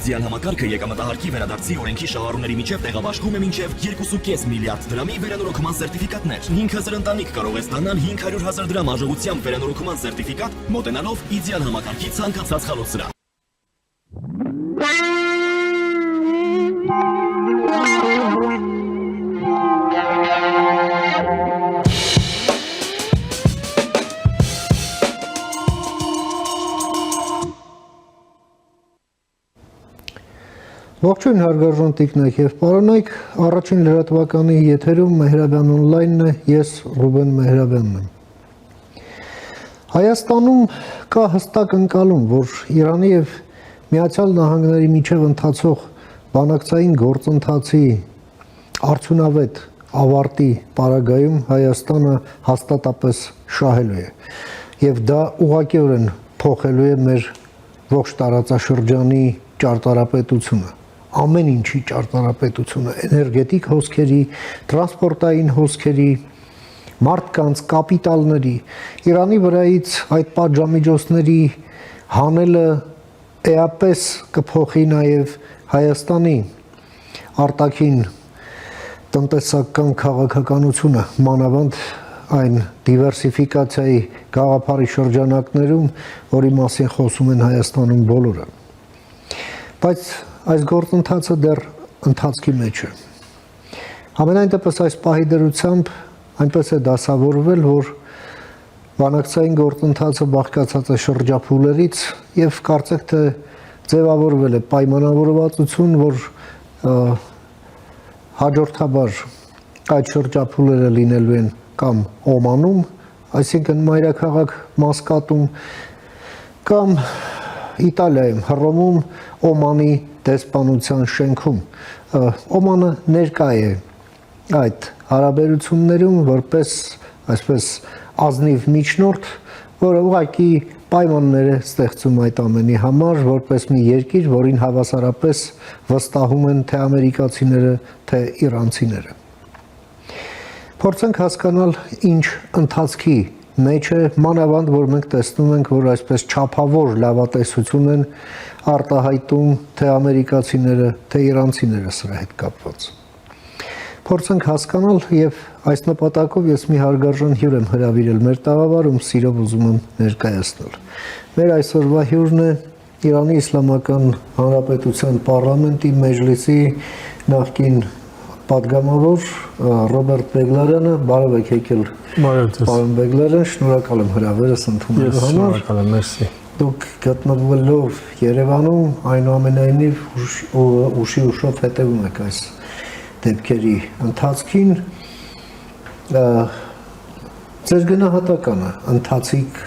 իդեալ համակարգը եկամտահարկի վերադարձի օրենքի շահառուների միջև տեղաբաշխում է մինչև 2.5 միլիարդ դրամի վերանորոգման սերտիֆիկատներ։ 5000 ընտանիք կարող է ստանալ 500,000 դրամ արժողությամբ վերանորոգման սերտիֆիկատ, մոտենալով իդեալ համակարգի ցանկացած խալոցրան։ Ողջույն հարգարժան տիկնայք և պարոնայք, առաջին լրատվականի եթերում Մեհրաբյան օնլայնն է, ես Ռուբեն Մեհրաբյանն եմ։ Հայաստանում կա հստակ ընկալում, որ Իրանի և Միացյալ Նահանգների միջև ընթացող բանակցային գործընթացի արդյունավետ ավարտի պարագայում Հայաստանը հաստատապես շահելու է և դա ուղղակիորեն փոխելու է մեր ողջ տարածաշրջանի ճարտարապետությունը, ամեն ինչի ճարտարապետությունը, էներգետիկ հոսքերի, տրանսպորտային հոսքերի, մարդկանց, կապիտալների, Իրանի վրայից այդ պատժամիջոցների հանելը էապես կփոխի նաև Հայաստանի արտաքին տնտեսական քաղաքականությունը, մանավանդ այն դիվերսիֆիկացիայի գաղափարի շրջանակներում, որի մասին խոսում են Հայաստանում բոլորը։ Բայց այս գործընթացը դեռ ընթացքի մեջ է։ Համենայն դեպս այս պահի դրությամբ այնպես է դասավորվել, որ բանակցային գործընթացը բաղկացած է շրջափուլերից և կարծեք թե ձևավորվել է պայմանավորվածություն, որ հաջորդաբար այդ շրջափուլերը լինելու են կամ Օմանում, այսինքն մայրաքաղաք Մասկատում, կամ Իտալիայում, Հռոմում, Օմանի դեսպանության շենքում։ Օմանը ներկա է այդ հարաբերություններում որպես այսպես ազնիվ միջնորդ, որը ուղղակի պայմաններ է ստեղծում այդ ամենի համար, որպես մի երկիր, որին հավասարապես վստահում են թե ամերիկացիները, թե իրանցիները։ Փորձենք հասկանալ, ինչ ընթացքի մեջ է, մանավանդ, որ մենք տեսնում ենք, որ այսպես չափավոր լավատեսություն են արտահայտում թե ամերիկացիները, թե իրանցիները սրա հետ կապված։ Փորձենք հասկանալ և այս նպատակով ես մի հարգարժան հյուր եմ հրավիրել մեր տաղավարում, սիրով ուզում եմ ներկայացնել։ Մեր այսօրվա հյուրն է Իրանի Իսլամական Հանրապետության պարլամենտի մեջլիսի նախկին պատգամավոր Ռոբերտ Բեգլարյանը, բարև եք եկել պարոն Բեգլարյան, շնորհակալ եմ հրավերս ընդունելու համար։ Ես շնորհակալ եմ, մերսի։ Դուք գտնվելով Երևանում, այնուամենայնիվ ուշի ուշով հետևում եք այս դեպքերի ընթացքին, ձեր գնահատականը ընթացիկ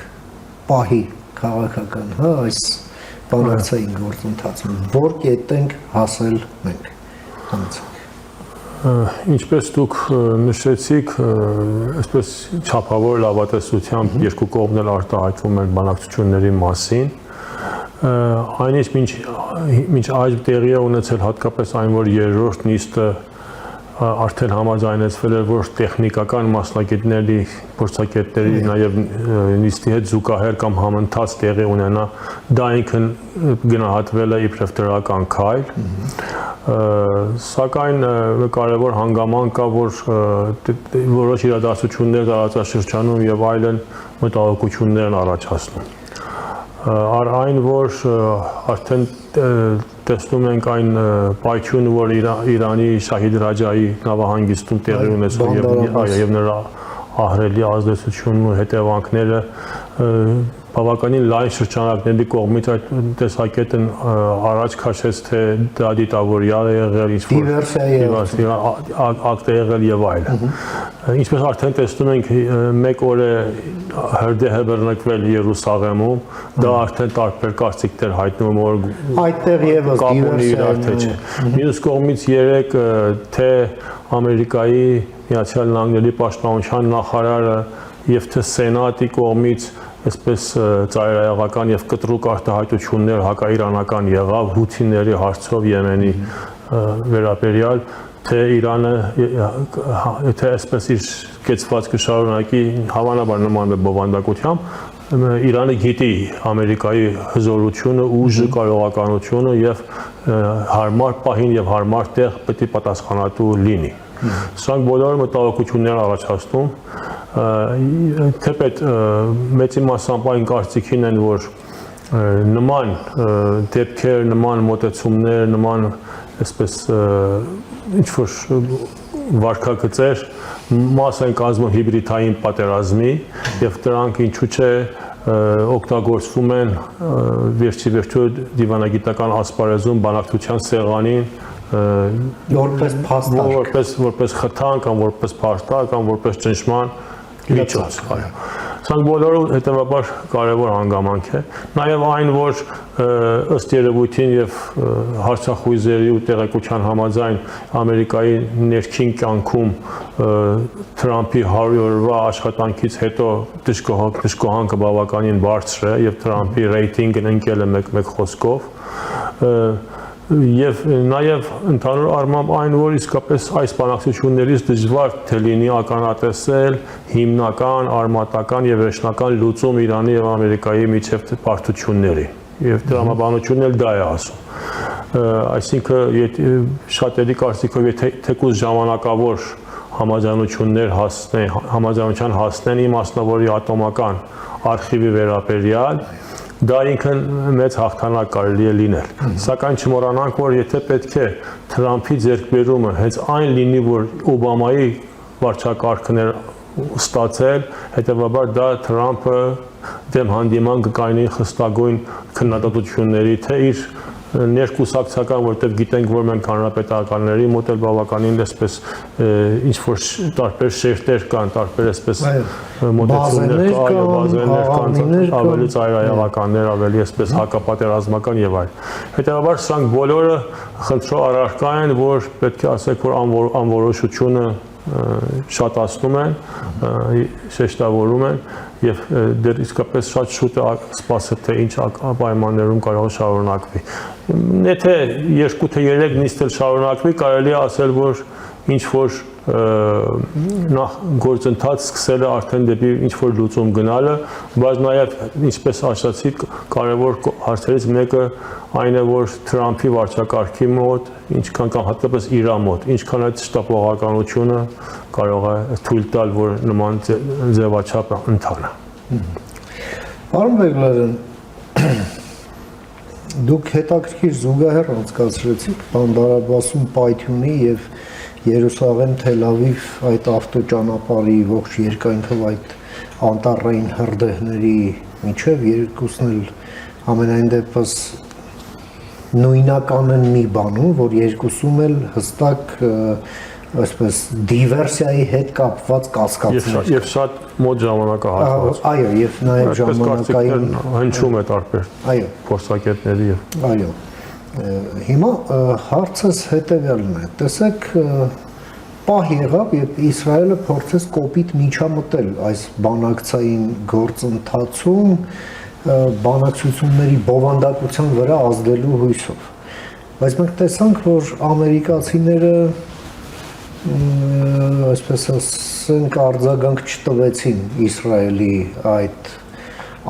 պահի քաղաքական, այս բանակցային գործընթացում, որ կետ ենք հասել մենք, Ինչպես դուք նշեցիք, այսպես չափավոր լավատեսությամբ երկու կողմն էլ արտահայտվում են բանակցությունների մասին, այն ինչ մինչ այժմ տեղի է ունեցել հատկապես այն, որ երրորդ նիստը արդեն համաձայնեցվել էր, որ տեխնիկական մասնագետների, փորձագետների նաև նիստի հետ զուգահեռ կամ համընթաց տեղի ունենա, դա ինքն գնահատվել է իբրև դրական քայլ, սակայն կարևոր հանգամանք կա, որ որոշ իրադարձություններ տարածաշրջանում եւ այլն մտահոգություններ են առաջացնում։ Այն, որ արդեն տեսնում ենք այն պայթյունը, որ Իրանի Շահիդ Ռաջայի նավահանգիստում տեղի ունեցավ եւ նրա ահռելի ազդեցությունն ու հետևանքները բավականին լայն շրջանակների կողմից այդ տեսակետն առաջ քաշեց, թե դա դիտավորյալ է եղել, ինչ-որ ակտ է եղել եւ այլն։ Ինչպես արդեն տեսնում ենք, մեկ օր է հրդեհ է բռնկվել Երուսաղեմում, դա արդեն տարբեր կարծիքներ հայտնվում, որ այդտեղ եւս դիվերսիա չէ։ Մյուս կողմից երեք թե Ամերիկայի Միացյալ Նահանգների պաշտպանության նախարարը եւ թե Սենատի կողմից այսպես ծայրահեղական եւ կտրուկ արտահայտություններ հակաիրանական եղավ հութիների հարցով Եմենի վերաբերյալ, թե Իրանը եթե այսպես իր կեցվածքը շարունակի, հավանաբար նման է բովանդակությամբ, Իրանը գիտի Ամերիկայի հզորությունը, ուժը, կարողականությունը եւ հարմար պահին եւ հարմար տեղ պետք է պատասխանատու լինի։ Սրանք բոլորը մտահոգություններ առաջացնում, թեպետ մեծի մասամբ կարծիքին են, որ նման դեպքեր, նման մոտեցումներ, նման այսպես ինչ-որ վարքագծեր մաս են կազմում հիբրիդային պատերազմի եւ դրանք ինչու՞ չէ օգտագործվում են վերջի դիվանագիտական ասպարեզում բանակցության սեղանին որպես փաստարկ, որպես խթան կամ որպես փաստարկ կամ որպես ճնշման միջոց։ Սրանք բոլորը հետևաբար կարևոր հանգամանք է։ Նաև այն, որ ըստ երևույթին եւ հարցախույզերի ու տեղեկության համաձայն Ամերիկայի ներքին կյանքում Թրամփի 100 օրվա աշխատանքից հետո դժգոհանքը բավականին բարձր է եւ Թրամփի ռեյտինգն ընկել է մեկ խոսքով եւ նաեւ ընդհանուր առմամբ այն, որ իսկապես այս բանակցություններից դժվար թե լինի ականատեսել հիմնական, արմատական եւ վերջնական լուծում Իրանի եւ Ամերիկայի միջև բարդությունների եւ տրամաբանությունն էլ դա է ասում։ Այսինքն շատերի կարծիքով եթե թեկուզ ժամանակավոր համաձայնության հասնեն իմասնավորի ատոմական արխիվի վերաբերյալ դա ինքն մեծ հաղթանակ կարելի է լինել։ Սակայն չմոռանանք, որ եթե պետք է Թրամփի ձեռքբերումը հենց այն լինի, որ Օբամայի վարչակարգն էր ստացել, հետևաբար դա Թրամփը դեմ հանդիման կկայանի խստագույն քննադատությունների, թե իր ներկուսակցական, որտեղ գիտենք, որ մենք հանրապետականների մոտ էլ բավականին այսպես ինչ-որ տարբեր շերտեր կան, տարբեր այսպես մոտեցումներ կան, ավելի ծայրահեղականներ, ավելի այսպես հակապատերազմական եւ այլն։ Հետևաբար սրանք բոլորը խնդրո առարկա են, որ պետք է ասեք, որ անորոշությունը շատացնում են, շեշտավորում են եւ դեռ իսկապես շատ շուտ է սպասել, թե ինչ պայմաններում կարող է շարունակվի։ Եթե 2 թե 3 նիստ էլ շարունակվի, կարելի է ասել, որ ինչ որ նախ գործընթաց սկսելը արդեն դեպի ինչ որ լուծում գնալը, բայց նաև ինչպես ասացի, կարևոր հարցերից մեկը այն է, որ Թրամփի վարչակարգի մոտ, ինչքան կամ հատկապես իր մոտ, ինչքան այդ շտապողականությունը կարող է թույլ տալ, որ նման ձևաչափը ընթանա։ Պարոն Բեգլարյան, դուք հետաքրքիր զուգահեռ անցկացրեցիք Բանդարաբասում Պայթյունի եւ Երուսաղեմ Թել Ավիվ այդ ավտոճանապարհի ողջ երկայնքով այդ անտառային հրդեհների միջև երկուսն էլ ամենայն դեպս նույնական են մի բանում, որ երկուսում էլ հստակ այսպես դիվերսիայի հետ կապված կասկածներ եւ շատ մոտ ժամանակահատված։ Այո, եւ նաեւ ժամանակային հնչում է տարբեր այո փորձագետների եւ այո Հիմա հարցս հետևյալն է, տեսեք պահ եղավ, երբ Իսրայելը փորձեց կոպիտ միջամտել այս բանակցային գործընթացում բանակցությունների բովանդակության վրա ազդելու հույսով, բայց մենք տեսանք, որ ամերիկացիները այսպես ասենք արձագանք չտվեցին Իսրայելի այդ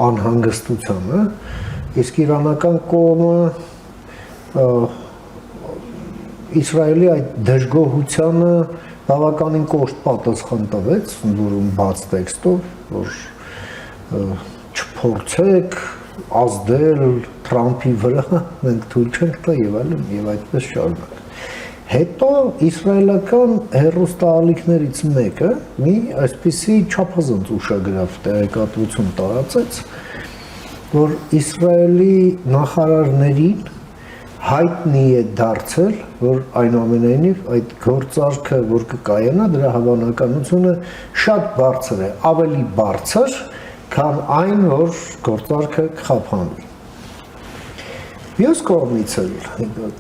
անհանգստությանը, իսկ իրանական կողմը Իսրայելի այդ դժգոհությանը բավականին կոշտ պատասխան տվեց, որում բաց տեքստով, որ չփորձեք ազդել Թրամփի վրա, մենք թույլ չենք տա եւ այլն եւ այդպես շարունակ։ Հետո իսրայելական հեռուստաալիքներից մեկը մի այսպիսի չափազանց ուշագրավ տեղեկատվություն տարածեց, որ Իսրայելի նախարարներին հայտնի է դարձել, որ այնուամենայնիվ այդ գործարքը, որ կկայանա, դրա հավանականությունը շատ բարձր է, ավելի բարձր, քան այն, որ գործարքը կխափանվի։ Մյուս կողմից էլ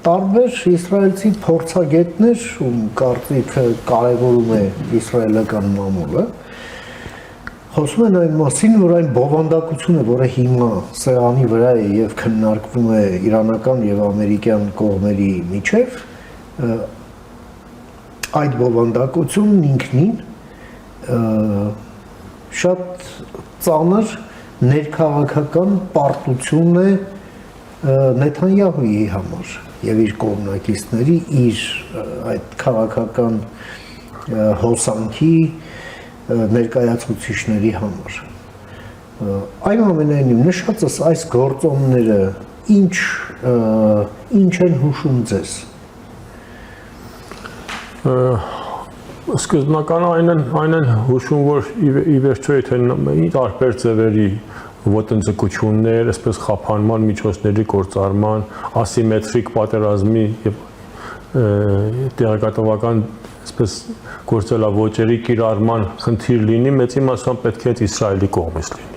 տարբեր իսրայելցի փորձագետներ, ում կարծիքը կարևորում է իսրայելական մամուլը, խոսում են այն մասին, որ այն բովանդակությունը, որը հիմա սեղանի վրա է եւ քննարկվում է իրանական եւ ամերիկյան կողմերի միջև, այդ բովանդակությունն ինքնին շատ ծանր ներքաղաքական պարտություն է Նեթանյահուի համար եւ իր կողմնակիցների իր այդ քաղաքական հոսանքի ներկայացուցիչների համար այնուամենայնիվ նշածս այս գործոնները ինչ են հուշում ձեզ Սկզբնական այն են հուշում, որ ի վերջո եթե տարբեր ձևերի ոտնձգություններ, այսպես խափանման միջոցների գործարման, ասիմետրիկ պատերազմի եւ տեղեկատվական այսպես գործելավոճերի կիրառման խնդիր լինի, մեծի մասամբ պետք է Իսրայելի կողմից լինի։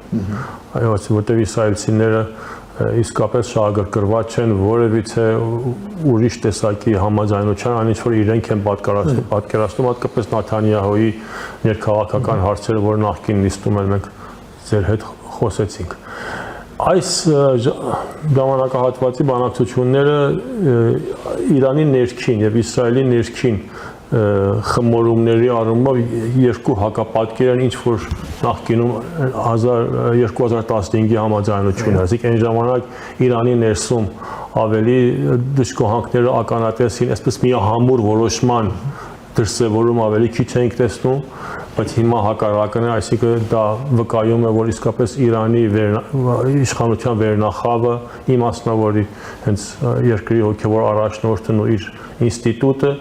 Այո, որտեղ իսրայելցիները իսկապես շահագրգռված չեն որևիցե ուրիշ տեսակի համաձայնության, այն ինչ որ իրենք են պատկերացնում, հատկապես Նեթանյահուի ներքաղաքական հարցերը, որ նախկին նիստում են մենք ձեր հետ խոսեցինք։ Այս ժամանակահատվածի բանակցությունները Իրանի ներքին եւ Իսրայելի ներքին խմորումների առումով երկու հակապատկեր են ինչ որ նախկինում 2015-ի համաձայնությունը, ասիկ այն ժամանակ Իրանի ներսում ավելի դժկոհանքները ականատեսին, այսպես միահամուռ որոշման դրսևորում ավելի քիչ ենք տեսնում, բայց հիմա հակառակն է, այսինքն դա վկայում է, որ իսկապես Իրանի իշխանության վերնախավը, իմաստնավորի հենց երկրի հոգևոր առաջնորդն ու իր ինստիտուտը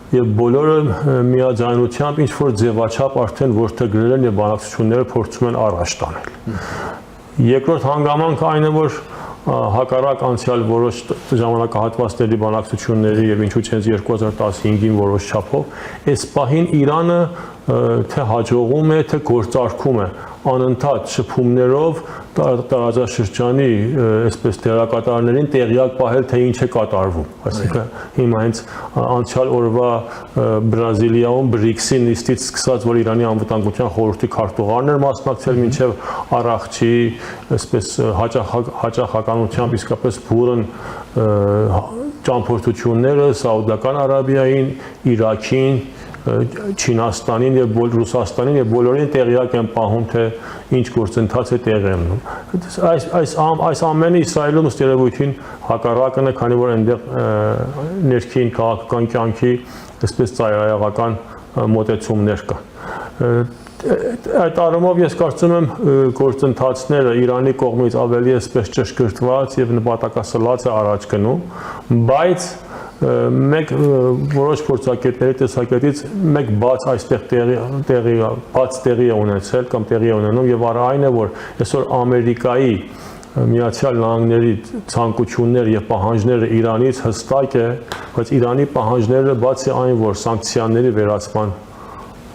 եւ բոլորը միաձայնությամբ ինչ որ ձևաչափ արդեն որդեգրել են եւ բանակցությունները փորձում են առաջ տանել։ Երկրորդ հանգամանքը այն է, որ հակառակ անցյալ որոշ ժամանակահատվածների բանակցությունների եւ ինչու՞ չէ 2015-ին որոշ չափով, այս պահին Իրանը թե հաջողում է, թե գործարկում է անընդհատ շփումներով տարածաշրջանի այսպես դերակատարներին տեղյակ պահել, թե ինչ է կատարվում։ Այսինքն հիմա հենց անցյալ օրվա Բրազիլիայում BRICS-ի նիստից սկսած, որ Իրանի անվտանգության խորհրդի քարտուղարն էր մասնակցել, մինչև առողջի այսպես հաճախականությամբ իսկապես բուրըն ճամփորդությունները Սաուդական Արաբիային, Իրաքին, Չինաստանին եւ Ռուսաստանին եւ բոլորին տեղյակ են պահում, թե ինչ գործընթաց է տեղի ունենում։ Այս ամենը Իսրայելում ըստ երևույթին հակառակն է, քանի որ այնտեղ ներքին քաղաքական կյանքի այսպես ծայրահեղական մոտեցումներ կան։ Այդ առումով ես կարծում եմ գործընթացները Իրանի կողմից ավելի այսպես ճշգրտված եւ նպատակասլաց է առաջ գնում, բայց մեկ որոշ փորձագետների տեսակետից մեկ բաց այստեղ տեղի է ունեցել կամ տեղի է ունենում եւ այն է, որ այսօր Ամերիկայի Միացյալ Նահանգների ցանկությունները եւ պահանջները Իրանից հստակ է, բայց Իրանի պահանջները բացի այն, որ սանկցիաների վերացման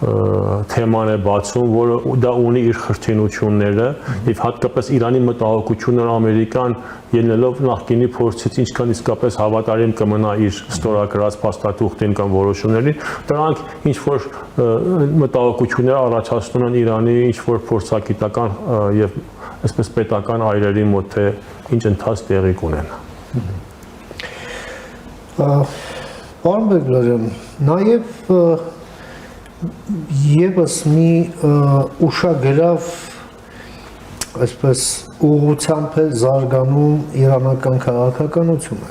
թեման է բացում, որը դա ունի իր խրթինությունները եւ հատկապես Իրանի մտահոգությունները Ամերիկան ելնելով նախկինի փորձից ինչքան իսկապես հավատարիմ կմնա իր ստորագրած փաստաթուղթին կամ որոշումներին, դրանք ինչ որ մտահոգություններ առաջացնում են Իրանի ինչ որ փորձագիտական եւ այսպես պետական այրերի մոտ, թե ինչ ընթաց տեղի կունենա։ Պարոն Բեգլարյան, նաեւ Եվս մի ուշագրավ այսպես ուղղությամբ է զարգանում իրանական քաղաքականությունը։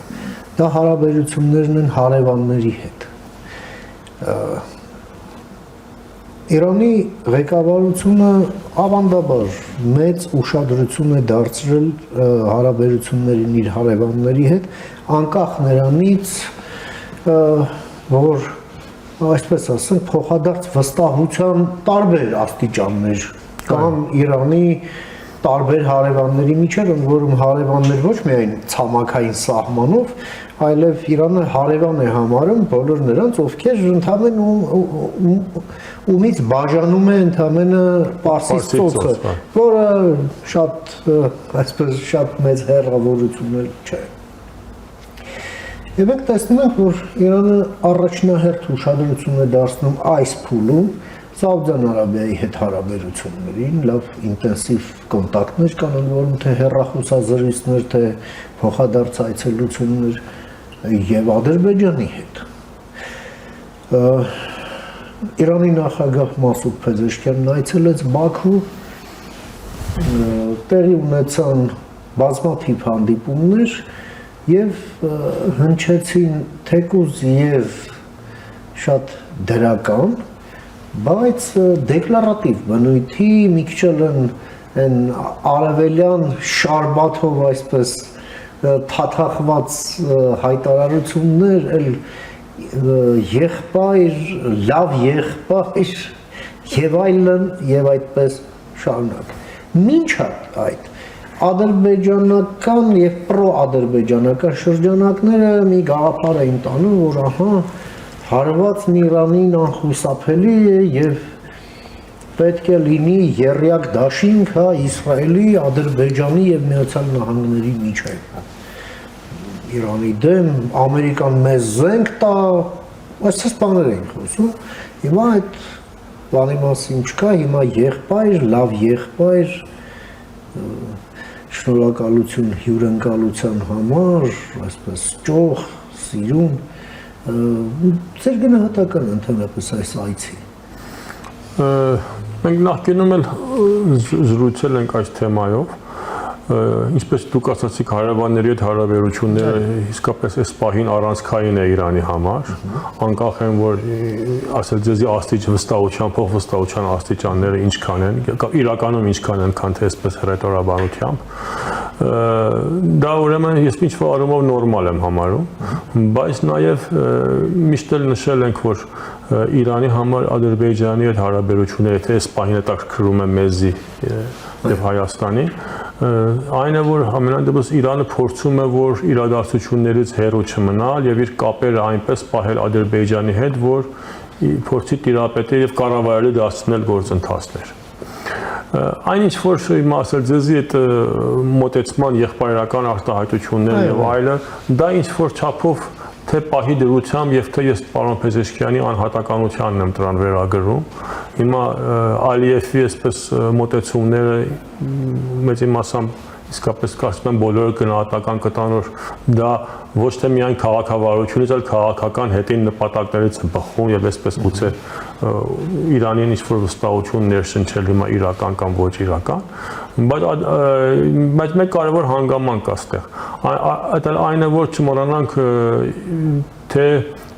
Դա հարաբերություններն են հարևանների հետ։ Իրանի ղեկավարությունը ավանդաբար մեծ ուշադրություն է դարձրել հարաբերություններին իր հարևանների հետ, անկախ նրանից, որ այսպես ասենք, փոխադարձ վստահության տարբեր աստիճաններ կան Իրանի տարբեր հարևանների միջև, որում հարևաններ ոչ միայն ցամաքային սահմանով, այլև Իրանը հարևան է համարում բոլոր նրանց, ովքեր ընդհանրեն ումից բաժանում է ընդհանրեն Պարսից ծոցը, որը շատ մեծ հեռավորություններ չէ։ Եվ մենք տեսնում ենք, որ Իրանը առաջնահերթ ուշադրություն է դարձնում այս փուլում Սաուդյան Արաբիայի հետ հարաբերություններին, լավ ինտենսիվ կոնտակտներ կան, որում թե հեռախոսազրույցներ, թե փոխադարձ այցելություններ եւ Ադրբեջանի հետ։ Իրանի նախագահ Մասուդ Փեզեշքյանն այցելեց Բաքու, տեղի ունեցան բազմաթիվ հանդիպումներ եւ հնչեցին թեկուզ եւ շատ դրական, բայց դեկլարատիվ բնույթի մի քիչ են արևելյան շարբաթով այսպես թաթախված հայտարարություններ, եղբայր, լավ եղբայր եւ այլն եւ այդպես շարունակ։ Մինչ այդ ադրբեջանական եւ պրո-ադրբեջանական շրջանակները մի գաղափար էին տանում, որ ահա հարվածն Իրանին անխուսափելի է եւ պետք է լինի եռյակ դաշինք Իսրայելի, Ադրբեջանի եւ Միացյալ Նահանգների միջեւ։ Իրանի դեմ Ամերիկան մեզ զենք տա, այսպես բաներ են խոսում։ Հիմա այդ բանի մասին չկա, հիմա եղբայր, լավ եղբայր, շնորհակալություն հյուրընկալության համար, այսպես ճոխ, սիրուն, ձեր գնահատական ընդհանրապես այս այցի։ Մենք նախկինում էլ զրուցել ենք այս թեմայով, ինչպես դուք ասացիք, հարևանների հետ հարաբերությունները իսկապես այս պահին առանցքային է Իրանի համար, անկախ են, որ ասել ձեզի վստահության, փոխվստահության աստիճանները ինչքան են, իրականում ինչքան են, քան թե այսպես ռետորաբանությամբ։ Դա ուրեմն ես ինչ-որ առումով նորմալ եմ համարում, բայց նաև միշտ էլ նշել ենք, որ Իրանի համար Ադրբեջանի հետ հարաբերությունները, թե այս պահին հետաքրքրում է մեզի եւ Հայաստանի, այն է, որ ամենայնդեպս Իրանը փորձում է, որ իրադարձություններից հեռու չմնալ եւ իր կապերը այնպես պահել Ադրբեջանի հետ, որ փորձի տիրապետել եւ կառավարելի դարձնել գործընթացներ։ Այնինչ որ հիմա ասել ձեզի այդ մոտեցման եղբայրական արտահայտությունները եւ այլը, դա ինչ որ չափով թե պահի դրությամբ եւ թե ես պարոն Փեզեշքյանի անհատականությանն եմ դրան վերագրում։ Հիմա Ալիևի այսպես մոտեցումները մեծ իմաստությամբ իսկապես կարծում եմ բոլորը գնահատական կտան, որ դա ոչ թե միայն քաղաքավարությունից, այլ քաղաքական հետին նպատակներից է բխում եւ այսպես գուցե Իրանին ինչ-որ վստահություն ներշնչել հիմա իրական կամ ոչ իրական, բայց մեկ կարևոր հանգամանք կա այստեղ։ Այն է, որ չմոռանանք, թե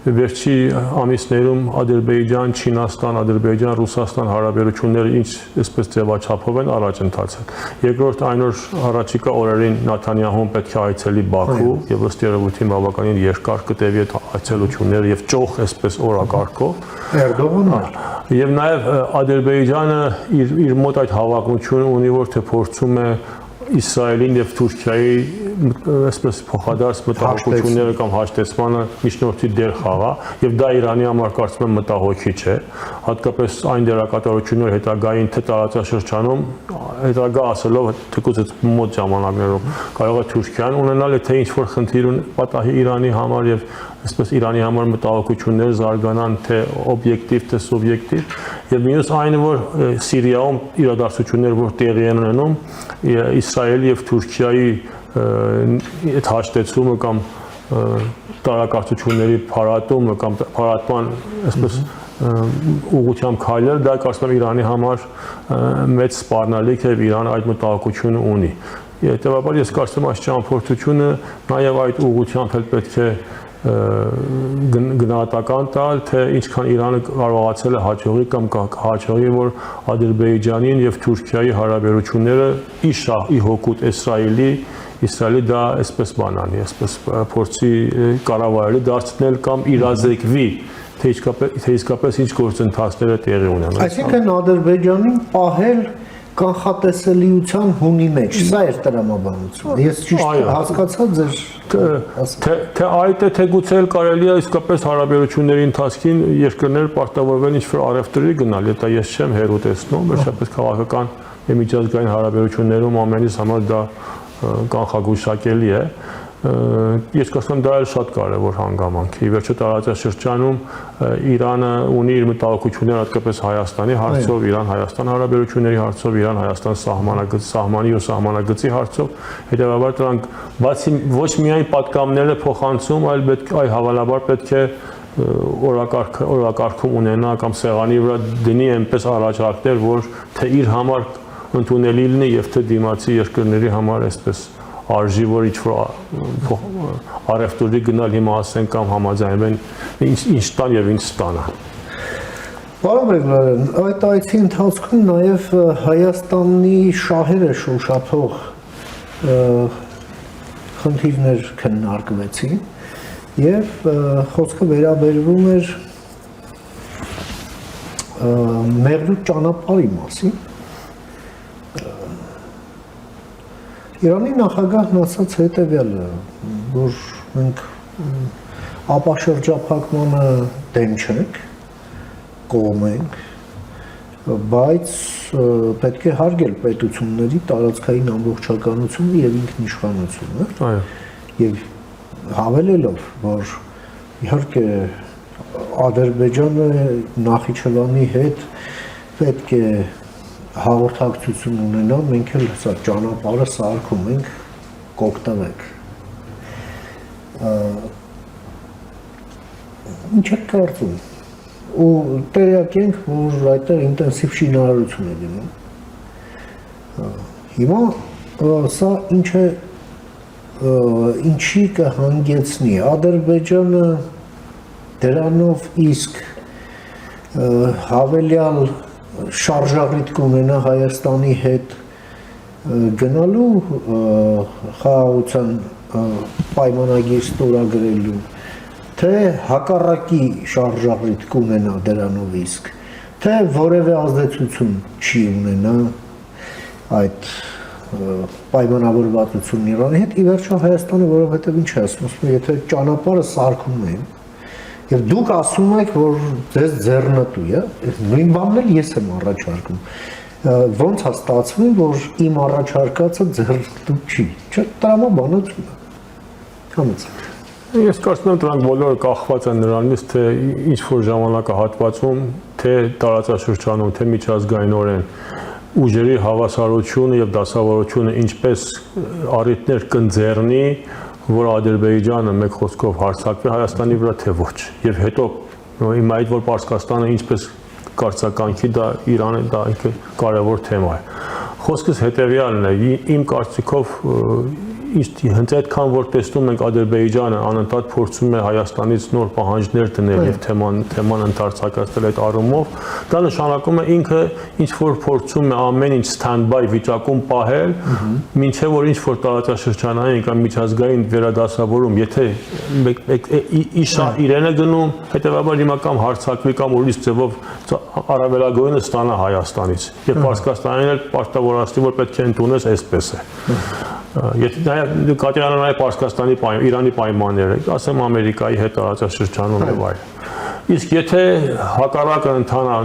վերջի ամիսներում Ադրբեջան, Չինաստան, Ադրբեջան, Ռուսաստան հարաբերությունները ինչ այսպես ձևաչափով են առաջ ընթացել։ Երկրորդ այն որ առաջիկա օրերին Նաթանյահուն պետք է այցելի Բաքու եւ ըստ երևույթին բավականին երկար կտևի այդ այցելությունները եւ ճոխ այսպես օրակարգով։ Էրդողանը Եվ նաեւ Ադրբեջանը իր մոտ այդ հավակնությունը ունի, որ թե փորձում է Իսրայելին եւ Թուրքիայի այսպես փոխադարձ մտահոգությունները կամ հաշտեցմանը միջնորդի դեր խաղա եւ դա Իրանի համար կարծում եմ մտահոգի չէ, հատկապես այն դերակատարությունները հետագային թե տարածաշրջանում հետագա ասելով թեկուզ այդ մոտ ժամանակներում կարող է Թուրքիան ունենալ թե ինչ որ խնդիր պատահի Իրանի համար եւ այսպես Իրանի համար մտահոգություններ զարգանան թե օբյեկտիվ թե սուբյեկտիվ եւ մյուս այն որ Սիրիայում իրադարձություններ որ տեղի են ունենում Իսրայելի եւ Թուրքիայի այդ հաշտեցումը կամ տարակարծությունների փարատումը կամ փարատման այսպես ուղղությամբ քայլել դա կարծում եմ Իրանի համար մեծ սպառնալիք է եւ Իրանը այդ մտահոգությունը ունի հետեւաբար ես կարծում եմ այս ճամփորդությունը նաեւ այդ ուղղությամբ էլ պետք է գնահատական տալ, թե ինչքան Իրանը կարողացել է հաջողի կամ հաջողի, որ Ադրբեջանին եւ Թուրքիայի հարաբերությունները ի հօգուտ Իսրայելի դա այսպես բանանի, այսպես փորձի կառավարելի դարձնել կամ իրազեկվի, թե իսկապես ինչ գործընթացներ է տեղի ունենում։ Այսինքն Ադրբեջանին պահել կանխատեսելիության հունի մեջ, սա էր տրամաբանությունը։ Ես ճիշտ հասկացա ձեր թե այդ է թե գուցե էլ կարելի է իսկապես հարաբերությունների ընթացքին երկրներ պարտավորվել ինչ-որ առևտրի գնալ, դա ես չեմ հերու տեսնում, վերջապես քաղաքական եւ միջազգային հարաբերություններում ամենից համար դա կանխագուշակելի է։ Ես կարծում եմ դա էլ շատ կարևոր հանգամանք է։ Ի վերջո տարածաշրջանում Իրանը ունի իր մտահոգությունները հատկապես Հայաստանի հարցով, Իրան-Հայաստան հարաբերությունների հարցով, Իրան-Հայաստան սահմանի ու սահմանագծի հարցով, հետեւաբար դրանք բացի ոչ միայն պատկամները փոխանցում, այլ հավանաբար պետք է օրակարգում ունենա կամ սեղանի վրա դնի այնպես առաջարկներ, որ թե իր համար ընդունելի լինի եւ թե դիմացի երկրների համար այսպես արժի որ ինչ-որ արևտուրի գնալ հիմա ասեն կամ համաձայնվեն ինչ տան եւ ինչ ստանա։ Պարոն Բեգլարյան, այդ այցի ընթացքում նաեւ Հայաստանի շահերը շոշափող խնդիրներ քննարկվեցին եւ խոսքը վերաբերվում էր մեղրու ճանապարհի մասին։ Իրանի նախագահն ասաց հետևյալը, որ մենք ապաշրջափակմանը դեմ չենք, կողմ ենք, բայց պետք է հարգել պետությունների տարածքային ամբողջականությունը եւ ինքնիշխանությունը։ Այո։ Եվ հավելելով, որ իհարկե Ադրբեջանը Նախիջևանի հետ պետք է հաղորդակցություն ունենա, մենք էլ սա ճանապարհը սարքում ենք, կօգտվեք։ Ինչ է կարծում։ Ու տեղյակ ենք, որ այդտեղ ինտենսիվ շինարարություն է գնում։ Հիմա սա ինչ է ինչի կհանգեցնի Ադրբեջանը դրանով իսկ հավելյալ շարժառիթ կունենա Հայաստանի հետ գնալու խաղաղության պայմանագիր ստորագրելու, թե հակառակի շարժառիթ կունենա դրանով իսկ, թե որևէ ազդեցություն չի ունենա այդ պայմանավորվածությունն Իրանի հետ, ի վերջո Հայաստանը, որովհետև ինչ է ասում, եթե ճանապարհը սարքում են, եւ դուք ասում եք, որ ձեզ ձեռնտու է, նույն բանն էլ ես եմ առաջարկում։ Ոնց է ստացվում, որ իմ առաջարկածը ձեռնտու չի։ Չէ, տրամաբանություն է։ Համեցեք։ Ես կարծում եմ դրանք բոլորը կախված են նրանից, թե ինչ որ ժամանակահատվածում, թե տարածաշրջանում, թե միջազգայինորեն ուժերի հավասարությունը եւ դասավորությունը ինչպես առիթներ կընձեռնի, որ Ադրբեջանը մեկ խոսքով հարձակվի Հայաստանի վրա, թե ոչ։ Եվ հետո հիմա այդ որ Պարսկաստանը ինչպես կարծականքի դա Իրանը դա կարևոր թեմա է։ Խոսքս հետեւյալն է, իմ կարծիքով հենց այդքան որ տեսնում ենք Ադրբեջանը անընդհատ փորձում է Հայաստանից նոր պահանջներ դնել եւ թեման ընդարձակացնել այդ առումով, դա նշանակում է ինքը ինչ որ փորձում է ամեն ինչ stand-by վիճակում պահել, մինչեւ որ ինչ որ տարածաշրջանային կամ միջազգային վերադասավորում, եթե իշա իրեն է գնում, հետեւաբար հիմա կամ հարձակվի կամ ուրիշ ձևով առավելագույնը ստանա Հայաստանից։ Եվ Պարսկաստանին էլ պարտավորացնի, որ պետք է ընդունես այսպես է։ Եթե կատարյալ նաև Պարսկաստանի Իրանի պայմանները, ասեմ Ամերիկայի հետ տարածաշրջանում եւ այլն։ Իսկ եթե հակառակը ընթանա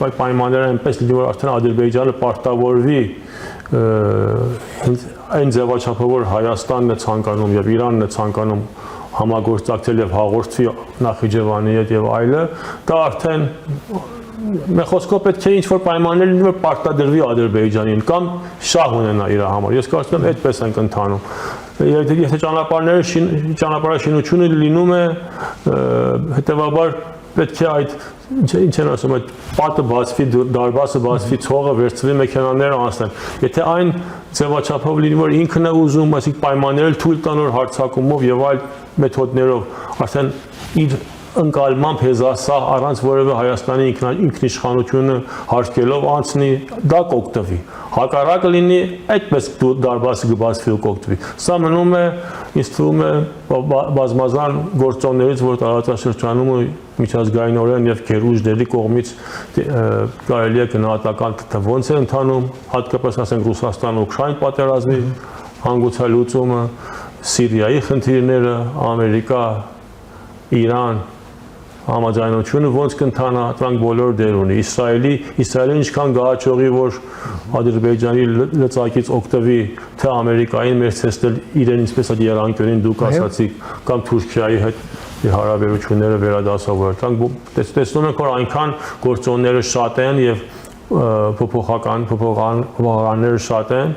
պայմանները այնպես լինի, որ արդեն Ադրբեջանը պարտավորվի այն ձևաչափով, որ Հայաստանն է ցանկանում եւ Իրանն է ցանկանում համագործակցել եւ հաղորդվի Նախիջևանի հետ եւ այլը, դա արդեն Մեր խոսքով պետք է ինչ-որ պայմաններ լինի, որ պարտադրվի Ադրբեջանին կամ շահ ունենա իր համար։ Ես կարծում եմ այդպես ենք ընթանում։ Եթե ճանապարհաշինությունը լինում է, հետեւաբար պետք է այդ ինչ են ասում, այդ պատը բացվի, դարբասը բացվի, ցողը վերցվի, մեքենաները անցնեն։ Եթե այն ձևաչափով լինի, որ ինքն է ուզում, այսինքն պայմանները թույլ տան, որ հարձակումով եւ այլ մեթոդներով արդեն իր ընկալմամբ հեզասահ առանց որևէ Հայաստանի ինքնիշխանությունը հարկելով անցնի, դա կօգտվի։ Հակառակը լինի, այդպես դարբասը կբացվի ու կօգտվի։ Սա մնում է, ինձ թվում է, բազմազան գործոններից, որ տարածաշրջանում միջազգայինորեն եւ գերուժների կողմից կարելի է գնահատական թե ոնց է ընթանում, հատկապես ասենք Ռուսաստան-Ուկրաին պատերազմի հանգուցալուծումը, Սիրիայի խնդիրները, Ամերիկա, Իրան համաձայնությունը ոնց կընթանա, դրանք բոլոր դեր ունի։ Իսրայելը ինչքան գահաճողի, որ Ադրբեջանի լծակից օգտվի, թե Ամերիկային մերձեցնել իրեն ինչպես այդ երանգյունին դուք ասացիք, կամ Թուրքիայի հետ հարաբերությունները վերադասավորել։ Դրանք տեսնում ենք, որ այնքան գործոնները շատ են եւ փոփոխանները շատ են,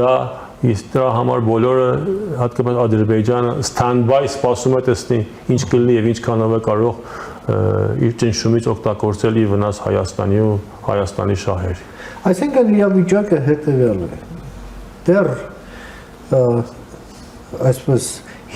դա իսկ դրա համար բոլորը հատկապես Ադրբեջանը stand-by սպասում է տեսնի ինչ կլինի եւ ինչքանով է կարող իր ճնշումից օգտագործել ի վնաս Հայաստանի ու Հայաստանի շահերի։ Այսինքն իրավիճակը հետևյալն է։ Դեռ այսպես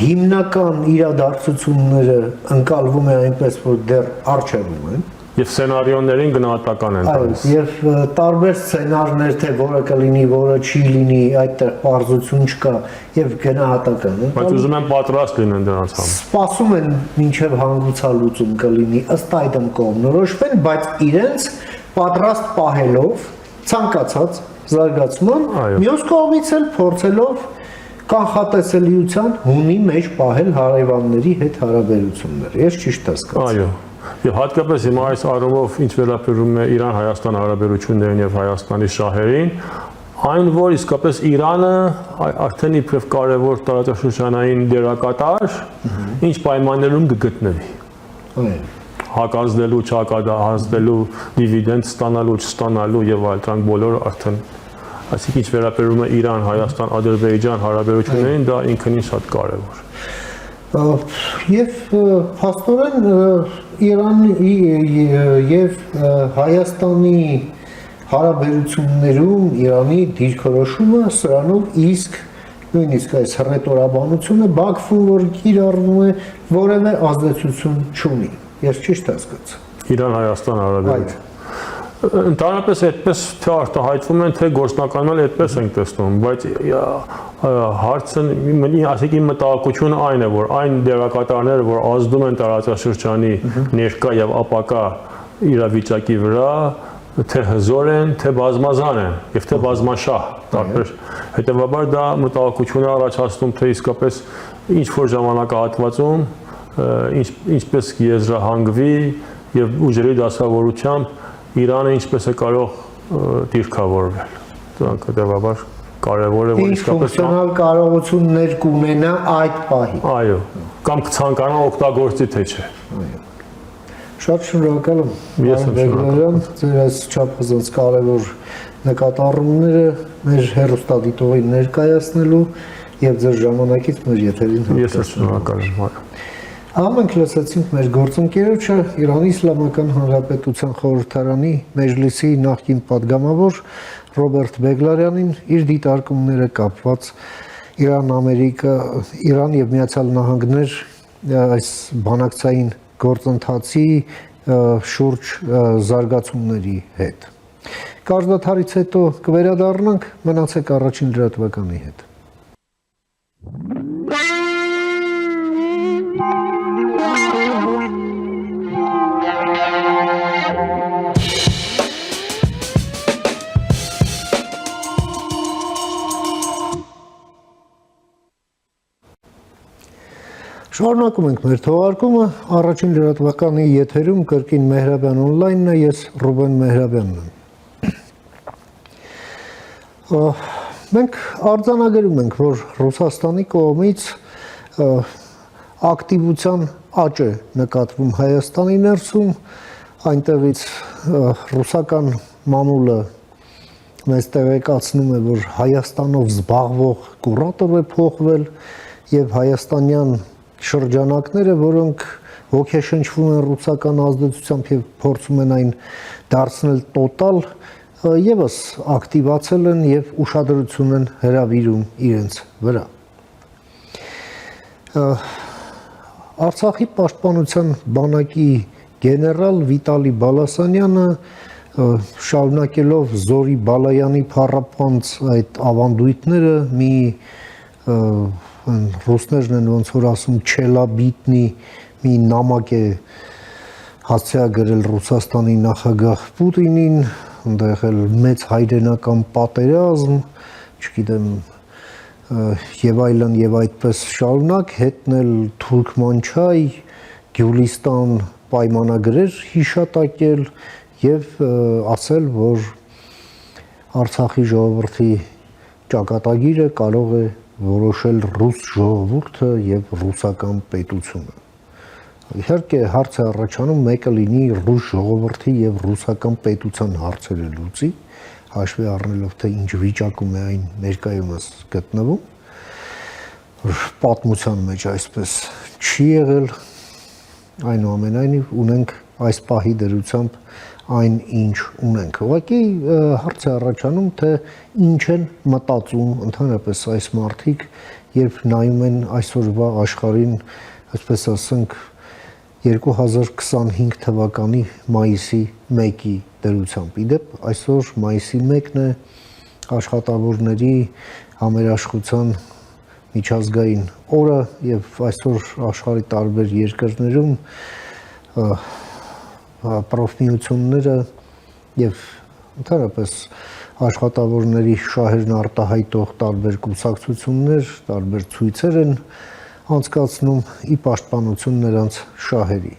հիմնական իրադարձությունները ընկալվում է այնպես, որ դեռ առջևում են։ Եվ սցենարիոներին գնահատական են տալիս։ Եվ տարբեր սցենարներ, թե որը կլինի, որը չի լինի, այդտեղ պարզություն չկա եւ գնահատական են։ Բայց ուզում են պատրաստ լինեն դրանց համար։ Սպասում են մինչև հանգուցալուծում կլինի, ըստ այդմ կողմնորոշվեն, բայց իրենց պատրաստ պահելով ցանկացած զարգացման, մյուս կողմից էլ փորձելով կանխատեսելիության հունի մեջ պահել հարևանների հետ հարաբերություններ։ Ես ճիշտ հասկացա։ Այո։ Եվ հատկապես հիմա այս առումով ինչ վերաբերում է Իրան-Հայաստան հարաբերություններին եւ Հայաստանի շահերին, այն որ իսկապես Իրանը արդեն իբրև կարևոր տարածաշրջանային դերակատար, ինչ պայմաններում կգտնվի։ Այո։ Հակազդելու, չհակազդելու, դիվիդենդ ստանալու, չստանալու եւ այլ դրանք բոլորը արդեն այսինքն ինչ վերաբերում է Իրան-Հայաստան, Ադրբեջան հարաբերություններին, դա ինքնին շատ կարևոր։ Եվ փաստորեն Իրանի եւ Հայաստանի հարաբերություններում Իրանի դիրքորոշումը սրանով իսկ նույնիսկ այս հռետորաբանությունը Բաքվում որ կիրառվում է որևէ ազդեցություն չունի։ Ես ճիշտ հասկացա։ Իրան-Հայաստան հարաբերություն։ Ընդհանրապես այդպես թե արտահայտվում են, թե գործնականում այդպես ենք տեսնում, բայց հարցը ասիկի մտահոգությունը այն է, որ այն դերակատարները, որ ազդում են տարածաշրջանի ներկա եւ ապակա իրավիճակի վրա, թե հզոր են, թե բազմազան են եւ թե բազմաշահ, տարբեր հետեւաբար դա մտահոգություն է առաջացնում, թե իսկապես ինչ որ ժամանակահատվածում ինչպես եզրահանգվի եւ ուժերի դասավորությամբ Իրանը ինչպես է կարող դիրքավորվել։ Դրանք հետևաբար կարևոր է, որ իսկապես ֆունկցիոնալ կարողություններ կունենա այդ պահին։ Այո, կամ կցանկանա օգտագործի թե չէ։ Այո։ Շատ շնորհակալ եմ։ Ես եմ շնորհակալ։ Ձեր այս չափազանց կարևոր նկատառումները մեր հեռուստադիտողին ներկայացնելու եւ ձեր ժամանակից մեր եթերին Ես եմ շնորհակալ եմ։ Մենք լսեցինք մեր գործընկերոջը Իրանի Իսլամական Հանրապետության խորհրդարանի մեջլիսի նախկին падգամավոր Ռոբերտ Բեգլարյանին իր դիտարկումները կապված Իրան եւ Միացյալ Նահանգներ այս բանակցային գործընթացի շուրջ զարգացումների հետ։ Կարդաթարից հետո կվերադառնանք, մնացեք առաջին լրատվականի հետ։ Շարունակում ենք մեր թողարկումը, առաջին լրատվականի եթերում կրկին Մեհրաբյան օնլայնն է, ես Ռուբեն Մեհրաբյանն եմ։ Մենք արձանագրում ենք, որ Ռուսաստանի կողմից ակտիվության աճ է նկատվում Հայաստանի ներսում, այնտեղից ռուսական մամուլը մեզ տեղեկացնում է, որ Հայաստանով զբաղվող կուրատոր է փոխվել եւ հայաստանյան շրջանակները, որոնք ոգեշնչվում են ռուսական ազդեցությամբ եւ փորձում են այն դարձնել տոտալ, եւս ակտիվացել են եւ ուշադրություն են հրավիրում իրենց վրա։ Արցախի պաշտպանության բանակի գեներալ Վիտալի Բալասանյանը շարունակելով Զորի Բալայանի փառապանց այդ ավանդույթները մի ռուսներն են ոնց որ ասում չելաբիտնի մի նամակ է հասցեագրել Ռուսաստանի նախագահ Պուտինին, այնտեղ էլ մեծ հայրենական պատերազմ, չգիտեմ, եւ այլն եւ այդպես շարունակ հետնել Թուրքմանչայ, Գյուլիստան պայմանագրեր հիշատակել եւ ասել, որ Արցախի ժողովրդի ճակատագիրը կարող է որոշել ռուս ժողովուրդը եւ ռուսական պետությունը։ Իհարկե հարց է առաջանում մեկը լինի ռուս ժողովրդի եւ ռուսական պետության հարցերը լուծի, հաշվի առնելով թե ինչ վիճակում է այն ներկայումս գտնվում, պատմության մեջ այսպես չի եղել, այնուամենայնիվ ունենք այս պահի դրությամբ այն ինչ ունենք։ Ուղղակի հարց է առաջանում, թե ինչ են մտածում ընդհանրապես այս մարդիկ, երբ նայում են այսօրվա աշխարհին, այսպես ասենք, 2025 թվականի մայիսի 1-ի դրությամբ։ Իդեպ այսօր մայիսի 1-ն է աշխատավորների համերաշխության միջազգային օրը եւ այսօր աշխարհի տարբեր երկրներում պրոֆմիությունները եւ ընդհանրապես աշխատավորների շահերն արտահայտող տարբեր կուսակցություններ, տարբեր ցույցեր են անցկացնում ի պաշտպանություն նրանց շահերի։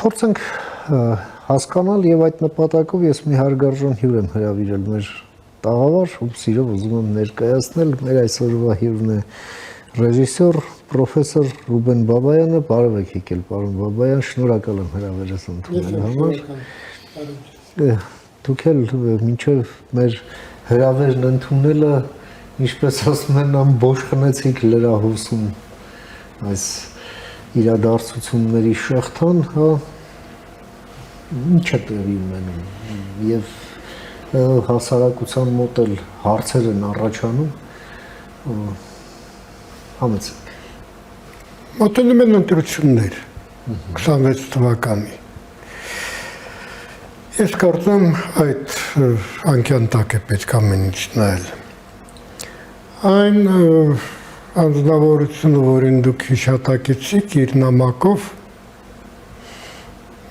Փորձենք հասկանալ եւ այդ նպատակով ես մի հարգարժան հյուր եմ հրավիրել մեր տաղավար, ում սիրով ուզում եմ ներկայացնել մեր այսօրվա հյուրն է ռեժիսոր, պրոֆեսոր Ռուբեն Բաբայանը։ Բարև եք եկել, պարոն Բաբայան, շնորհակալ եմ հրավերս ընդունելու համար։ Դուք էլ մինչև մեր հրավերն ընդունելը, ինչպես ասում են, ամբողջ խնեցիք լրահոսում այս իրադարձությունների շղթան, հա, ինչ է տեղի ունենում եւ հասարակության մոտ էլ հարցեր են առաջանում, համեցեք։ Մոտենում են ընտրություններ 26 թվականի։ Ես կարծում այդ անկյան տակ է պետք ամեն ինչ նայել։ Այն անձնավորությունը, որին դուք հիշատակեցիք իր նամակով,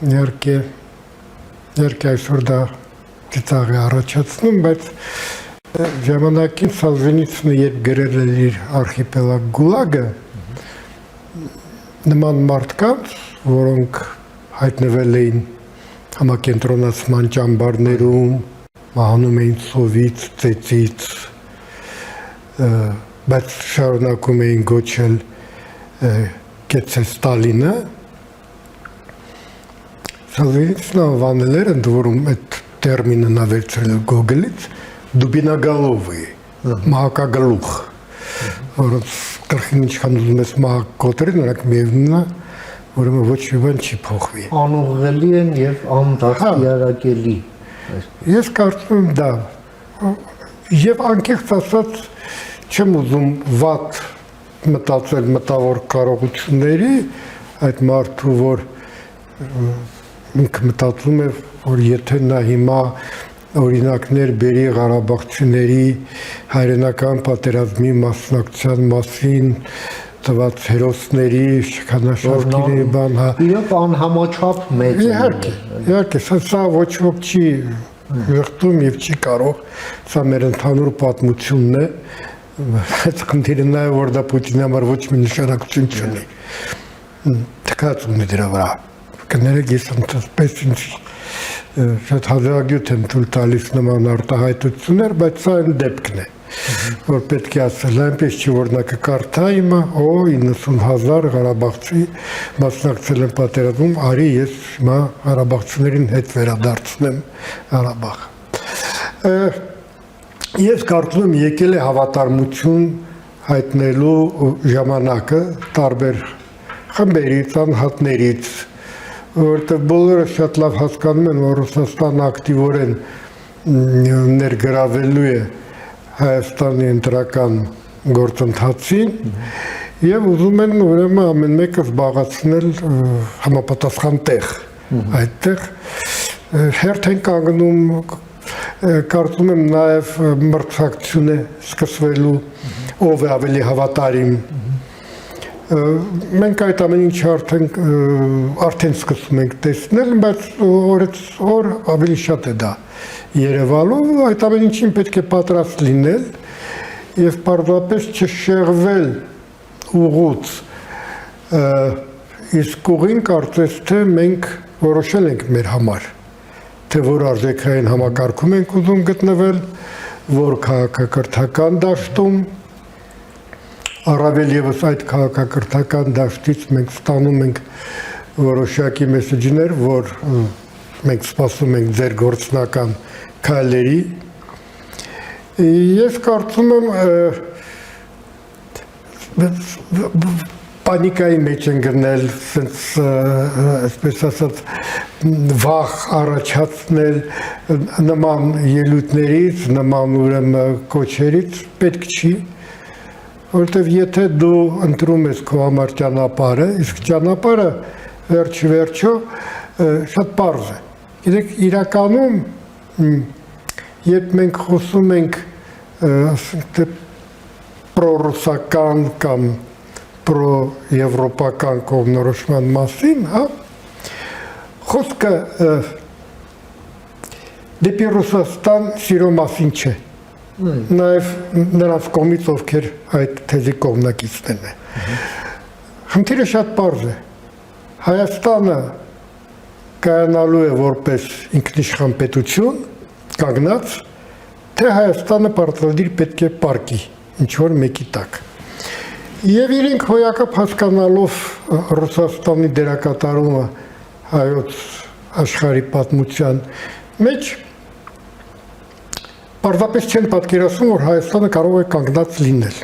իհարկե այսօր դա ծիծաղ է առաջացնում, բայց ժամանակին Սալժենիցինը երբ գրել էր իր արխիպելագ Գուլագը, նման մարդկանց, որոնք հայտնվել էին համակենտրոնացման ճամբարներում, մահանում էին սովից, ծեծից, բայց շարունակում էին գոչել կեցե Ստալինը, Սալժենիցինը անվանել էր, ընդ որում այդ տերմինը նա վերցրել Գոգոլից, դուբինագալովի, մահակագլուխ, որոնց գլխին ինչքան ուզում ես մահակ կոտրել, նրանք միևնույնն է, ուրեմն ոչ մի բան չի փոխվի։ Անուղղելի են եւ անդաստիարակելի։ Ես կարծում եմ դա, եւ անկեղծ ասած չեմ ուզում վատ մտածել մտավոր կարողությունների այդ մարդու, որ ինքը մտածում է, որ եթե նա հիմա օրինակներ բերի ղարաբաղցիների հայրենական պատերազմի մասնակցության մասին տված հերոսների, շքանաշարքերի բան, հա։ Իրոք անհամաչափ մեծ է։ Իհարկե, սա ոչ ոք չի ժխտում եւ չի կարող, սա մեր ընդհանուր պատմությունն է, բայց խնդիրը նա է, որ դա Պուտինի համար ոչ մի նշանակություն չունի։ Թքած ունի դրա վրա։ Կներեք, ես ընդպես ինչ շատ հազարագյուտ եմ թույլ տալիս նման արտահայտություններ, բայց սա այն դեպքն է, որ պետք է ասել, այնպես չի, որ նա կկարդա հիմա, 90,000 ղարաբաղցի մասնակցել են պատերազմում, արի ես հիմա ղարաբաղցիներին հետ վերադարձնեմ Ղարաբաղը։ Ես կարծում եմ եկել է հավատարմություն հայտնելու ժամանակը տարբեր խմբերից, անհատներից, որտեղ բոլորը շատ լավ հասկանում են, որ Ռուսաստանը ակտիվորեն ներգրավելու է Հայաստանի ընտրական գործընթացին եւ ուզում են ուրեմն ամեն մեկը զբաղացնել համապատասխան տեղ այդտեղ հերթ են կանգնում, կարծում եմ նաեւ մրցակցություն է սկսվելու, ով է ավելի հավատարիմ։ Մենք այդ ամեն ինչը արդեն սկսում ենք տեսնել, բայց օրից օր ավելի շատ է դա երևալու, այդ ամեն ինչին պետք է պատրաստ լինել եւ պարզապես չշեղվել ուղուց, իսկ ուղին կարծես թե մենք որոշել ենք մեր համար, թե որ արժեքային համակարգում ենք ուզում գտնվել, որ քաղաքակրթական դաշտում, առավել եւս այդ քաղաքակրթական դաշտից մենք ստանում ենք որոշակի մեսեջներ, որ մենք սպասում ենք ձեր գործնական քայլերի։ Ես կարծում եմ պանիկայի մեջ են գնել, այսպես ասած, վախ առաջացնել նման ելույթներից, նման ուրեմն կոչերից պետք չի, որովհետև եթե դու ընտրում ես քո համար ճանապարհը, իսկ ճանապարհը վերջիվերջո շատ պարզ է։ Գիտեք, իրականում երբ մենք խոսում ենք ասենք պրոռուսական կամ պրոեվրոպական կողմնորոշման մասին, հա, խոսքը դեպի Ռուսաստան սիրո մասին չէ։ Նաև նրանց կողմից ովքեր այդ թեզի կողմնակիցներն են։ Խնդիրը շատ պարզ է։ Հայաստանը կայանալու է որպես ինքնիշխան պետություն, կանգնած, թե Հայաստանը պարտադիր պետք է պարկի ինչ-որ մեկի տակ։ Եվ իրենք հոյակապ հասկանալով Ռուսաստանի դերակատարումը հայոց աշխարհի պատմության մեջ, պարզապես չեն պատկերացնում, որ Հայաստանը կարող է կանգնած լինել։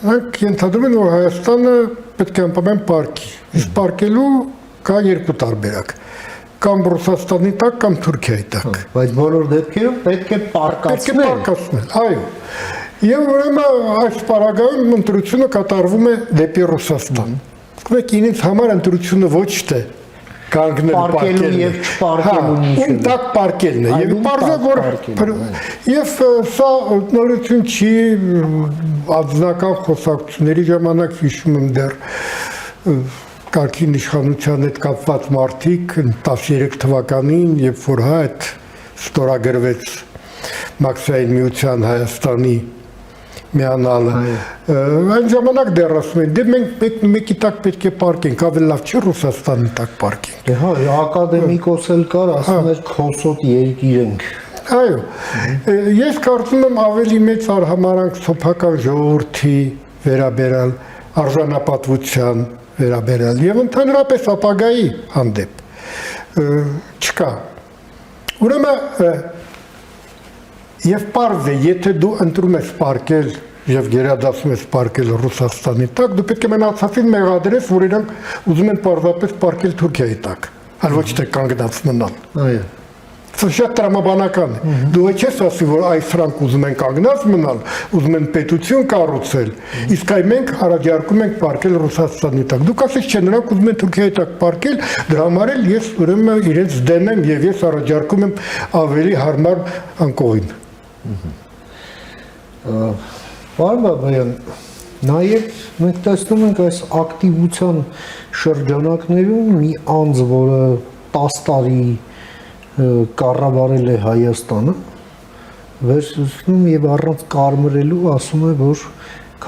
Նրանք ենթադրում են, որ Հայաստանը պետք է անպայման պարկի, իսկ պարկելու կա երկու տարբերակ, կամ Ռուսաստանի տակ, կամ Թուրքիայի տակ։ Բայց բոլոր դեպքերում պետք է պարկացնել։ Այո։ Եվ ուրեմն այս պարագայում ընտրությունը կատարվում է դեպի Ռուսաստան։ Իսկ ինձ համար ընտրությունը ոչ թե կանգնել պարկելու եւ չպարկելու ում տակ պարկելն է եւ պարզը որ եւ սա նորություն չի անձնական խոսակցությունների ժամանակ հիշում եմ դեռ կարգին իշխանության հետ կապված մարդիկ 13 թվականին երբ որ այդ ստորագրվեց Մաքսային միության Հայաստանի միանալը այն ժամանակ դեռ ասում են դե մենք մեկի տակ պետք է պարկենք ավելի լավ չէ Ռուսաստանի տակ պարկենք հա ակադեմիկոս էլ կար ասում էր քոսոտ երկիր ենք այո ես կարծում եմ ավելի մեծ արհամարանք սոփական ժողովրդի վերաբերալ արժանապատվության վերաբերալ եւ ընդհանրապես ապագայի հանդեպ չկա ուրեմն Եվ պարզ է, եթե դու ընտրում ես պարկել եւ գերադասում ես պարկել Ռուսաստանի տակ, դու պետք է մնացածին մեղադրես, որ իրանք ուզում են պարզապես պարկել Թուրքիայի տակ, այլ ոչ թե կանգնած մնալ։ Այո։ Սա շատ տրամաբանական է։ Դու չես ասի, որ այս ֆրանկ ուզում են կանգնած մնալ, ուզում են պետություն կառուցել, իսկ այ մենք առաջարկում ենք պարկել Ռուսաստանի տակ։ Դու կասես, չէ, նրանք ուզում են Թուրքիայի տակ պարկել, դրա համար էլ ես ուրեմն իրենց դեմ եմ եւ ես առաջարկում եմ ավելի հարմար անկողին։ Պարոն Բաբայան, նաև մենք տեսնում ենք այս ակտիվության շրջանակներում մի անձ, որը 10 տարի կառավարել է Հայաստանը, վերցնում եւ առանց կարմրելու ասում է, որ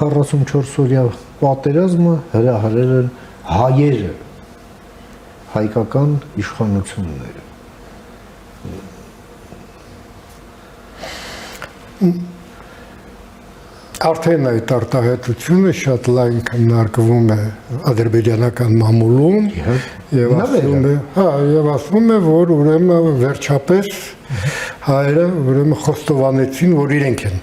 44-օրյա պատերազմը հրահրել են հայերը, հայկական իշխանությունները։ Արդեն այդ արտահայտությունը շատ լայն քննարկվում է ադրբեջանական մամուլում եւ ասում է, որ ուրեմն վերջապես հայերը ուրեմն խոստովանեցին, որ իրենք են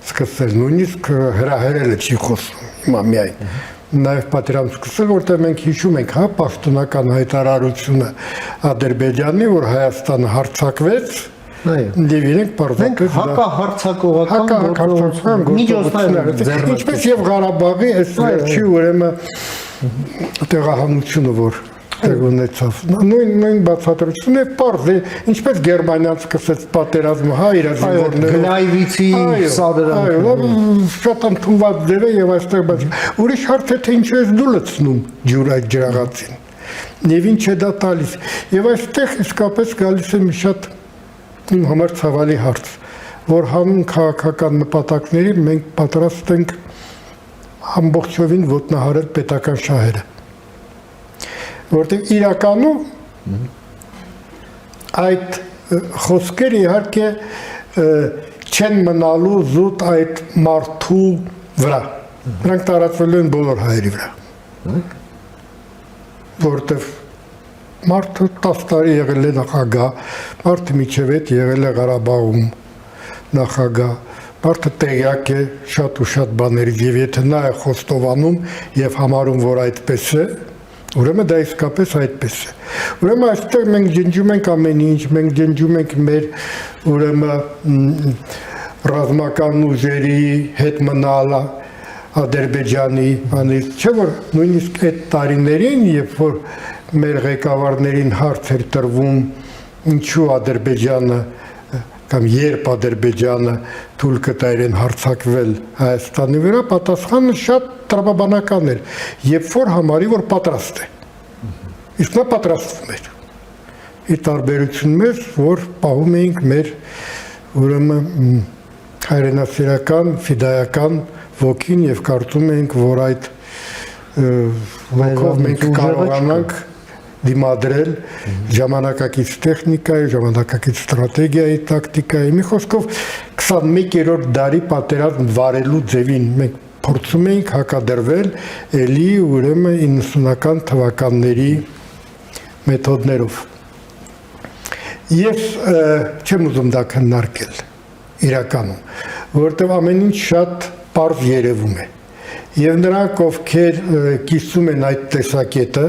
սկսել, նույնիսկ հրահրելը չի խոսում հիմա միայն նաև պատերազմ սկսել, որտեղ մենք հիշում ենք, հա, պաշտոնական հայտարարությունը Ադրբեջանի, որ Հայաստանը հարձակվեց Եվ իրենք պարզապես հակահարձակողական միջոցներ ինչպես եւ Ղարաբաղի այս վերջի ուրեմն տեղահանությունը որ տեղ ունեցավ նույն բացատրությունը պարզ է ինչպես Գերմանիան սկսեց պատերազմը հա իր զինվորները Գլայվիցի սադրանքը շատ ընդունված ձև է եւ այստեղ բայց ուրիշ հարց է թե ինչու ես դու լցնում ջուրայ ջրաղացին եւ ինչ է դա տալիս եւ այստեղ իսկապես գալիս է մի շատ Իմ համար ցավալի հարց, որ հանուն քաղաքական նպատակների մենք պատրաստ ենք ամբողջովին ոտնահարել պետական շահերը։ Որտեղ իրականում այդ խոսքերը իհարկե չեն մնալու զուտ այդ մարդու վրա։ Նրանք տարածվելու են բոլոր հայերի վրա։ Որտեղ Մարդը 10 տարի եղել է նախագահ, մարդը միջև հետ եղել է Ղարաբաղում նախագահ, Մարդը տեղյակ է շատ ու շատ բաներից եւ եթե նա է խոստովանում եւ համարում, որ այդպես է, ուրեմն դա իսկապես այդպես է։ Ուրեմն այստեղ մենք ջնջում ենք ամեն ինչ, մենք ջնջում ենք մեր ուրեմն ռազմական ուժերի հետ մնալ Ադրբեջանի անից, չէ՞ որ նույնիսկ այդ տարիներին, երբ որ մեր ղեկավարներին հարց էր տրվում, ինչու Ադրբեջանը կամ երբ Ադրբեջանը թույլ կտա իրեն հարձակվել Հայաստանի վրա, պատասխանը շատ տրամաբանական էր, երբ որ համարի, որ պատրաստ է։ Իսկ նա պատրաստվում էր։ Ի տարբերություն մեզ, որ պահում էինք մեր ուրեմն հայրենասիրական, ֆիդայական ոգին եւ կարծում էինք, որ այդ ոգով մենք կարողանանք դիմադրել ժամանակակից տեխնիկայի, ժամանակակից ստրատեգիայի, տակտիկայի, մի խոսքով 21-րդ դարի պատերազմ վարելու ձևին մենք փորձում էինք հակադրվել էլի ուրեմն 90-ական թվականների մեթոդներով։ Ես չեմ ուզում դա քննարկել իրականում, որովհետև ամեն ինչ շատ պարզ երևում է։ Եվ նրանք, ովքեր կիսում են այդ տեսակետը,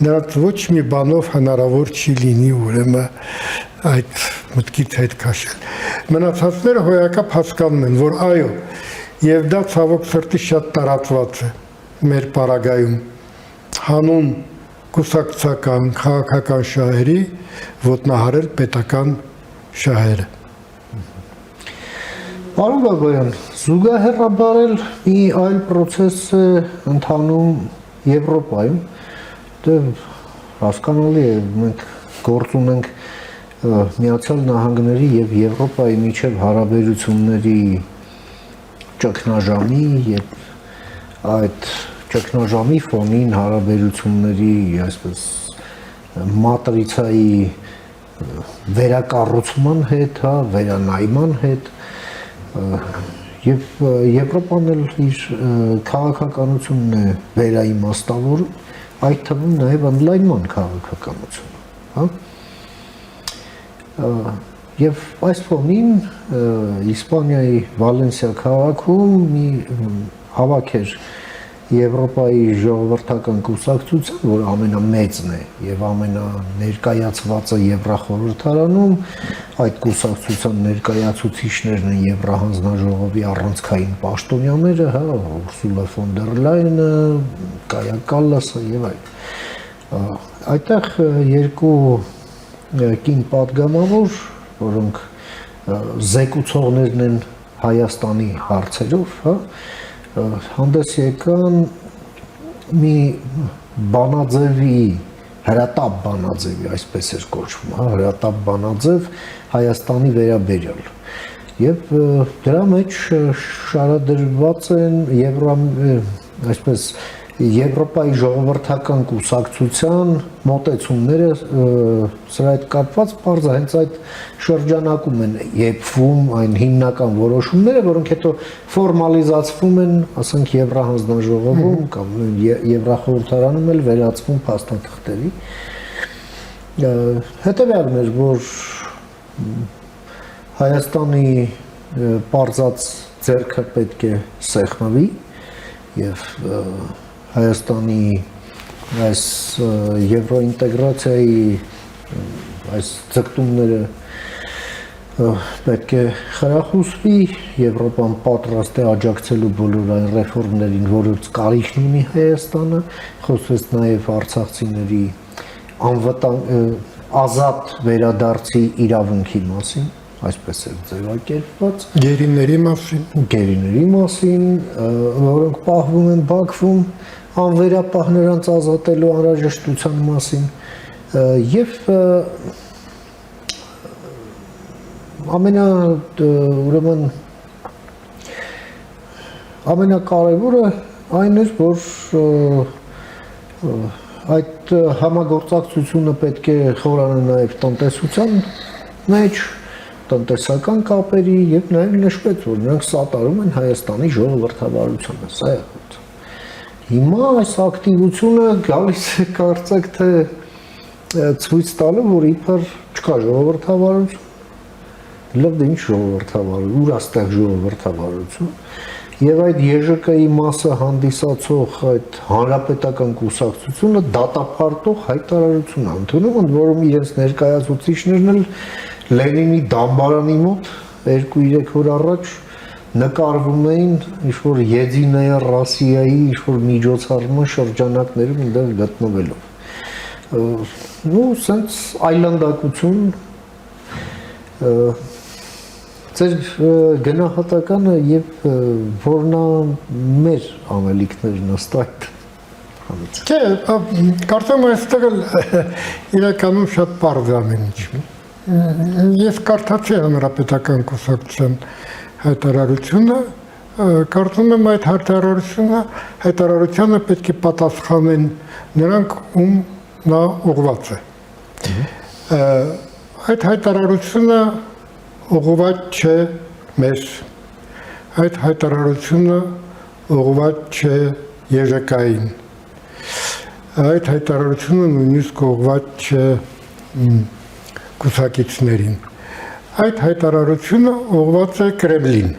նրանց ոչ մի բանով հնարավոր չի լինի ուրեմն այդ մտքից հետ քաշել։ Մնացածները հոյակապ հասկանում են, որ այո, եւ դա ցավոք սրտի շատ տարածված է մեր պարագայում հանուն կուսակցական, քաղաքական շահերի ոտնահարել պետական շահերը։ Պարոն Բաբայան, զուգահեռաբար մի այլ process է ընթանում Եվրոպայում, դե հասկանալի է, մենք գործ ունենք Միացյալ Նահանգների եւ Եվրոպայի միջև հարաբերությունների ճգնաժամի եւ այդ ճգնաժամի ֆոնին հարաբերությունների, այսպես մատրիցայի վերակառուցման հետ, հա, վերանայման հետ եւ Եվրոպան էլ իր քաղաքականությունն է վերաիմաստավորում, այդ թվում նաեւ ընդլայնման քաղաքականությունը, հա։ Եվ այս ֆոնին Իսպանիայի Վալենսիա քաղաքում մի հավաք էր Եվրոպայի ժողովրդական կուսակցության, որ ամենամեծն է եւ ամենաներկայացվածը Եվրախորհրդարանում, այդ կուսակցության ներկայացուցիչներն են Եվրահանձնաժողովի առանցքային պաշտոնյաները, հա, Ուրսուլա ֆոն դեր Լայնը, Կայա Կալլասը եւ այլն։ Այդտեղ երկու կին պատգամավոր, որոնք զեկուցողներն են Հայաստանի հարցերով, հա, հանդես եկան մի բանաձևի, հրատապ բանաձևի, այսպես էր կոչվում, հա, հրատապ բանաձև Հայաստանի վերաբերյալ։ Եվ դրա մեջ շարադրված են այսպես Եվրոպայի ժողովրդական կուսակցության մոտեցումները սրա հետ կապված բարձր հենց այդ շրջանակում են եփվում այն հիմնական որոշումները, որոնք հետո ֆորմալիզացվում են, ասենք Եվրահանձնաժողովում կամ Եվրախորհրդարանում էլ վերածվում փաստաթղթերի։ Հետևյալն էր, որ Հայաստանի պարզած ձեռքը պետք է սեղմվի եւ Հայաստանի այս եվրոինտեգրացիայի այս ձգտումները պետք է խրախուսվի, Եվրոպան պատրաստ է աջակցելու բոլոր այն ռեֆորմներին, որոնց կարիքն ունի Հայաստանը, խոսվեց նաև արցախցիների ազատ վերադարձի իրավունքի մասին, այսպես է ձևակերպված, գերիների մասին, որոնք պահվում են Բաքվում, անվերապահ նրանց ազատելու անհրաժեշտության մասին եւ ուրեմն ամենակարևորը այն էր, որ այդ համագործակցությունը պետք է խորանա նաեւ տնտեսության մեջ, տնտեսական կապերի եւ նաեւ նշվեց, որ նրանք սատարում են Հայաստանի ժողովրդավարությունը, սա է։ Հիմա այս ակտիվությունը գալիս է կարծեք թե ցույց տալու, որ իբր չկա ժողովրդավարություն, լավ ինչ ժողովրդավար, ուր աստեղ ժողովրդավարություն։ Եվ այդ ԵԺԿ-ի մասը հանդիսացող այդ հանրապետական կուսակցությունը դատապարտող հայտարարություն ընդունում, ընդ որում իրենց ներկայացուցիչներն էլ Լենինի դամբարանի մոտ 2-3 օր առաջ նկարվում էին ինչ-որ Եդինայա Ռոսիայի ինչ-որ միջոցառման շրջանակներում այնտեղ գտնվելով։ Ну, սենց այլանդակություն Ձեր գնահատականը եւ որնա մեր անելիքներն ըստ այդ համից։ Չէ, կարծում եմ այստեղ իրականում շատ պարզ ամեն ինչ։ Ես կարդացի հանրապետական կուսակցության հայտարարությունը, կարծում եմ այդ հայտարարությունը պետք է պատասխանեն նրանք, ում նա ուղղված է։ Այդ հայտարարությունը ուղղված չէ մեզ, այդ հայտարարությունը ուղղված չէ ԵԺԿ-ին, այդ հայտարարությունը նույնիսկ ուղղված չէ կուսակիցներին, այդ հայտարարությունը ուղղված է Կրեմլին,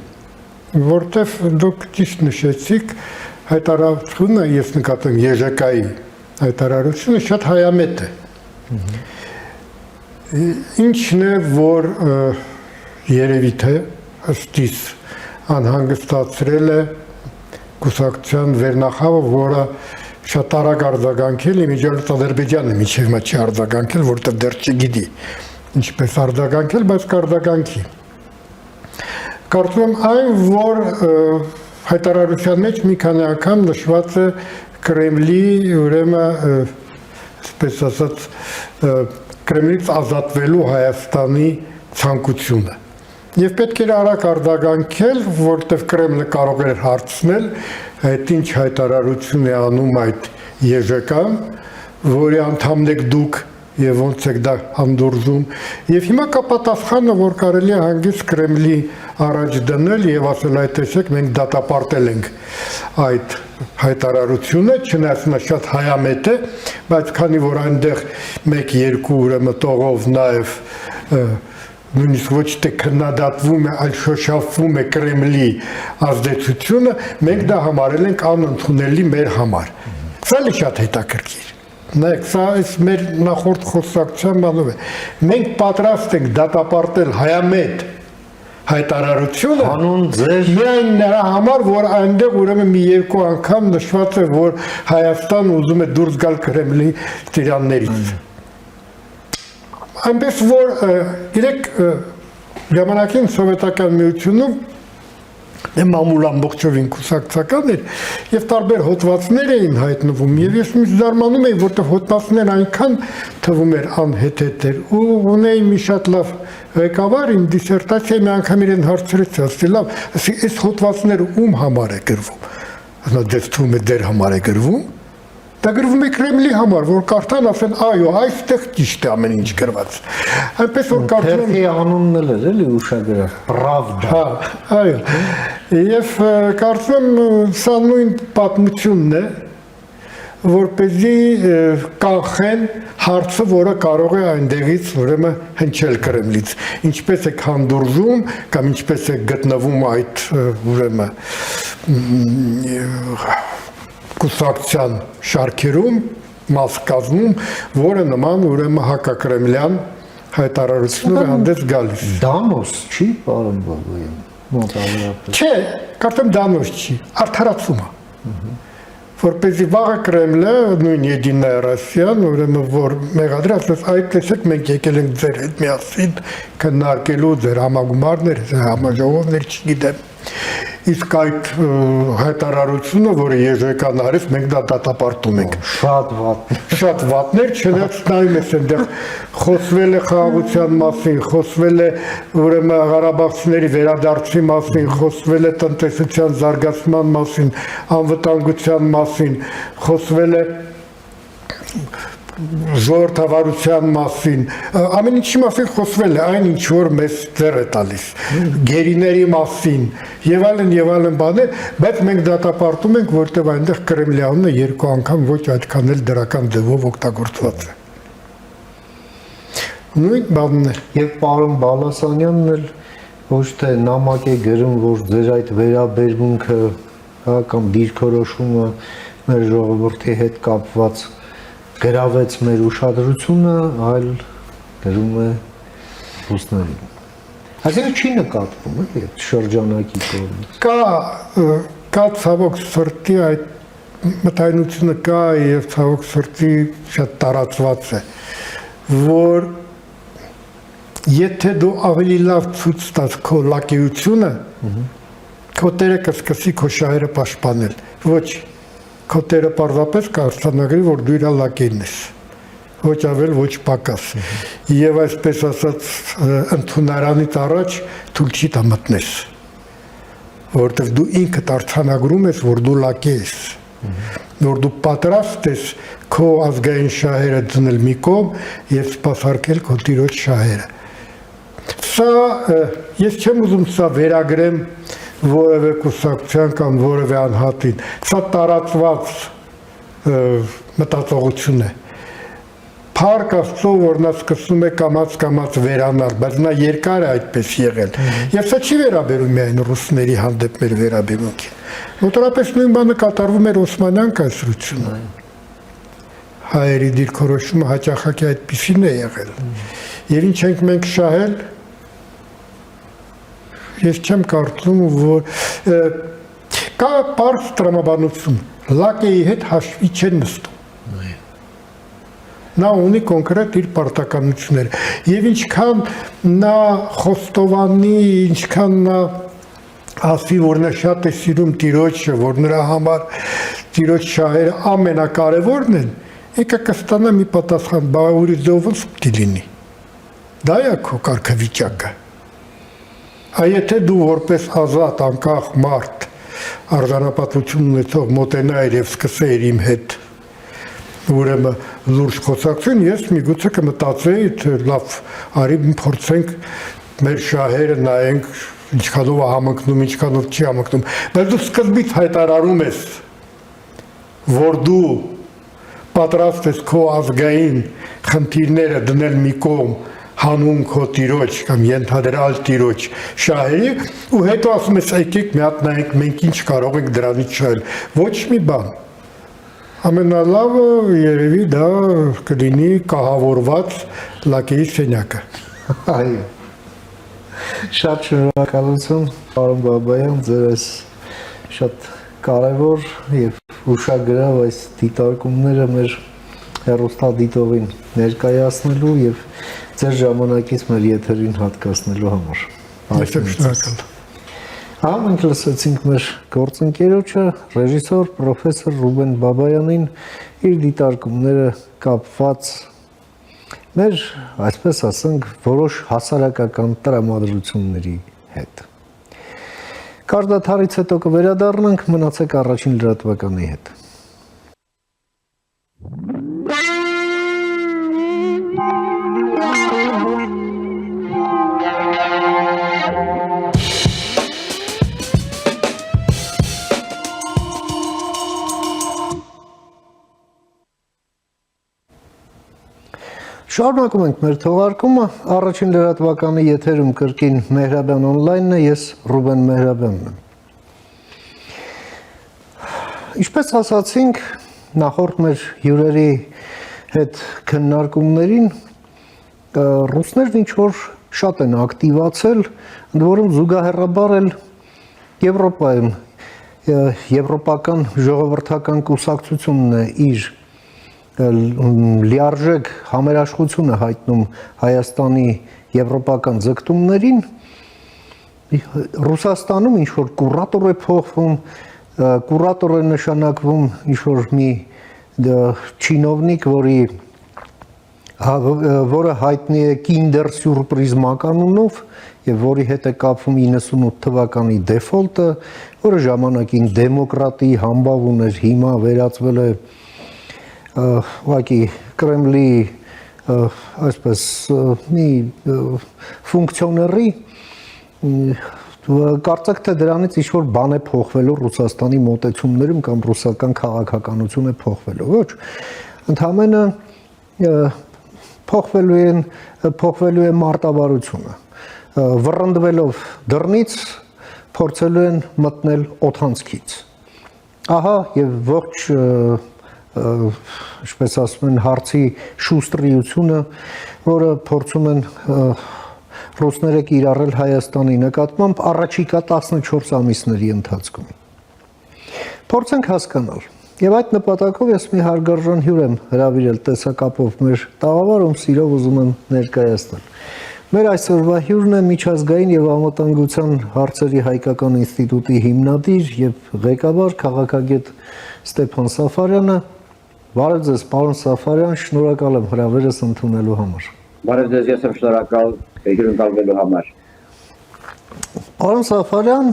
որտեղ դուք ճիշտ նշեցիք, հայտարարությունը ես նկատեմ ԵԺԿ-ի հայտարարությունը շատ հայամետ է։ Ինչն է, որ երևի թե ըստիս անհանգստացրել է կուսակցության վերնախավը, որը շատ արագ արձագանքել է, միջազգային Ադրբեջանը միջև հիմա չի արձագանքել, որտեղ դեռ չգիտի ինչպես արձագանքել, բայց կարձագանքի։ Կարծում եմ այն, որ հայտարարության մեջ մի քանի անգամ նշված է Կրեմլի, ուրեմն, այսպես ասած, Կրեմլից ազատվելու Հայաստանի ցանկությունը։ Եվ պետք էր արագ արձագանքել, որտեղ Կրեմլը կարող էր հարցնել, այդ ինչ հայտարարություն է անում այդ ԵԺԿ-ն, որի անդամն եք դուք եւ ոնց եք դա հանդուրժում։ Եվ հիմա կա պատասխանը, որ կարելի է հանգիստ Կրեմլի առաջ դնել եւ ասել այդ տեսեք մենք դատապարտել ենք այդ հայտարարությունը, չնայած նա շատ հայամետ է, բայց քանի որ այնտեղ 1-2 ուրեմն տողով նաեւ նույնիսկ ոչ թե քննադատվում է, այլ շոշափվում է Կրեմլի ազդեցությունը, մենք դա համարել ենք անընդունելի մեր համար։ Սա էլ շատ հետաքրքիր։ Նայեք, սա այս մեր նախորդ խոսակցության բանով է։ Մենք պատրաստ ենք դատապարտել հայամետ հայտարարությունը հանուն ձեր միայն նրա համար, որ այնտեղ ուրեմն մի երկու անգամ նշված է, որ Հայաստան ուզում է դուրս գալ Կրեմլի տիրաններից։ Այնպես որ իրեք ժամանակին սովետական միությունում մամուլ ամբողջովին կուսակցական էր եւ տարբեր հոդվածներ էին հայտնվում եւ ես միշտ զարմանում էի, որտեղ հոդվածներ այնքան թվում էր անհեթեթեր ու ունեի մի շատ լավ ղեկավար իմ դիսերտացիայի մի անգամ իրեն հարցրեց, ասի լավ, այս հոդվածները ում համար է գրվում։ Ասա դες թվում է դեր համար է գրվում։ Դա գրվում է Կրեմլի համար, որ կարդան ասեն, այո, այստեղ ճիշտ է ամեն ինչ գրված։ Այնպես որ կարծում եմ Թերթի անունն էլ էր, էլի ուշագրավ, Pravda։ Հա, այո։ Եվ կարծում եմ սա նույն պատմությունն է, որպեսզի կանխեն հարցը, որը կարող է այնտեղից ուրեմն հնչել Կրեմլից։ Ինչպես է հանդուրժում կամ ինչպես է գտնվում այդ ուրեմն կուսակցության շարքերում, մաս կազմում, որը նման ուրեմն հակակրեմլյան հայտարարությունով հանդես գալիս։ Դանոս չի, պարոն Բաբոյան, մոտավորապես։ Չէ, կարծեմ դանոս չի, արդարացում է։ Որպեսզի վաղը Կրեմլը, նույն Եդինայա Ռոսիան, ուրեմն որ մեղադրած ասես, այդ տեսեք մենք եկել ենք ձեր հետ միասին քննարկելու ձեր համագումարներ, համաժողովներ, չգիտեմ։ Իսկ այդ հայտարարությունը, որը ԵԺԿ-ն արեց, մենք դա դատապարտում ենք։ Շատ վատներ, չնայած նայում ես այնտեղ խոսվել է խաղաղության մասին, խոսվել է ուրեմն ղարաբաղցիների վերադարձի մասին, խոսվել է տնտեսության զարգացման մասին, անվտանգության մասին, խոսվել է ժողովրդավարության մասին, ամեն ինչի մասին խոսվել է, այն ինչ որ մեզ ձեռ է տալիս, գերիների մասին եւ այլն բաներ, բայց մենք դատապարտում ենք, որտեղ այնտեղ Կրեմլի անունը երկու անգամ ոչ այդքան էլ դրական ձևով օգտագործված է։ Նույն բանն է։ Եվ պարոն Բալասանյանն էլ ոչ թե նամակ է գրում, որ ձեր այդ վերաբերմունքը, հա, կամ դիրքորոշումը մեր ժողովրդի հետ կապված գրավեց մեր ուշադրությունը, այլ գրում է ռուսներին։ Այսինքն չի նկատվում, էլի, շրջանակի կողմից։ Կա ցավոք սրտի այդ մտայնությունը կա եւ ցավոք սրտի շատ տարածված է, որ եթե դու ավելի լավ ցույց տաս քո լակեությունը, քո տերը կսկսի քո շահերը պաշտպանել։ Ոչ, քո տերը պարզապես կարտանագրի, որ դու իր լակերն ես։ Ոչ ավել, ոչ պակաս։ Եվ այսպես ասած, ընդունարանից առաջ թույլ չի տա մտնես, որովհետև դու ինքդ արձանագրում ես, որ դու լակե ես, որ դու պատրաստ ես քո ազգային շահերը դնել մի կողմ եւ սպասարկել քո տիրոջ շահերը։ Սա ես չեմ ուզում սա վերագրեմ որևէ կուսակցության կամ որևէ անհատին։ Սա տարածված մտածողություն է։ Փառք Աստծո, որ նա սկսում է կամաց վերանալ, բայց նա երկար է այդպես եղել։ Եվ սա չի վերաբերում միայն ռուսների հանդեպ մեր վերաբերմունքին։ Մոտորապես նույն բանը կատարվում էր Օսմանյան կայսրությունը։ Հայերի դիրքորոշումը հաճախակի այդպիսին է եղել։ Եվ ինչ ենք մենք շահել, ես չեմ կարծում, որ կա պարզ տրամաբանություն, լակեի հետ հաշվի չեն նստում։ Նա ունի կոնկրետ իր պարտականությունները։ Եվ ինչքան նա խոստովանի, ինչքան նա ասի, որ նա շատ է սիրում տիրոջը, որ նրա համար տիրոջ շահերը ամենակարևորն են, եկա կստանա մի պատասխան, բա ուրիշ ձևով պիտի լինի։ Դա է քո կարգավիճակը։ Եթե դու որպես ազատ անկախ մարդ արձանապատվություն ունեցող մոտենայր եւ սկսեիր իմ հետ ուրեմն լուրջ խոսակցություն, ես միգուցե կմտածեի, թե լավ, արի փորձենք մեր շահերը նայենք, ինչքանով է համընկնում, ինչքանով չի համընկնում, բայց դու սկզբից հայտարարում ես, որ դու պատրաստ ես քո ազգային խնդիրները դնել մի կողմ հանուն քո տիրոջ կամ ենթադրյալ տիրոջ շահերի ու հետո ասում ես եկեք մի հատ նայենք մենք ինչ կարող ենք դրանից շահել։ Ոչ մի բան։ Ամենալավը երևի դա կլինի կահավորված լակեի սենյակը։ Այո։ Շատ շնորհակալություն, պարոն Բաբայան, ձեր այս շատ կարևոր եւ ուշագրավ այս դիտարկումները մեր հեռուստադիտողին ներկայացնելու եւ ձեր ժամանակից մեր եթերին հատկացնելու համար։ Շնորհակալ։ Մենք լսեցինք մեր գործընկերոջը, ռեժիսոր, պրոֆեսոր Ռուբեն Բաբայանին իր դիտարկումները կապված մեր, այսպես ասենք, որոշ հասարակական տրամադրությունների հետ։ Կարդաթարից հետո կվերադառնանք, մնացեք առաջին լրատվականի հետ։ Շարունակում ենք մեր թողարկումը, առաջին լրատվականի եթերում կրկին Մեհրաբյան օնլայնն է, ես Ռուբեն Մեհրաբյանն եմ։ Ինչպես ասացինք, նախորդ մեր հյուրերի հետ քննարկումներին ռուսներն ինչ-որ շատ են ակտիվացել, ընդ որում զուգահեռաբար էլ Եվրոպայում, եվրոպական ժողովրդական կուսակցությունն է իր լիարժեք համերաշխությունը հայտնում Հայաստանի եվրոպական ձգտումներին, Ռուսաստանում ինչ-որ կուրատոր է փոխվում, կուրատոր է նշանակվում ինչ-որ մի չինովնիկ, որը հայտնի է Kinder Surprise մականունով եւ որի հետ է կապվում 98 թվականի դեֆոլտը, որը ժամանակին դեմոկրատի համբավ ուներ, հիմա վերածվել է ուղղակի Կրեմլի այսպես մի ֆունկցիոների, կարծեք թե դրանից ինչ-որ բան է փոխվելու Ռուսաստանի մոտեցումներում կամ ռուսական քաղաքականություն է փոխվելու, ոչ, ընդհանրապես փոխվելու է մարտավարությունը, վռնդվելով դռնից փորձելու են մտնել օդանցքից։ Ահա եւ ողջ ինչպես ասում են հարցի շուստրիությունը, որը փորձում են ռուսները կիրառել Հայաստանի նկատմամբ առաջիկա 14 ամիսների ընթացքում։ Փորձենք հասկանալ։ Եվ այդ նպատակով ես մի հարգարժան հյուր եմ հրավիրել տեսակապով մեր տաղավար, ում սիրով ուզում եմ ներկայացնել։ Մեր այսօրվա հյուրն է միջազգային եւ անվտանգության հարցերի հայկական ինստիտուտի հիմնադիր եւ ղեկավար քաղաքագետ Ստեփան Սաֆարյանը։ Բարև ձեզ, պարոն Սաֆարյան, շնորհակալ եմ հրավերս ընդունելու համար։ Բարև ձեզ, ես եմ շնորհակալ հյուրընկալվելու համար։ Պարոն Սաֆարյան,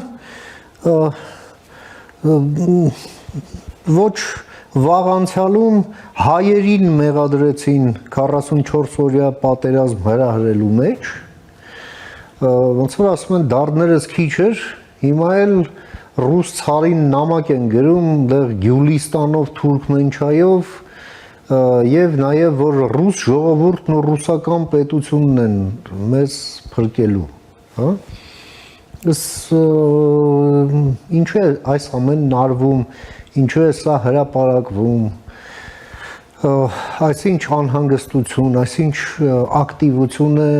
ոչ վաղ անցյալում հայերին մեղադրեցին 44 օրյա պատերազմ հրահրելու մեջ, ոնց որ ասում են դարդներս քիչ էր, հիմա էլ ռուս ցարին նամակ են գրում դեռ Գյուլիստանով, Թուրքմենչայով եւ նաեւ որ ռուս ժողովուրդն ու ռուսական պետությունն են մեզ փրկելու, հա? Ինչու է այս ամենն արվում, ինչու է սա հրապարակվում, այսինչ անհանգստություն, այսինչ ակտիվություն է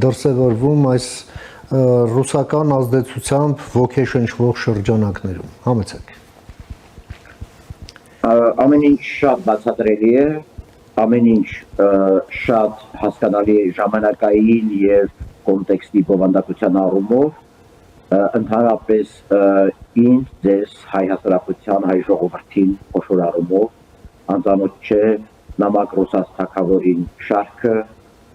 դրսևորվում այս ռուսական ազդեցությամբ ոգեշնչվող շրջանակներում, համեցեք։ Ամեն ինչ շատ բացատրելի է, ամեն ինչ շատ հասկանալի է ժամանակային եւ կոնտեքստի բովանդակության առումով, ընդհանրապես ինձ ձեզ հայ հասարակության, հայ ժողովրդին խոշոր առումով անծանոթ չէ նամակ ռուսաց թագավորին շարքը,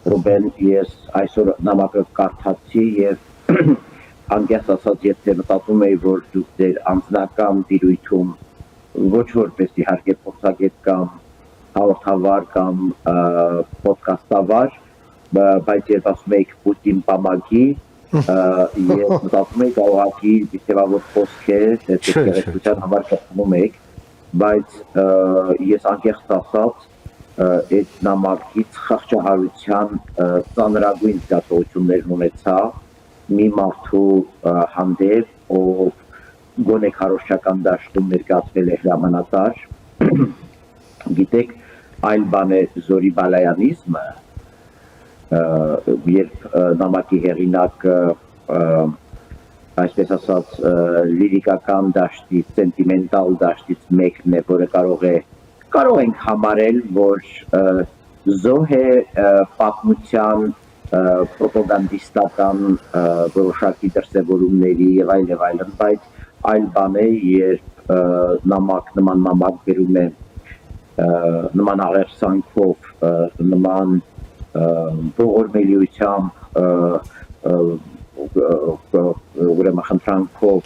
Ռուբեն, ես այսօր նամակը կարդացի եւ անկեղծ ասած եթե մտածում էի, որ դուք ձեր անձնական դիրույթում ոչ որպես իհարկե փորձագետ կամ հաղորդավար կամ պոդքասթավար, բայց երբ ասում եք Պուտին պամագի, ես մտածում եք ահագի դիստեվավոր խոսք է, դեպքերության համար կապվում եք, բայց ես անկեղծ ասած այդ նամակից խղճահարության ծանրագույն զգացողություններ ունեցա մի մարդու հանդեպ, ով գոնե քարոզչական դաշտում ներկայացվել է հրամանատար, գիտեք, այլ բան է Զորի Բալայանիզմը, երբ նամակի հեղինակը այսպես ասած լիրիկական դաշտից, սենտիմենտալ դաշտից մեկն է, որը կարող ենք համարել, որ զոհ է պատմության պրոպագանդիստական որոշակի դրսևորումների եւ այլն, բայց այլ բան է, երբ նման նամակ գրում է նման աղերսանքով, նման ողորմելիությամբ, ուրեմն խնդրանքով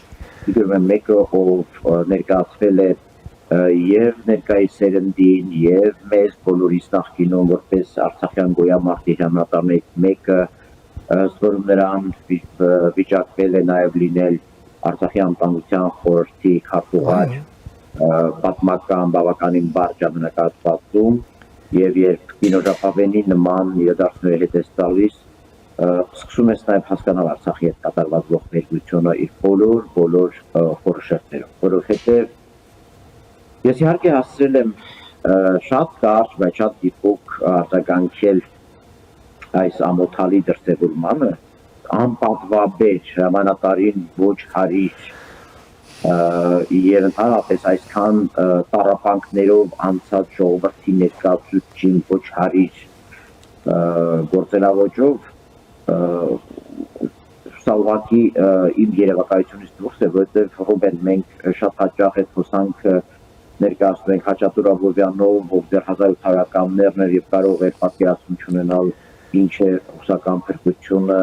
գրում է մեկը, ով ներկայացվել է եւ ներկայիս սերնդին եւ մեզ բոլորիս նախկինում որպես արցախյան գոյամարտի հրամանատարներից մեկը ստորում նրան վիճակվել է նաեւ լինել Արցախի անվտանգության խորհրդի քարտուղար պատմական բավականին բարդ ժամանակահատվածում եւ երբ կինոժապավենի նման իրադարձությունների հետ է տալիս սկսում ես նաեւ հասկանալ Արցախի հետ կատարված ողբերգությունը իր բոլոր խորհրդներով, որովհետեւ ես իհարկե հասցրել եմ շատ կարճ, բայց շատ դիպուկ արձագանքել այս ամոթալի դրսևորմանը, անպատվաբեր հրամանատարին ոչ հարիր եւ ընդհանրապես այսքան տառապանքներով անցած ժողովրդի ներկայացուցիչին ոչ հարիր գործելավոճով սա ուղղակի իմ երևակայությունից դուրս է, որովհետեւ Ռուբեն մենք շատ հաճախ այդ խոսանքը ներկայացնում ենք Խաչատուր Աբովյանով, ով դեռ 1800-ականներն էր եւ կարող էր պատկերացում ունենալ ինչ է ռուսական փրկությունը,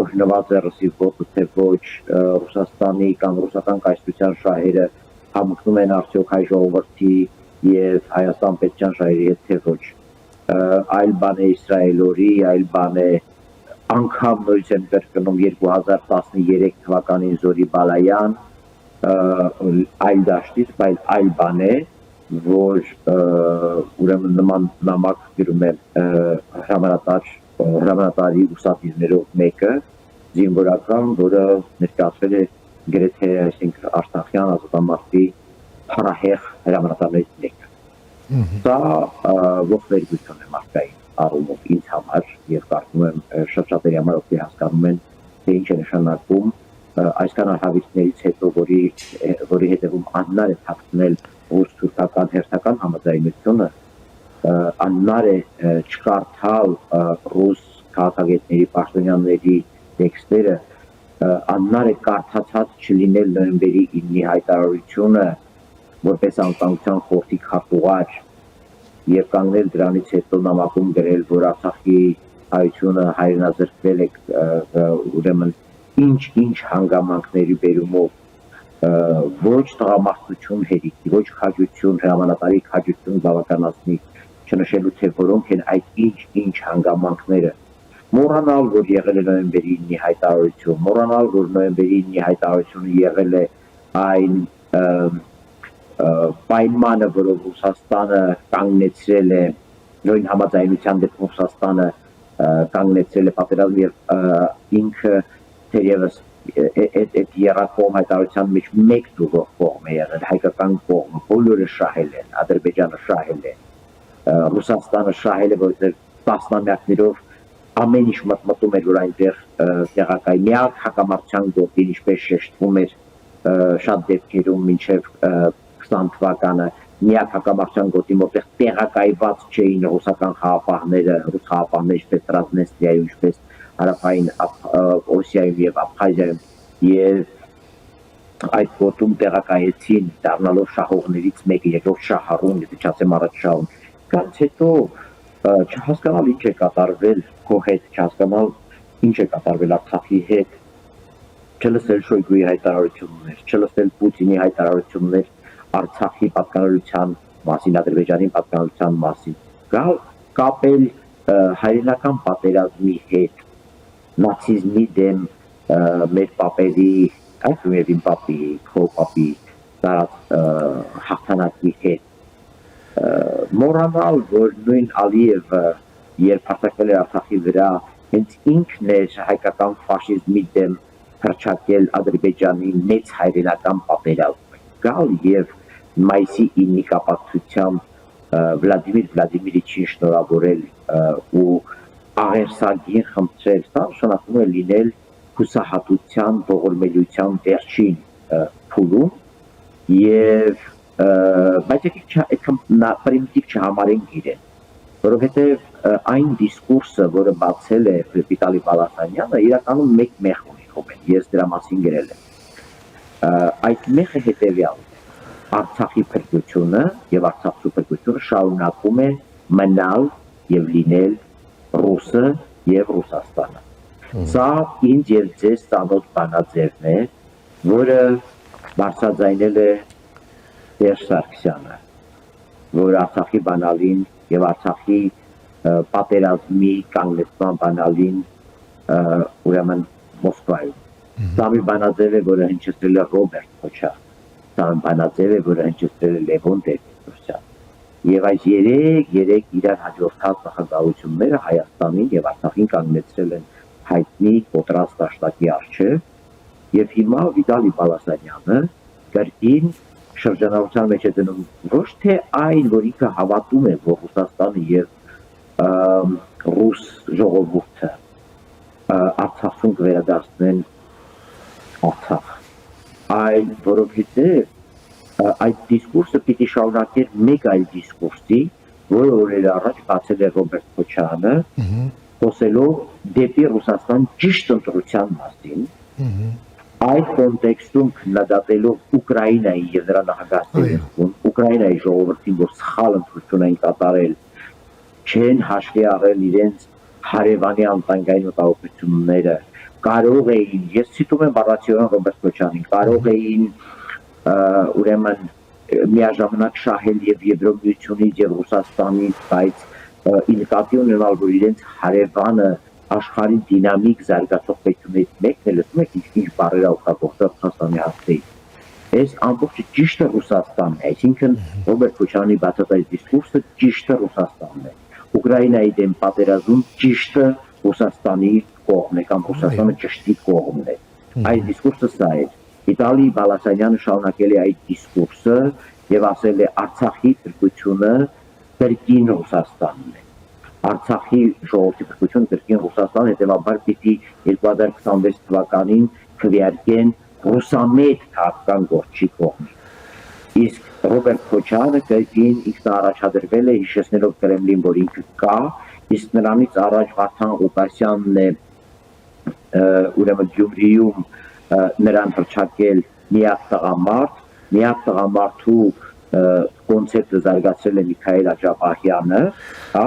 օրհնված է ռուսի ոտը թե ոչ, Ռուսաստանի կամ ռուսական կայսրության շահերը համընկնում են արդյոք հայ ժողովրդի եւ Հայաստան պետության շահերի հետ թե ոչ։ Այլ բան է Իսրայելորի, այլ բան է անգամ նույնիսկ են կրկնում 2013 թվականին Զորի Բալայան, այլ դաշտից, բայց այլ բան է, որ ուրեմն նման նամակ գրում է հրամանատարի ուսապիրներով մեկը զինվորական, որը ներկայացվել է գրեթե այսինքն Արցախյան ազատամարտի փառահեղ հրամանատարներից մեկը։ Դա ողբերգություն է մարդկային առումով ինձ համար եւ կարծում եմ շատ-շատերի համար ովքեր հասկանում են թե ինչ է նշանակում այսքան արհավիրքներից հետո որի հետևում անհնար է թաքցնել ռուս-թուրքական հերթական համաձայնությունը անհնար է չկարդալ ռուս քաղաքագետների պաշտոնյաների տեքստերը անհնար է կարդացած չլինել նոյեմբերի 9-ի հայտարարությունը որպես անվտանգության խորհրդի քարտուղար եւ կանգնել դրանից հետո նամակում գրել, որ Արցախի հայությունը հայրենազրկվել է ուրեմն ինչ հանգամանքների բերումով ոչ տղամարդություն հերիքի, ոչ քաջություն, հրամանատարի քաջություն բավականացնի, չնշելու թե որոնք են այդ ինչ հանգամանքները։ Մոռանալ, որ եղել է նոյեմբերի 9-ի հայտարարություն, մոռանալ, որ նոյեմբերի 9-ի հայտարարությունը եղել է այն պայմանը, որով Ռուսաստանը կանգնեցրել է նույն համաձայնության դեպքում Ռուսաստանը կանգնեցրել է պատերազմ եւ ինքը թերևս այդ երակողմ հայտարարության մեջ մեկ դուրս կողմ է եղել հայկական կողմը բոլորը շահել են Ադրբեջանը շահել է Ռուսաստանը շահել է որովհետեւ տասնամյակներով ամեն ինչ մտմտում էր որ այնտեղ տեղակայ միակ հակամարտության գործին ինչպես շեշտվում էր շատ դեպքերում մինչև 20 թվականը միակ հակամարտության գոտի որտեղ տեղակայված չէին ռուսական խաղապահները, ռուս խաղապահները ինչպես Տրանսնեստրիայում, ինչպես հարավային Օսիայում եւ Աբխազիայում եւ այդ գոտում տեղակայեցին դառնալով շահողներից մեկը, երկրորդ շահառուն, եթե չասեմ առաջ շահուն։ Կից հետո չհասկանալ ինչ է կատարվել քո հետ, չհասկանալ ինչ է կատարվել Արցախի հետ, չլսել Շոյգուի հայտարարություններ, չլսել Պուտինի հայտարարություններ Արցախի պատկանելիության մասին, Ադրբեջանի պատկանելիության մասին, գալ կապել հայրենական պատերազմի հետ, նացիզմի դեմ մեր պապերի, այսում եւ իմ պապի, քո պապի տարած հաղթանակի հետ, մոռանալ, որ նույն Ալիևը, երբ հարձակվել էր Արցախի վրա, հենց ինքն էր հայկական ֆաշիզմի դեմ հռչակել Ադրբեջանի մեծ հայրենական պատերազմը, գալ եւ մայիսի 9-ի կապակցությամբ Վլադիմիր Վլադիմիրիչին շնորհավորել ու աղերսագին խնդրել, սա նշանակում է լինել հուսահատության, ողորմելիության վերջին փուլում եւ բայց այդքան պրիմիտիվ չհամարենք իրեն, որովհետեւ այն դիսկուրսը, որը բացել է Վիտալի Բալասանյանը, իրականում մեկ մեղ ունի հոմեն, ես դրա մասին գրել եմ։ Այդ մեղը հետեւյալ Արցախի փրկությունը եւ Արցախի փրկությունը շարունակում է մնալ եւ լինել ռուսը եւ Ռուսաստանը։ Սա ինձ եւ ձեզ ծանոթ բանաձևն է, որը բարձրաձայնել է Տեր Սարգսյանը, որ Արցախի բանալին եւ Արցախի պատերազմի կանգնեցման բանալին ուրեմն Մոսկվայում։ Սա մի բանաձև է, որը հնչեցրել է Ռոբերտ Քոչարյանը, սա մի բանաձև է, որը հնչեցրել է Լևոն Տեր-Պետրոսյանը։ Եվ այս երեք իրար հաջորդած նախագահությունները Հայաստանին եւ Արցախին կանգնեցրել են հայտնի կոտրած դաշտակի առջև եւ հիմա Վիտալի Բալասանյանը կրկին շրջանառության մեջ է դնում ոչ թե այն, որ ինքը հավատում է, որ Ռուսաստանը եւ ռուս ժողովուրդը Արցախում կվերադարձնեն Արցախ, այլ որովհետեւ այդ դիսկուրսը պիտի շարունակեր մեկ այլ դիսկուրսի, որը օրեր առաջ բացել է Ռոբերտ Քոչարյանը, խոսելով դեպի Ռուսաստան ճիշտ ընտրության մասին, այդ կոնտեքստում քննադատելով Ուկրաինայի եւ նրա նախագահներին, Ուկրաինայի ժողովրդին, որ սխալ ընտրություն են կատարել, չեն հաշվի առել իրենց հարևանի անտանգային մտահոգությունները, կարող էին, ես ցիտում եմ բառացիորեն Ռոբերտ Քոչարյանին, կարող էին ուրեմն միաժամանակ շահել եւ Եվրոմիությունից եւ Ռուսաստանից, բայց ի նկատի ունենալ, որ իրենց հարևանը աշխարհի դինամիկ զարգացող պետություններից մեկն է, լսում եք ինչ բառեր օգտագործել Ռուսաստանի հասցեին։ Այս ամբողջը ճիշտ է Ռուսաստանն է, այսինքն Ռոբերտ Քոչարյանի բացատրած դիսկուրսը ճիշտ է Ռուսաստանն է։ Ուկրաինայի դեմ պատերազմում ճիշտը Ռուսաստանի կողմն է կամ Ռուսաստանը ճշտի կողմն է։ Այս դիսկուրսը սա է։ Վիտալի Բալասանյանը շարունակել է այդ դիսկուրսը եւ ասել է Արցախի փրկությունը կրկին Ռուսաստանն է։ Արցախի ժողովրդի փրկությունը կրկին Ռուսաստան, հետեւաբար պիտի 2026 թվականին քվեարկեն ռուսամետ քաղաքական գործի կողմից։ Իսկ Ռոբերտ Քոչարյանը կրկին ինքն առաջադրվել է հիշեցնելով Կրեմլին, որ ինքը կա, իսկ նրանից առաջ Վարդան Ղուկասյանն է ուրեմն Գյումրիում նրան հռչակել միակ տղամարդու կոնցեպտը զարգացրել է Միքայել Աջապահյանը, հա։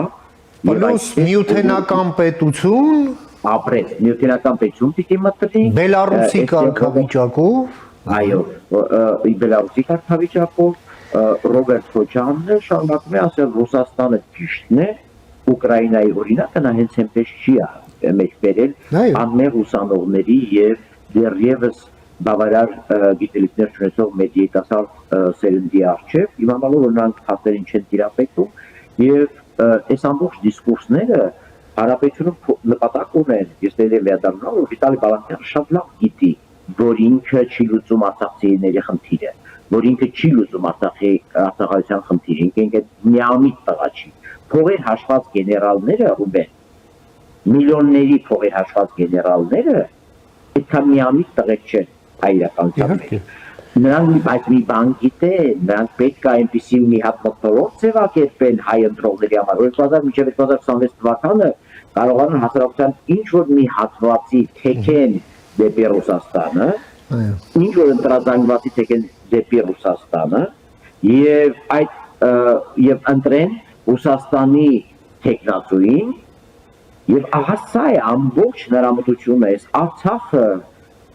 Պլյուս նյութենական պետություն, ապրես, նյութենական պետություն պիտի մտնի Բելարուսի կարգավիճակով, այո, Բելարուսի կարգավիճակով Ռոբերտ Քոչարյանը շարունակում է ասել Ռուսաստանը ճիշտն է, Ուկրաինայի օրինակը նա հենց այնպես չի մեջ բերել անմեղ ուսանողների եւ դեռևս բավարար գիտելիքներ ունեցող մեծ երիտասարդ սերնդի առջև, իմանալով որ նրանք հաստերին չեն տիրապետում եւ այս ամբողջ դիսկուրսները հարաբերությունում նպատակ ունեն, ես դեռ վերադառնամ, որ Վիտալի Բալասանյանը շատ լավ գիտի, որ ինքը չի լուծում արցախցիների խնդիրը, որ ինքը չի լուծում արցախայցյան խնդիրը, ինքը միամիտ տղա չի։ Փողեր հաշված գեներալները Ռուբեն, միլիոնների փողեր հաշված գեներալները այդքան միամիտ տղեկ չեն հայրականության մեջ։ Նրանք այդ մի բան գիտեն, նրանք պետք է այնպիսի մի հատ մթնոլորտ ձևակերպեն հայ ընտրողների համար, որ 2026 թվականը կարողանան հասարակության ինչ-որ մի հատվածի թեքեն դեպի Ռուսաստանը, ինչ-որ ընտրազանգվածի թեքեն դեպի Ռուսաստանը եւ ընտրեն Ռուսաստանի թեկնածուին եւ ահա սա է ամբողջ նրամտությունը, այս Արցախը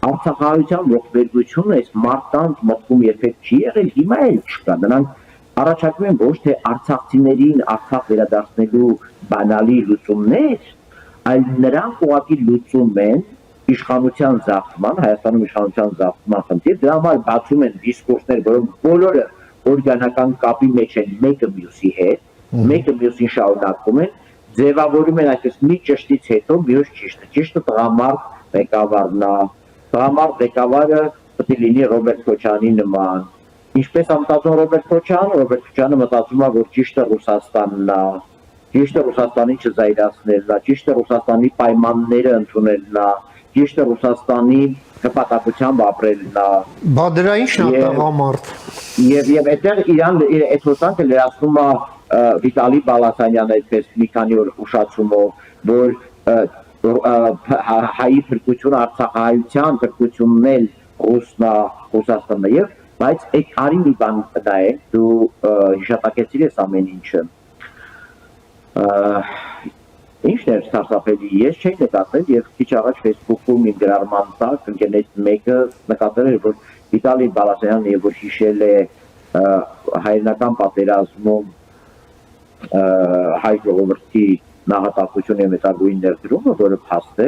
Արցախահայության ողբերգությունը այս մարդկանց մտքում երբեք չի եղել, հիմա էլ չկա։ Նրանք առաջարկում են ոչ թե արցախցիներին Արցախ վերադարձնելու բանալի լուծումներ, այլ նրանք ուղղակի լուծում են իշխանության զավթման, Հայաստանում իշխանության զավթման խնդիր, դրա համար բացում են դիսկուրսներ, որոնք բոլորը օրգանական կապի մեջ են մեկը մյուսի հետ, մեկը մյուսին շարունակում են, ձևավորում են այսպես մի ճշտից հետո մյուս ճիշտը տղամարդ ղեկավարն է, տղամարդ ղեկավարը պետք է լինի Ռոբերտ Քոչարյանի նման։ Ինչպես մտածում Ռոբերտ Քոչարյանը մտածում է, որ ճիշտը Ռուսաստանն է, ճիշտը Ռուսաստանին չզայրացնելն է, ճիշտը Ռուսաստանի պայմանները ընդունելն է, ճիշտը Ռուսաստանի հպատակությամբ ապրելն է։ Բա դրա ի՞նչն է տղամարդ։ Եւ այդտեղ իրան այդ հոսանքը լրացնում է Վիտալի Բալասանյանը այդպես մի քանի օր ուշացումով, որ հայի փրկությունը արցախահայության փրկությունն էլ Ռուսաստանն է, բայց այդ արի մի բան դա է, դու հիշատակեցիր ես ամեն ինչը։ Ինչն էր սարսափելի, ես չէի նկատել եւ քիչ առաջ Facebook-ում իմ գրառման տակ ընկերներից մեկը նկատել էր, որ Վիտալի Բալասանյանն եւ որ հիշել է հայրենական պատերազմում հայ ժողովրդի նահատակությունը մեծագույն ներդրումը, որը փաստ է,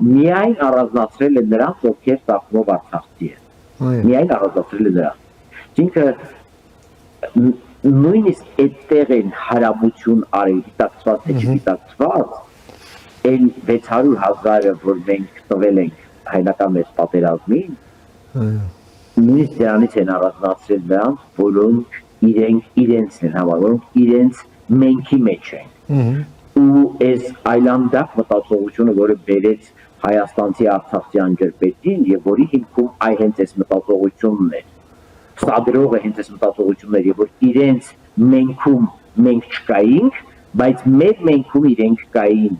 միայն առանձնացրել է նրանց, ովքեր ծագումով արցախցի են։ Միայն առանձնացրել է նրանց։ Ինքը նույնիսկ այդտեղ են հարաբություն արել, դիտակցված թե չդիտակցված, այն 600,000-ը, որ մենք տվել ենք հայնական մեծ պատերազմին, նույնիսկ դրանից են առանձնացրել նրանց, որոնք իրենց են համարում, որոնք իրենց մենքի մեջ են։ Ու այս այլանդակ մտածողությունը, որը բերեց հայաստանցի արցախցի աջակցին եւ որի հիմքում այ հենց այս մտածողությունն է, սադրողը հենց այս մտածողությունն է, եւ որ իրենց մենքում մենք չկայինք, բայց մեր մենքում իրենք կային։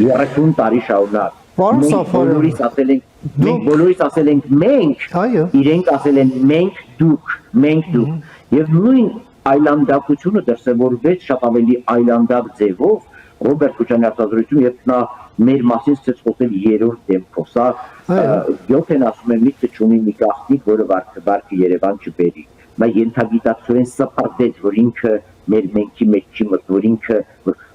30 տարի շարունակ։ Մենք բոլորիս ասել ենք մենք, իրենք ասել են մենք դուք, եւ նույն այլանդակությունը դրսևորվեց շատ ավելի այլանդակ ձևով Ռոբերտ Քոչարյանի արտադրություն, երբ նա մեր մասին սկսեց խոսել երրորդ դեմքով, սա յոթեն ասում է միտքը չունի մի գաղտնիք, որը վարկը Երևան չբերի, նա ենթագիտակցորեն սպրտեց, որ ինքը մեր մենքի մեջ չի մտնում, որ ինքը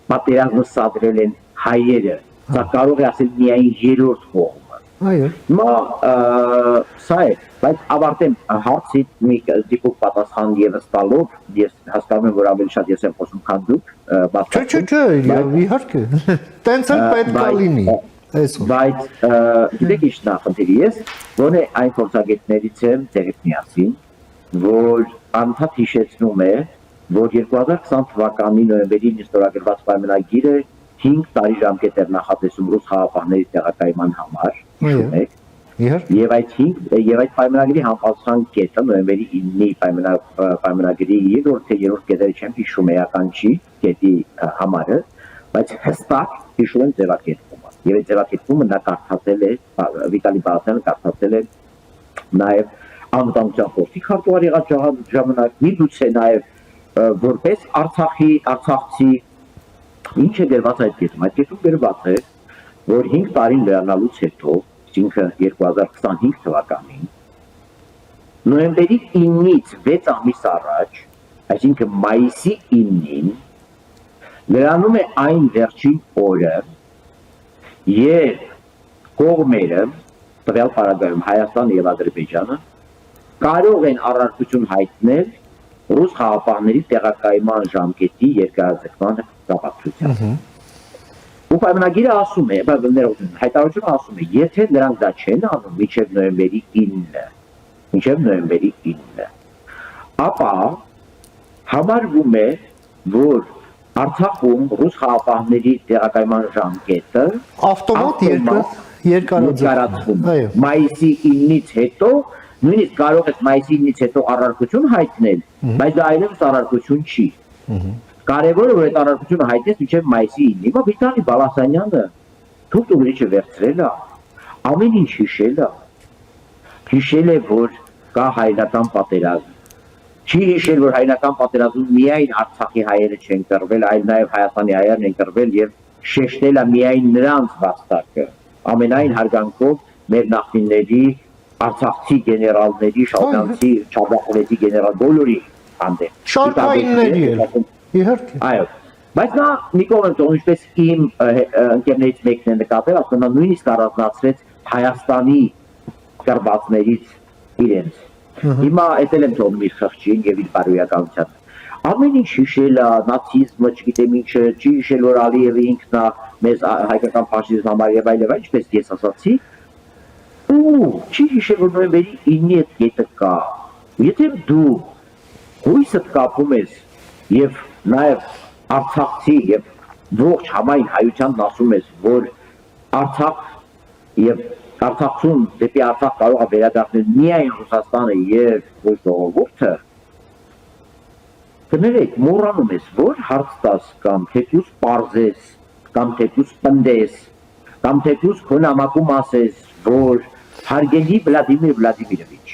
պատերազմը սադրել են հայերը, սա կարող է ասել միայն երրորդ կողմը, Այո։ Հիմա սա է, բայց ավարտեմ հարցիդ մի դիպուկ պատասխան եւս տալով, ես հասկանում եմ, որ ավելի շատ ես եմ խոսում, քան դուք, Չէ, իհարկե։ Տենց էլ պետք է լինի։ Այսօր։ Բայց գիտեք ինչ նախնդիրի ես, որը այն փորձագետներից եմ ձերդ միասին, որ անդադ հիշեցնում է, որ 2020 թվականի նոյեմբերի 9-ին ստորագրված պայմանագիրը 5 տարի ժամկետ էր նախատեսում ռուս խաղապահների տեղակայման համար, հիշում եք։ Եվ այդ պայմանագրի համապատասխան կետը նոյեմբերի 9-ի պայմանագրի 2-րդ թե 3-րդ կետերը չեմ հիշում էական չի կետի համարը, բայց հստակ հիշում եմ ձևակերպումը։ Եվ այդ ձևակերպումը նա կարդացել է, Վիտալի Բաղդասարյանը կարդացել է նաև անվտանգության խորհրդի քարտուղար եղած ժամանակ, միգուցե նաև որպես արցախցի ինչ է գրված այդ կետում։ Այդ կետում գրված է, որ 5 տարին լրանալուց հետո, այսինքն 2025 թվականին, նոյեմբերի 9-ից 6 ամիս առաջ, այսինքն մայիսի 9-ին, լրանում է այն վերջին օրը, երբ կողմերը, տվյալ պարագայում Հայաստանը եւ Ադրբեջանը, կարող են առարկություն հայտնել ռուս խաղապահների տեղակայման ժամկետի երկարաձգման կապակցությամբ։ Ու պայմանագիրը ասում է, հայտարարությունը ասում է, եթե նրանք դա չեն անում մինչև նոյեմբերի 9-ը, ապա համարվում է, որ Արցախում ռուս խաղապահների տեղակայման ժամկետը ավտոմատ երկարաձգվում։ Մայիսի 9-ից հետո նույնիսկ կարող ես մայիսի 9-ից հետո առարկություն հայտնել, բայց դա այլևս առարկություն չի։ Կարևորը որ այդ առարկությունը հայտնես մինչև մայիսի 9-ին։ Հիմա Վիտալի Բալասանյանը թուղթ ուղղիչը վերցրել է, ամեն ինչ հիշել է, որ կա հայրական պատերազմ։ Չի հիշել, որ հայրական պատերազմում միայն Արցախի հայերը չեն կռվել, այլ նաև Հայաստանի հայերն են կռվել եւ շեշտել է միայն նրանց վաստակը։ Ամենայն հարգանքով մեր նախնիների Արցախցի գեներալների, շալյանցի, Չաբախովեցի գեներալ բոլորի հանդեպ։ Շարքայինների էլ։ Իհարկե։ Այո։ Բայց նա մի կողմ տոն ինչպես իմ ընկերներից մեկն է նկատել, ասում նա նույնիսկ առանձնացրեց Հայաստանի կռվածներից իրենց։ Հիմա էտել եմ թողնում իր խղճին եւ իր բարոյականության։ Ամեն ինչ հիշել է, նացիզմը, չգիտեմ ինչը, չի հիշել, որ Ալիևը ինքն է մեզ հայկական ֆաշիզմ համար եւ այլն, ինչպես ես ասացի, ու չի հիշել, որ նոյեմբերի 9-ի այդ կետը կա։ Եթե դու հույսդ կապում ես եւ նաեւ արցախցի եւ ողջ համայն հայությանն ասում ես, որ Արցախ եւ Արցախում դեպի Արցախ կարող է վերադառնել միայն Ռուսաստանը եւ ոչ ժողովուրդը, կներեք, մոռանում ես, որ հարց տաս կամ թեկուզ պարզես, կամ թեկուզ պնդես, կամ թեկուզ քո նամակում ասես, որ հարգելի Վլադիմիր Վլադիմիրովիչ,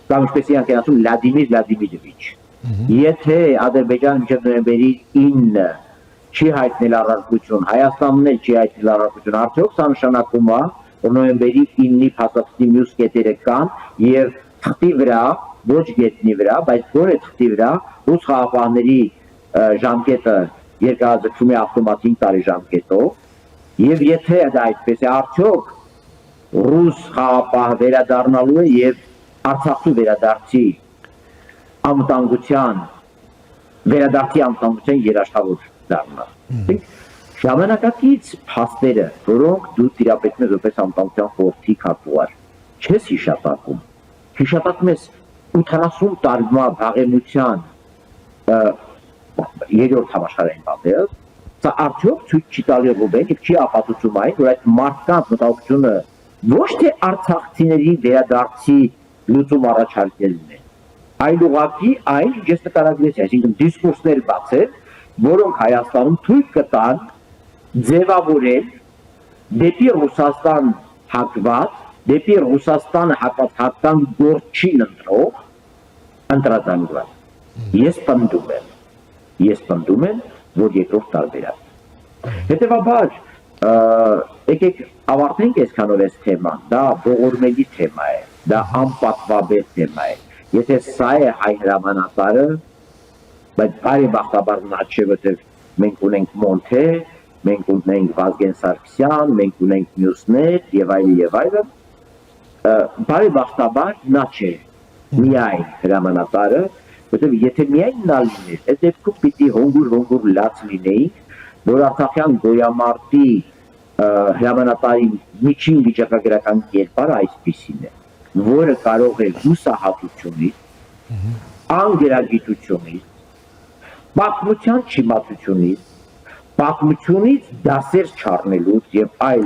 կամ ինչպես իրանք են ասում Վլադիմիր Վլադիմիրովիչ, եթե Ադրբեջանը մինչև նոյեմբերի 9-ը չի հայտնել առարկություն, Հայաստանն էլ չի հայտնել առարկություն, արդյոք սա նշանակում է, որ նոյեմբերի 9-ի փաստաթղթի մյուս կետերը կան եւ թղթի վրա, ոչ գետնի վրա, բայց որը թղթի վրա ռուս խաղապահների ժամկետը երկարաձգվում է ավտոմատ 5 տարի ժամկետով եւ եթե դա այդպես է, արդյոք ռուս խաղապահ վերադառնալու է եւ Արցախի վերադարձի անվտանգության երաշխավոր դառնա։ Ժամանակակից փաստերը, որոնք դու տիրապետում ես որպես անվտանգության խորհրդի քարտուղար, չես հիշատակում։ Հիշատակում ես 80 տարվա վաղեմության երրորդ համաշխարհային պատերազմ, սա արդյոք ցույց չի տալի Ռուբեն եւ չի ապացուցում այն, որ այդ մարդկանց մտահոգությունը ոչ թե արցախցիների վերադարձի լուծում առաջարկելն է, այլ ուղղակի այն, ինչ ես նկարագրեցի, այսինքն դիսկուրսներ բացել, որոնք Հայաստանում թույլ կտան ձևավորել դեպի Ռուսաստան հակված, դեպի Ռուսաստանը հակված հատկան գործին ընտրազանգված։ Ես պնդում եմ, որ երկրորդ տարբերակ։ Հետևաբար, եկեք ավարտենք այսքանով այս թեման, դա ողորմելի թեմա է, դա անպատվաբեր թեմա է։ Եթե սա է հայ հրամանատարը, բայց բարեբախտաբար նա չէ, որտեղ մենք ունենք Մոնթե, մենք ունենք Վազգեն Սարգսյան, մենք ունենք մյուսներ եւ այլն, բարեբախտաբար նա չէ միայն հրամանատարը, որտեղ եթե միայն նա լիներ, այդ դեպքում պիտի հոնգուր լաց լինեինք, որ Արցախյան գոյամարտի հրամանատարի միջին վիճակագրական կերպարը այսպիսին է, որը կարող է հուսահատությունից, անգերագիտությունից, պատմության չիմացությունից, պատմությունից դասեր չառնելուց եւ այլ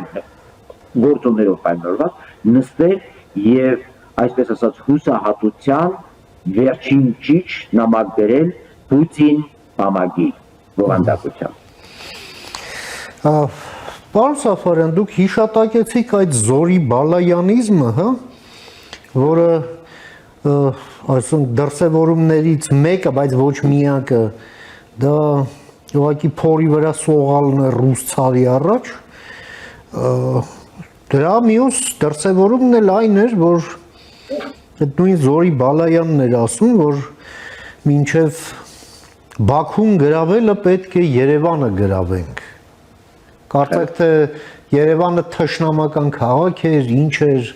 գործոններով պայմանավորված նստել եւ այսպես ասած հուսահատության վերջին ճիչ նամակ գրել Պուտին բամագի բովանդակության։ Պարոն Սաֆարյան, դուք հիշատակեցիք այդ Զորի Բալայանիզմը, հա, որը այսինքն դրսևորումներից մեկը, բայց ոչ միակը, դա ուղղակի փորի վրա սողալն է ռուս ցարի առաջ։ Դրա մյուս դրսևորումն էլ այն էր, որ այդ նույն Զորի Բալայանն էր ասում, որ մինչև Բաքուն գրավելը պետք է Երևանը գրավենք։ Կարծեք թե Երևանը թշնամական քաղաք էր, ինչ էր,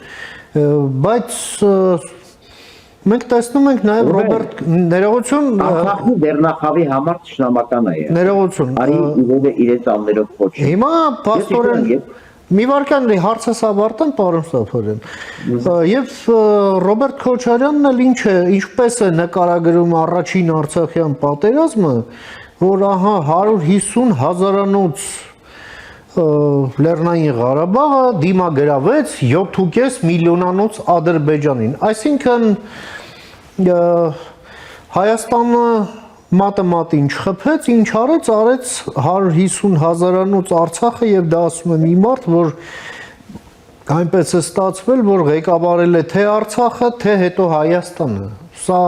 բայց մենք տեսնում ենք նաև Ռոբերտ ներողություն Արցախի դեռնախավի համար թշնամական է։ Ներողություն։ Արի ուղղը իրենց աններով փոչի։ Հիմա փաստորեն մի վարքան հարցս ավարտեմ, պարոն Սաֆարյան։ Եվ Ռոբերտ Քոչարյանն էլ ինչպես է նկարագրում առաջին Արցախյան պատերազմը, որ ահա 150 հազարանոց Լեռնային Ղարաբաղը դիմագրավեց 7.5 միլիոնանոց Ադրբեջանին։ Այսինքն Հայաստանը մատը-մատին չխփեց, ինչ արեց 150 հազարանոց Արցախը եւ դա ասում է մի մարդ, որ այնպես է ստացվել, որ ղեկավարել է թե Արցախը, թե հետո Հայաստանը։ Սա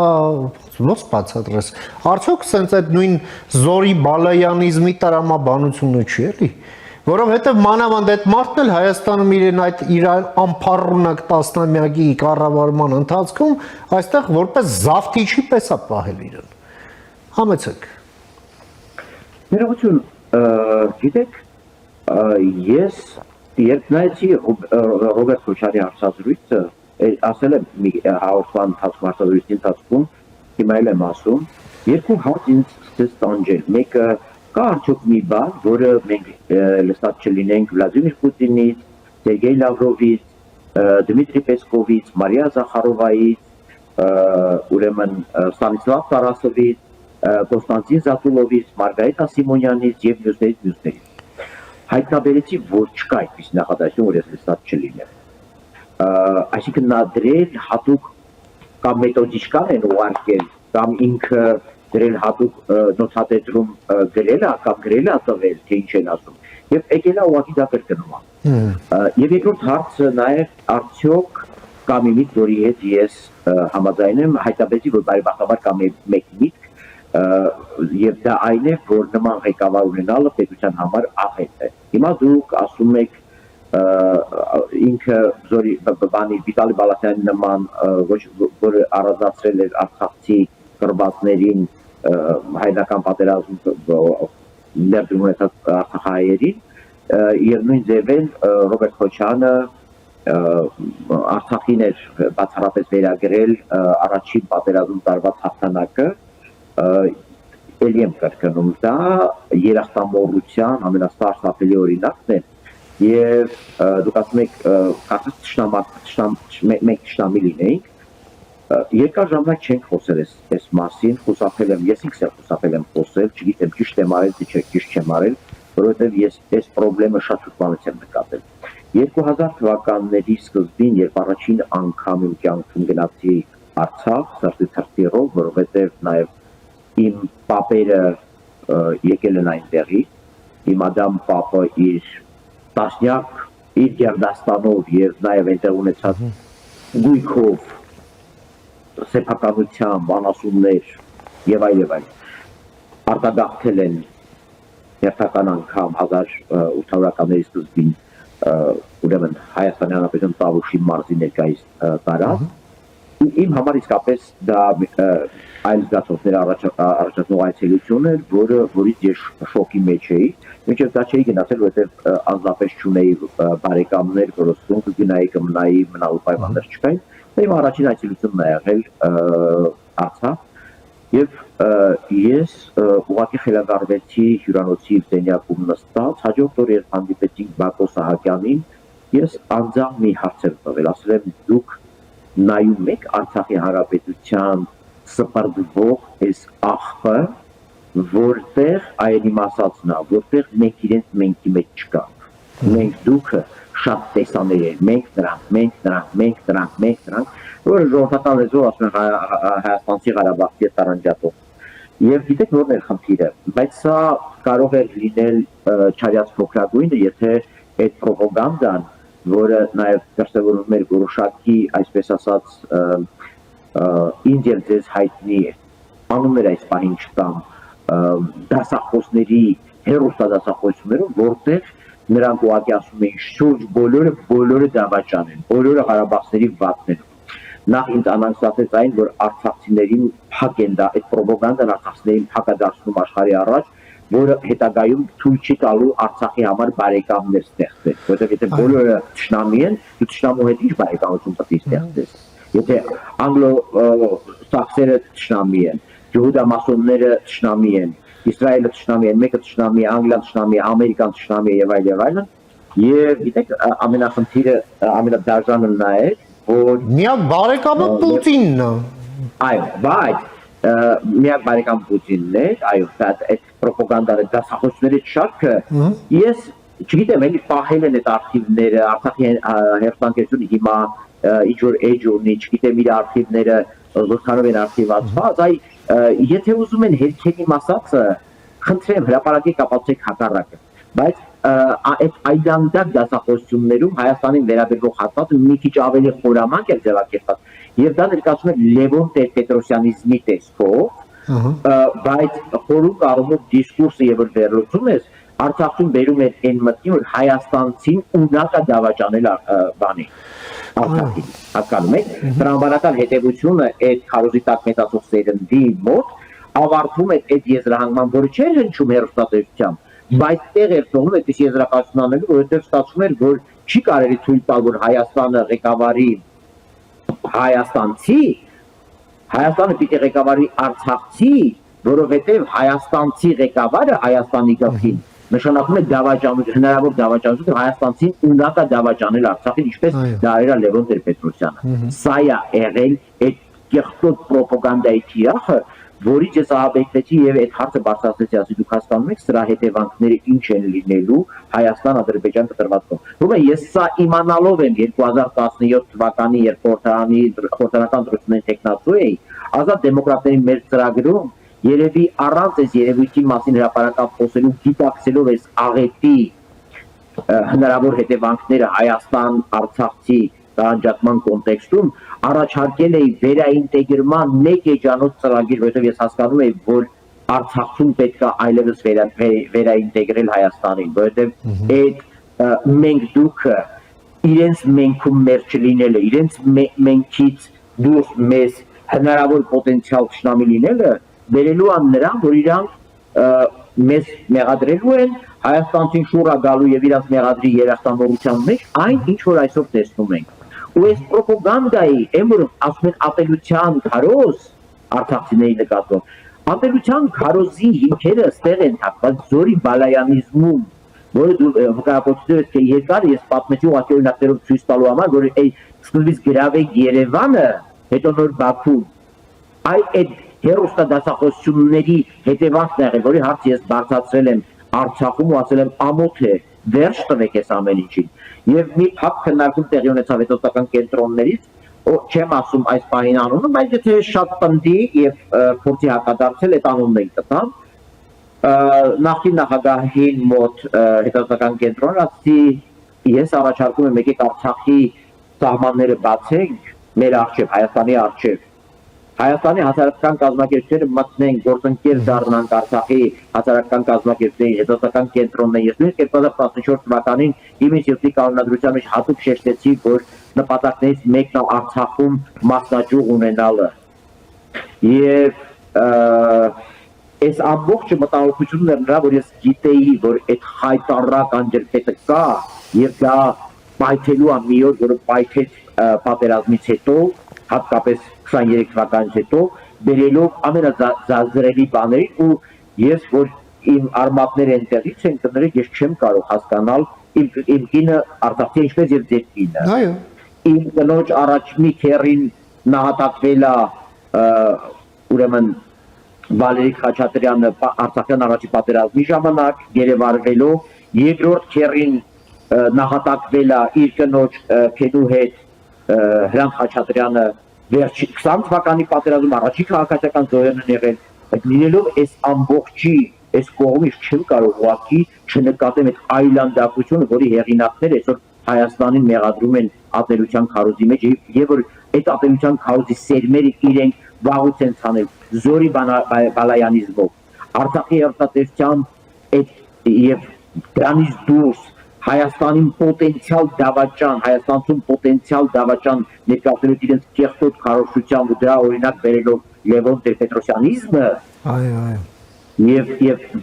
ո՞ց բացատրես։ Արդյոք սենց այդ նույն Զորի Բալայանիզմի տրամաբանությունը չի էլի։ Որովհետև մանավանդ այդ մարդն էլ Հայաստանում իրեն այդ իր անփառունակ տասնամյակի կառավարման ընթացքում այստեղ որպես զավթիչի պես է պահել իրեն։ Համեցեք։ Ներողություն, գիտեք, ես երբ նայեցի Ռոբերտ Քոչարյանի հարցազրույցը, ասել եմ մի հաղորդման հարցազրույցի ընթացքում, հիմա էլ եմ ասում, երկու հարց ինձ սկսեց տանջել։ Մեկը կա արդյոք մի բան, որը մենք լսած չլինենք Վլադիմիր Պուտինից, Սերգեյ Լավրովից, Դմիտրի Պեսկովից, Մարիա Զախարովայից, ուրեմն Ստանիսլավ Տարասովից, Կոստանտին Զատուլովից, Մարգարիտա Սիմոնյանից եւ մյուսներից։ Հայտնաբերեցի, որ չկա այդպես նախադասություն, որ ես լսած չլինեմ։ Այսինքն նա դրել հատուկ կամ մեթոդիկան են ուղարկել, կամ ինքը դրել հատուկ նոթատետրում գրել է, կամ գրել է տվել, թե ինչ են ասում։ Եվ եկել է ուղղակի դա կրկնում է։ Եվ երկրորդ հարցը նաև արդյոք կա մի միտք, որի հետ ես համաձայն եմ, հայտնաբերեցի, որ բարեբախտաբար կա մեկ միտք, եւ դա այն է, որ նման ղեկավար ունենալը պետության համար աղետ է։ Հիմա դուք ասում եք ինքը Զորի բանի Վիտալի Բալասյանի նման որը առանձնացրել էր արցախցի կռվածներին հայկական պատերազմ ներդրում ունեցած արցախահայերին եւ նույն ձևեն Ռոբերտ Քոչյանը Արցախին էր բացառապես վերագրել առաջին պատերազմում տարված հաղթանակը ելի եմ կրկնում դա երախտամոռության ամենասարսափելի օրինակն է եւ դուք ասում եք մենք ճշտամի լինեինք երկար ժամանակ չենք խոսել այս մասին խուսափել եմ ես ինքս խուսափել եմ խոսել չգիտեմ ճիշտ եմ արել թե ճիշտ չեմ արել որովհետեւ ես այս խնդրեմը շատ շուտ եմ նկատել 2000 թվականների սկզբին երբ առաջին անգամ իմ կյանքում գնացի Արցախ սրտի թրթիռով որովհետեւ նաեւ իմ պապերը եկել են այնտեղի իմ ադամ պապը իր տասնյակ իր գերդաստանով եւ նաեւ այնտեղ ունեցած գույքով սեփականությամբ անասուններ եւ այլ արտագաղթել են երթական անգամ 1800-ականների սկզբին ուրեմն Հայաստանի Հանրապետության Տավուշի մարզի ներկայիս տարավ իմ համար իսկապես դա այլ զգացողներ առաջացնող այցելություն էր, որից ես շոկի մեջ էի, մինչև դա չէի գնացել, որովհետև անձնապես չունեի բարեկամներ, որոնցում կգնայի կմնայի մնալու պայմաններ չկային, դա իմ առաջին այցելությունն է եղել Արցախ, եւ ես ուղղակի խելագարվեցի հյուրանոցի տենյակում նստած, հաջորդ օր երբ հանդիպեցինք Բակո Սահակյանին, ես անձամբ մի հարց եմ տվել, ասել եմ դուք նայում եք Արցախի Հանրապետության սպրդվող այս աղբը, որտեղ այն իմ ասածն է, որտեղ մենք իրենց մենքի մեջ չկանք, մենք դուքը շատ տեսաներ են, մենք նրանք, որ ժողովրդական լեզվով ասում են Հայաստանցի Ղարաբաղի տարանջատող։ Եվ գիտեք որն է խնդիրը, բայց սա կարող է լինել չարյաց փոքրագույնը, եթե այդ պրոպագանդան, որը նաև դրսևորվում էր որոշակի, այսպես ասած, ինձ եւ ձեզ հայտնի անուններ այս պահին չտամ, դասախոսների, հեռուստադասախոսություններում, որտեղ նրանք ուղղակի ասում էին շուրջ բոլորը դավաճան են, բոլորը Ղարաբաղցիների վատն են։ Նախ ինձ անհանգստացեց այն, որ արցախցիներին փակ են դա, այդ պրոպագանդան արցախցիներին փակ է դարձնում աշխարհի առաջ, որը հետագայում թույլ չի տալու Արցախի համար բարեկամներ ստեղծել, որովհետև եթե բոլորը թշնամի են, դու թշնամու հետ ինչ բարեկամություն պետք է ստեղծես։ Եթե անգլո-սաքսերը թշնամի են, յհուդամասոնները թշնամի են, Իսրայելը թշնամի են, մեկը թշնամի է, Անգլիան թշնամի է, Ամերիկան թշնամի է եւ այլն, եւ գիտեք ամենախնդիրը ամենադաժանը նա է, որ միակ բարեկամը Պուտինն է։ Այո, բայց միակ բարեկամ Պուտինն է, այո, այդ պրոպագանդան է դասախոսների շարքը, ես չգիտեմ, էլի պահել են այդ արխիվները, Արցախի հերթանկեցությունը հիմա ինչ որ էջ ունի, չգիտեմ իր արխիվները որքանով են արխիվացված, եթե ուզում են հերքել իմ ասածը, խնդրեմ հրապարակի կապացեք հակառակը, բայց այդ այլանդակ դասախոսություններում Հայաստանին վերաբերող հատվածը մի քիչ ավելի խորամանկ է ձևակերպված, եւ դա ներկայացնում է Լևոն Տեր-Պետրոսյանիզմի տեսքով, բայց խորհուրդ առումով դիսկուրսը եւ վերլուծում ես, Արցախում բերում են այն մտքին, որ Հայաստանցին ունակ է դավաճանել բանի Արցախին, հասկանում եք, տրամաբանական հետևությունը այդ քարոզի տակ մեծացող սերնդի մոտ ավարտվում է այդ եզրահանգման, որը չէր հնչում հեռուստատեսությամբ, բայց տեղ էր թողնում այդպես եզրակացություն անելու, որովհետև ստացվում էր, որ չի կարելի թույլ տալ, որ Հայաստանը ղեկավարի հայաստանցի, Հայաստանը պիտի ղեկավարի արցախցի, որովհետև հայաստանցի ղեկավարը Հայաստանի գլխին նշանակում է դավաճանություն, հնարավոր դավաճանություն, Հայաստանցին ունակ է դավաճանել Արցախին, ինչպես դա էր Լևոն Տեր-Պետրոսյանը։ Սա է եղել այդ կեղտոտ պրոպագանդայի թիրախը, որից ես ահաբեկվեցի եւ այդ հարցը բարձրացրեցի, ասի դուք հասկանում եք սրա հետևանքները ինչ են լինելու Հայաստան-Ադրբեջան կտրվածքով։ Ուրեմն ես սա իմանալով եմ 2017 թվականի, երբ խորհրդարանական դրությունների տեխնացու էի, Ազատ դեմոկրատների մեր ծրագրում երևի առանց այս երևույթի մասին հրապարակավ խոսելու, գիտակցելով այս աղետի հնարավոր հետևանքները Հայաստան-Արցախցի տարանջատման կոնտեքստում առաջարկել էի վերաինտեգրման մեկ էջանոց ծրագիր, որովհետև ես հասկանում էի, որ Արցախում պետք է այլևս վերաինտեգրել Հայաստանին, որովհետև այդ մենք դուքը իրենց մենքում մեր չլինելը, իրենց մենքից դուրս մեզ հնարավոր պոտենցիալ թշնամի լինելը բերելու են նրան, որ իրանք մեզ մեղադրելու են Հայաստանցին շուռա գալու եւ իրանք մեղադրի երախտամոռության մեջ այն ինչ որ այսօր տեսնում ենք։ Ու այս պրոպագանդայի, որ ասում են ապելության քարոզ արցախցիների նկատմամբ, ապելության քարոզի հիմքերը ստեղ են թափված Զորի Բալայանիզմում, որը դու հակապետությունից թե երկար ես պատմեցի ուղղակի օրինակներով ցույց տալու համար, որ այդ սկզբից գրավեք Երևանը, հետո նոր Բաքու, այդ հերոստադասախոսությունների հետևանքն եղել, որի հարց ես բարձրացրել եմ Արցախում ու ասել եմ ամոթ է, վերջ տվեք այս ամեն ինչին։ Եվ մի փակ քննարկում տեղի ունեցավ հետազոտական կենտրոններից, չեմ ասում այս պահին անունը, բայց եթե շատ պնդի եւ փորձի հակադարձել այդ անունն կտամ, նախկին նախագահին մոտ հետազոտական կենտրոնը ասի ես առաջարկում եմ եկեք Արցախի սահմանները բացենք մեր առջև, Հայաստանի առջև, Հայաստանի հասարակական կազմակերպությունները մտնեն գործընկեր դառնան Արցախի հասարակական կազմակերպությունների հետազոտական կենտրոնն է։ Ես նույնիսկ 2014 թվականին իմից յոթի կանոնադրության մեջ հատուկ շեշտեցի, որ նպատակներից մեկն է Արցախում մասնաճյուղ ունենալը։ Եվ այս ամբողջ մտահոգությունն էր նրա, որ ես գիտեի, որ այդ հայտարարակ անջրպետը կա եւ դա պայթելու է մի օր, որը պայթեց պատերազմից հետո, հատկապես 23 թվականից հետո, բերելով ամենազազրելի բաներին ու ես որ իմ արմատները այնտեղից են կներեք, ես չեմ կարող հասկանալ իմ կինը Արցախի ինչպես եւ ձեր կինը։ Այո։ Իմ կնոջ առաջ մի քերին նահատակվել է ուրեմն Վալերի Խաչատրյանը Արցախյան առաջի պատերազմի ժամանակ գերեվարվելով, երկրորդ քերին նահատակվել է իր կնոջ Փեդու հետ Հրանտ Խաչատրյանը վերջի 20 թվականի պատերազմում առաջի քաղաքացիական զոհերն են եղել, այդ լինելով այս ամբողջի այս կողմից չեմ կարող ուղղակի չնկատեմ այդ այլանդակությունը, որի հեղինակները այսօր Հայաստանին մեղադրում են ատելության քարոզի մեջ եւ որ այդ ատելության քարոզի սերմերը իրենք վաղուց են ցանել Զորի Բալայանիզմով Արցախի հերթատեսության այդ եւ դրանից դուրս Հայաստանին պոտենցիալ դավաճան, Հայաստանում պոտենցիալ դավաճան ներկայացնելով իրենց կեղտոտ քարոզությամբ ու դրա օրինակ բերելով Լևոն Տեր-Պետրոսյանիզմը, Այո։ եւ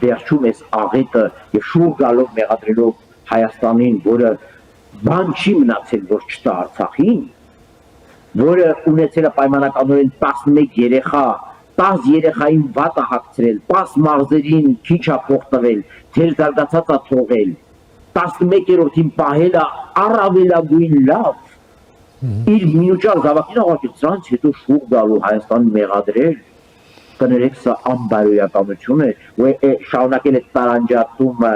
վերջում այս աղետը եւ շուռ գալով մեղադրելով Հայաստանին, որը բան չի մնացել, որ չտա Արցախին, որը ունեցել է պայմանականորեն 11 երեխա, 10 երեխային վատ է հագցրել, 10 մարզերին քիչ է փող տվել, թեր զարգացած է թողել, 11-րդին պահել է առավելագույն լավ, իր մինուճար զավակին աղաչել, սրանց հետո շուռ գալու Հայաստանին մեղադրել, կներեք սա անբարոյականություն է, ու շարունակել է տարանջատումը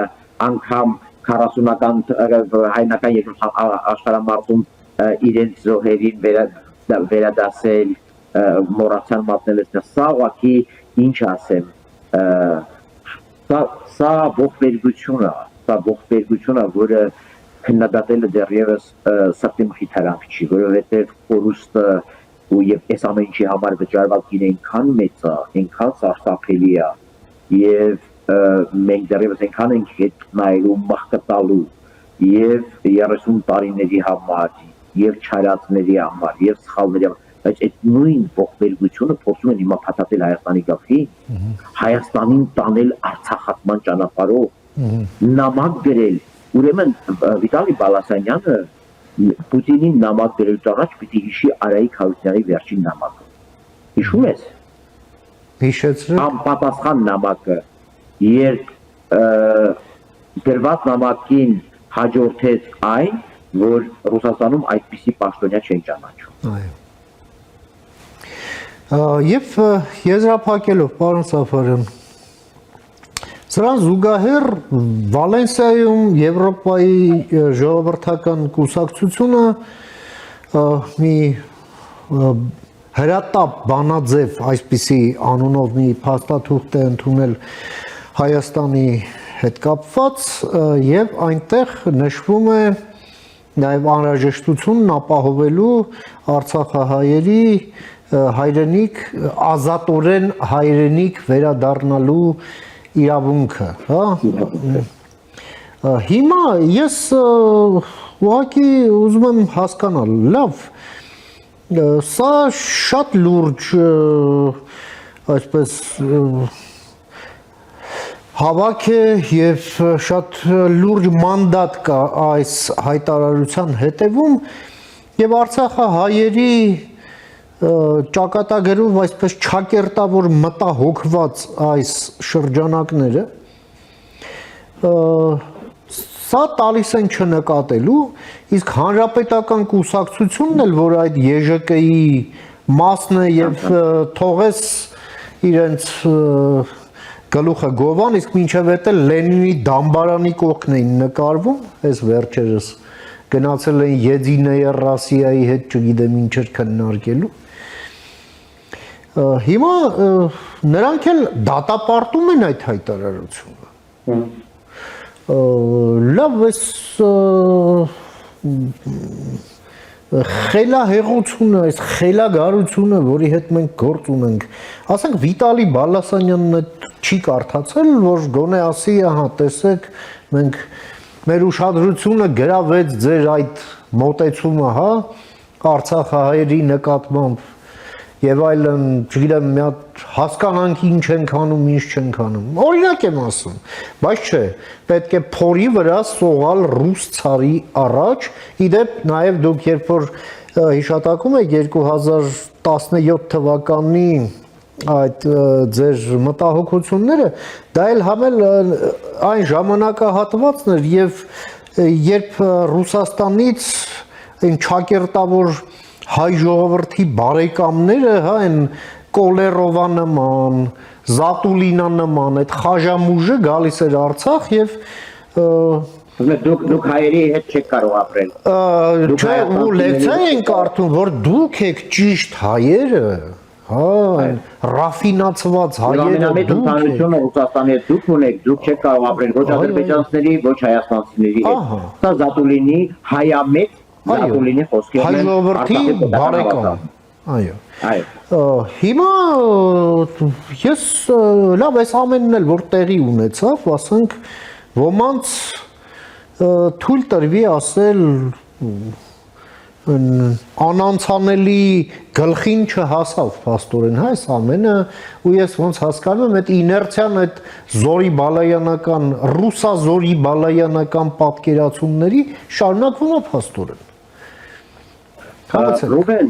անգամ 40-ական հայնական երկրորդ աշխարհամարտում իրենց զոհերին վերադասել, մոռացան մատնել այս սա ուղղակի ինչ ասեմ, սա ողբերգություն է, որը քննադատելը դեռևս սրտի մխիթարանք չի, որովհետև կորուստը ու եւ այս ամեն ինչի համար վճարված գինը այնքան մեծ է, այնքան սարսափելի է եւ մենք դեռևս այնքան ենք հետ նայելու մաղկտալու եւ 30 տարիների համար եւ չարածների համար եւ սխալների համար, բայց այդ նույն ողբերգությունը փորձում են հիմա փաթաթել Հայաստանի գլխի, Հայաստանին տանել Արցախացման ճանապարհով, նամակ գրել, ուրեմն Վիտալի Բալասանյանը Պուտինին նամակ գրելուց առաջ պիտի հիշի Արայիկ Հարությունյանի վերջին նամակը։ Հիշում ես։ Հիշեցրեք։ Անպատասխան նամակը, երբ գրված նամակին հաջորդեց այն, որ Ռուսաստանում այդպիսի պաշտոնյա չեն ճանաչում։ Այո։ Եվ եզրափակելով, պարոն Սաֆարյան, սրան զուգահեռ Վալենսիայում Եվրոպայի ժողովրդական կուսակցությունը մի հրատապ բանաձև այսպիսի անունով մի փաստաթուղթ է ընդունել Հայաստանի հետ կապված եւ այնտեղ նշվում է նաեւ անհրաժեշտությունն ապահովելու Արցախահայերի հայրենիք ազատորեն հայրենիք վերադառնալու իրավունքը, հա։ Հիմա ես ուղղակի ուզում եմ հասկանալ, լավ, սա շատ լուրջ, այսպես հավաք է եւ շատ լուրջ մանդատ կա այս հայտարարության հետևում եւ Արցախահայերի ճակատագրով այսպես չակերտավոր մտահոգված այս շրջանակները սա տալիս են չնկատելու, իսկ հանրապետական կուսակցությունն էլ, որ այդ ԵԺԿ-ի մասն է եւ թողես իրենց գլուխը գովան, իսկ մինչև այդ Լենինի դամբարանի կողքն էին նկարվում, այս վերջերս գնացել են Եդինեյ Ռասիայի հետ, չգիտեմ ինչեր քննարկելու։ Հիմա նրանք էլ դատապարտում են այդ հայտարարությունը։ Լավ, այս խելահեղությունը, այս խելագարությունը, որի հետ մենք գործ ունենք, ասենք Վիտալի Բալասանյանն չի կարդացել, որ գոնե ասի, ահա, տեսեք, մենք մեր ուշադրությունը գրավեց ձեր այդ մոտեցումը, հա, Արցախահայերի նկատմամբ եւ այլն, չգիտեմ, մի հատ հասկանանք ինչ ենք անում, ինչ չենք անում։ Օրինակ եմ ասում, բայց չէ, պետք է փորի վրա սողալ ռուս ցարի առաջ, իդեպ նաեւ դուք երբ որ հիշատակում եք 2017 թվականի այդ ձեր մտահոգությունները, դա էլ համել այն ժամանակահատվածն էր եւ երբ Ռուսաստանից այն ճակերտավոր հայ ժողովրդի բարեկամները, հա, այն Կոլերովա նման, Զատուլինա նման, այդ խաժամուժը գալիս էր Արցախ եւ դուք հայերի հետ չեք կարող ապրել։ Չէ, ու լեկցիա են կարդում, որ դուք եք ճիշտ հայերը, հա, ռաֆինացված հայերը դուք եք։ Ռուսաստանի հետ դուք ունեք, դուք չեք կարող ապրել ոչ ադրբեջանցիների, ոչ հայաստանցիների հետ։ Սա Զատուլինի հայամետ Զատուլինի խոսքերն են։ Հայ ժողովրդի բարեկամ։ Այո։ Հիմա ես լավ, այս ամենն էլ որ տեղի ունեցավ, ասենք ոմանց թույլ տրվի ասել անանցանելի գլխին չհասավ փաստորեն, հա, այս ամենը, ու ես ոնց հասկանում եմ, այդ իներցիան, այդ զորի բալայանական, ռուսազորի բալայանական պատկերացումների շարունակվում է փաստորեն։ Ռուբեն,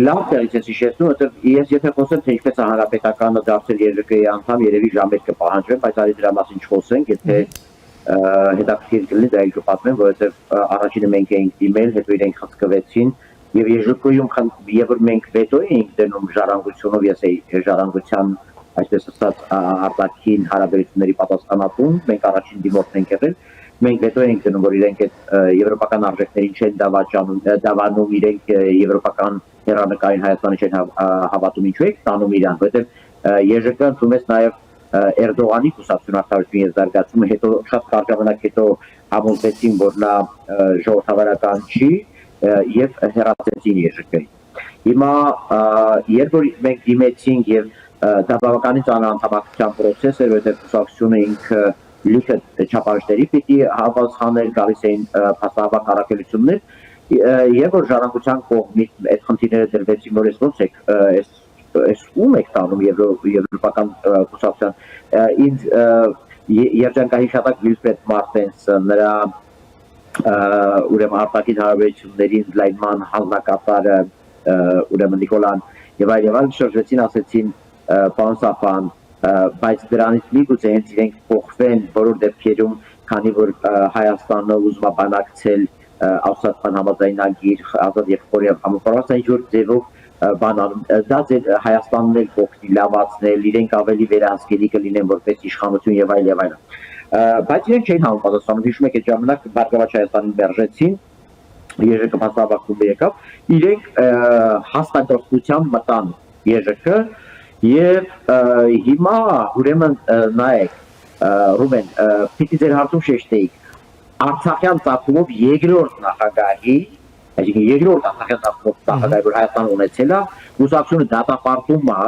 լավ տեղից ես հիշեցնում, որտեղ ես եթե խոսեմ, թե ինչպես է հանրապետականը դարձել ԵԺԿ-ի անդամ, երևի ժամեր կպահանջվեն, բայց արի դրա մասին չխոսենք, եթե հետաքրքիր կլինի, դա էլ կպատմեմ, որովհետև առաջինը մենք էինք դիմել, հետո իրենք խցկվեցին, եւ ԵԺԿ-ում եւ որ մենք վետո էինք դնում ժառանգությունով, ես էի ժառանգության, այսպես ասած, արտաքին հարաբերությունների պատասխանատուն, մենք առաջին դիմորդն ենք եղել, մենք վետո ենք դնում, որ իրենք այդ եվրոպական արժեքներին չեն դավանում, իրենք եվրոպական հեռանկարին Հայաստանի չեն հավատում, ինչու եք տանում իրան, որովհետև ԵԺԿ-ը ընդունում է նաև Էրդողանի կուսակցություն արդարություն եւ զարգացումը, հետո շատ կարճ ժամանակ հետո համոզվեցին, որ նա ժողովրդավարական չի եւ հեռացեցին ԵԺԿ-ին։ Հիմա երբ որ մենք դիմեցինք եւ դա բավականին ծանրանդամակցության process էր, որովհետեւ կուսակցությունը ինքը լիքը չափանիշների պիտի հավասաներ, գալիս էին փաստահավաք առաքելություններ եւ որ ժառանգության կողմից այդ խնդիրները դրվեցին, որ ես ոնց եք այս ում եք տանում եվրոպական կուսակցության ինձ երջանկահիշատակ Վիլֆրեդ Մարտենսը նրա ուրեմն արտաքին հարաբերությունների ընդլայնման հանձնակատարը ուրեմն Նիկոլան եւ այլն շրջեցին, ասեցին պարոն Սաֆան, բայց դրանից միգուցե հենց իրենք փոխվեն բոլոր դեպքերում, քանի որ Հայաստանը ուզում է բանակցել Ավստրալիան համաձայնագիր, ազատ եւ խորիվ համապարփակ ինչ-որ ձևով բանանում, դա Հայաստանն էլ կօգնի լավացնել, իրենք ավելի վերահսկելի կլինեն որպես իշխանություն եւ այլն։ Բայց իրենք չէին համապատասխանում, հիշում եք այդ ժամանակ Բարգավաճ Հայաստանին մերժեցին, ԵԺԿ փաստաբախում եկավ, իրենք հաստատողությամբ մտան ԵԺԿ եւ հիմա ուրեմն նայեք Ռուբեն, պիտի ձեր հարցում շեշտեիք Արցախյան ծագումով երկրորդ նախագահի, այսինքն երկրորդ Արցախյան ծագումով նախագահի, որ Հայաստանը ունեցել է, կուսակցությունը դատապարտում է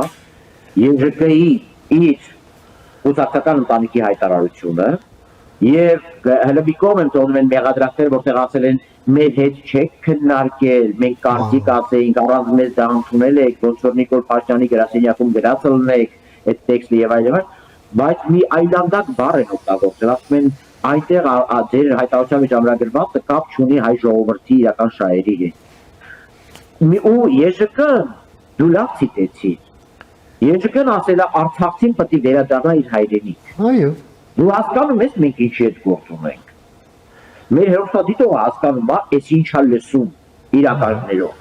ԵԺԿ-ի իր կուսակցական ընտանիքի հայտարարությունը եւ հələ մի կողմ են թողնում են մեղադրակներ, որտեղ ասել են մեր հետ չեք քննարկել, մենք կարծիք ասեինք, առանց մեզ դա ընդունել եք, ոնց որ Նիկոլ Փաշինյանի գրասենյակում գրածը լինեք այդ տեքստը եւ այլն, բայց մի այլանդակ բառ են օգտագործել, ասում են այնտեղ ձեր հայտարարության մեջ ամրագրվածը կապ չունի հայ ժողովրդի իրական շահերի հետ։ Ու ԵԺԿ դու լավ ցիտեցիր։ ԵԺԿ-ն ասել է Արցախցին պետք է վերադառնա իր հայրենիք։ Այո։ Դու հասկանում ես մենք ինչի հետ գործ ունենք։ Մեր հերոստատիտողը հասկանում է, այս ինչա լսում իրականներով։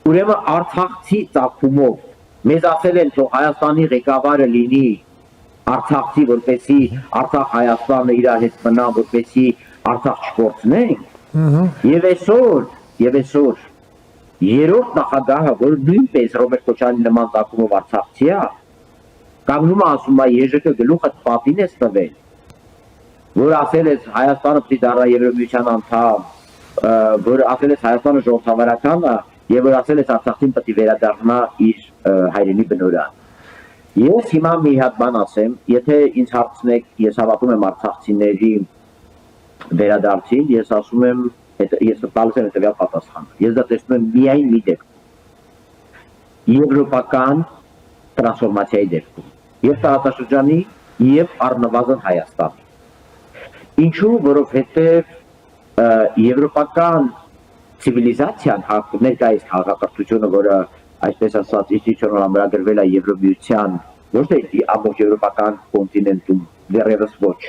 Ուրեմն Արցախցի ծագումով մեզ ասել են, որ Հայաստանի ղեկավարը լինի Արցախցի, որպեսի Արցախ Հայաստանը իրար հետ մնա, որպեսի Արցախ չկորցնենք։ Եվ այսօր երրորդ նախագահը, որ նույնպես Ռոբերտ Քոչարյանի նման ծագումով Արցախցի է, կանգնում է ասում է ԵԺԿ գլուխը պատին է տվել, որ ասել է Հայաստանը պիտի դառնա Եվրոմիության անդամ, որ ասել է Հայաստանը ժողովրդավարական է եւ որ ասել է Արցախին պիտի վերադառնա իր հայրենի բնորան։ Ես հիմա մի հատ բան ասեմ, եթե ինձ հարցնեք, ես հավատում եմ արցախցիների վերադարձին, ես ասում եմ, ես տալիս եմ հետեւյալ պատասխանը։ Ես դա տեսնում եմ միայն մի դեպքում, եվրոպական տրանսֆորմացիայի դեպքում եւ տարածաշրջանի եւ առնվազն Հայաստանի։ Ինչու, որովհետեւ եվրոպական ցիվիլիզացիան ներկայիս քաղաքակրթությունը, որը այսպես ասած ինստիտուցիոնալ ամրագրվել է Եվրոմիության ոչ թե ամբողջ եվրոպական կոնտինենտում դեռևս ոչ,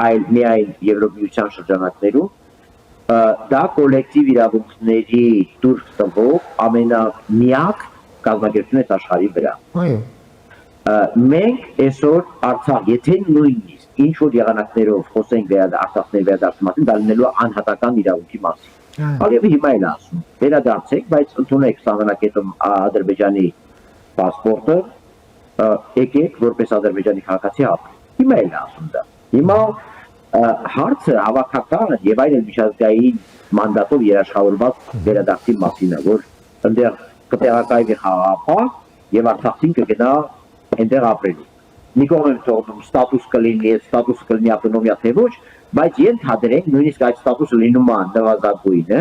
այլ միայն Եվրոմիության շրջանակներում, դա կոլեկտիվ իրավունքների դուրս տվող ամենամիակ կազմակերպությունն է աշխարհի վրա։ Այո։ Մենք այսօր Արցախ, եթե նույնիսկ ինչ որ եղանակներով խոսենք Արցախների վերադարձի մասին, դա լինելու է անհատական իրավունքի մասին։ Ալիևը հիմա էլ ասում, վերադարձեք, բայց ընդունեք սահմանակետում Ադրբեջանի պասպորտը, եկեք որպես Ադրբեջանի քաղաքացի ապրեք։ Հիմա էլ ասում դա։ Հիմա հարցը հավաքական եւ այլ միջազգային մանդատով երաշխավորված վերադարձի մասին է, որ այնտեղ կտեղակայվի խաղաղապահ եւ Արցախին կգնա այնտեղ ապրելու։ Մի կողմ եմ թողնում ստատուս կլինի ավտոնոմիա թե ոչ, բայց ենթադրենք նույնիսկ այդ ստատուսը լինում է նվազագույնը,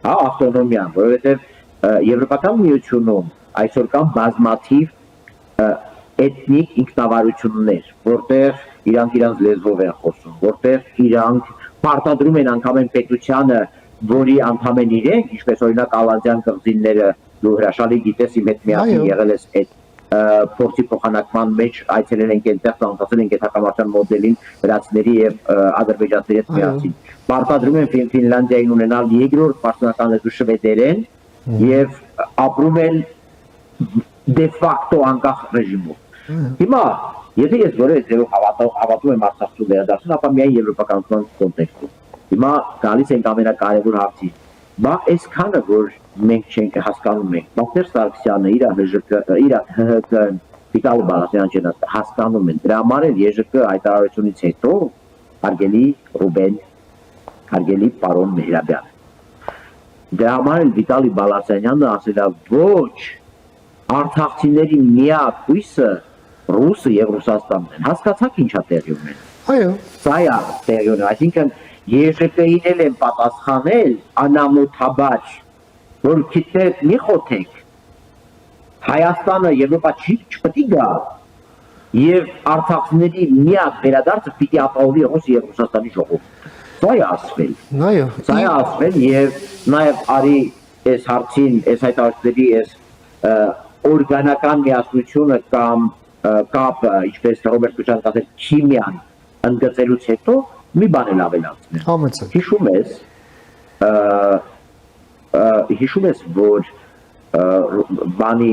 հա, ավտոնոմիան, որովհետեւ Եվրոպական միությունում այսօր կան բազմաթիվ էթնիկ ինքնավարություններ, որտեղ իրանք իրանց լեզվով են խոսում, որտեղ իրանք պարտադրում են անգամ այն պետությանը, որի անդամ են իրենք, ինչպես օրինակ Ալանդյան կղզիները, դու հրաշալի գիտես, իմ հետ միասին եղել ես այդ փորձի փոխանակման մեջ այցելել ենք այնտեղ, ծանոթացել ենք հետհակամարտության մոդելին վրացիների եւ ադրբեջանցիների հետ միասին։ Պարտադրում են Ֆինլանդիային ունենալ երկրորդ պաշտոնական լեզու շվեդերեն եւ ապրում են դե ֆակտո անկախ ռեժիմով։ Հիմա, եթե ես որևէ ձևով հավատում եմ Արցախի վերադարձին, ապա միայն եվրոպականության կոնտեքստում։ Հիմա գալիս ենք ամենակարևոր հարցին։ Բա այսքանը որ մենք չենք հասկանում ենք, Բաքտեր Սարգսյանը իր ՀՀԿ Վիտալի Բալասյանյանը հասկանում են, դրա համար էլ ԵԺԿ հայտարարությունից հետո հարգելի Ռուբեն, հարգելի պարոն Մեհրաբյան, դրա համար էլ Վիտալի Բալասյանյանը ասել է ոչ, արցախցիների միակ հույսը Ռուսը եւ Ռուսաստանն են, հասկացաք ինչա տեղի ունեն։ Այո։ Սա է տեղի ունեն, այսինքն ԵԺԿ-ին էլ են պատասխանել անամոթաբար, որ քիթեր մի խոթեք, Հայաստանը Եվրոպա չպետք է գա եւ արցախցիների միակ վերադարձը պիտի ապահովի Ռուսիա եւ Ռուսաստանի ժողովուրդը։ Սա է ասվել։ Այո։ Սա է ասվել եւ նաեւ արի այս հարցին, այս հայտարարությունների այս օրգանական միասնությունը կամ կապը, ինչպես Ռոբերտ Քոչարյանն ասել, քիմիան ընդգծելուց հետո մի բան էլ ավելացնեմ։ Համեցեք։ Հիշում ես, որ բանի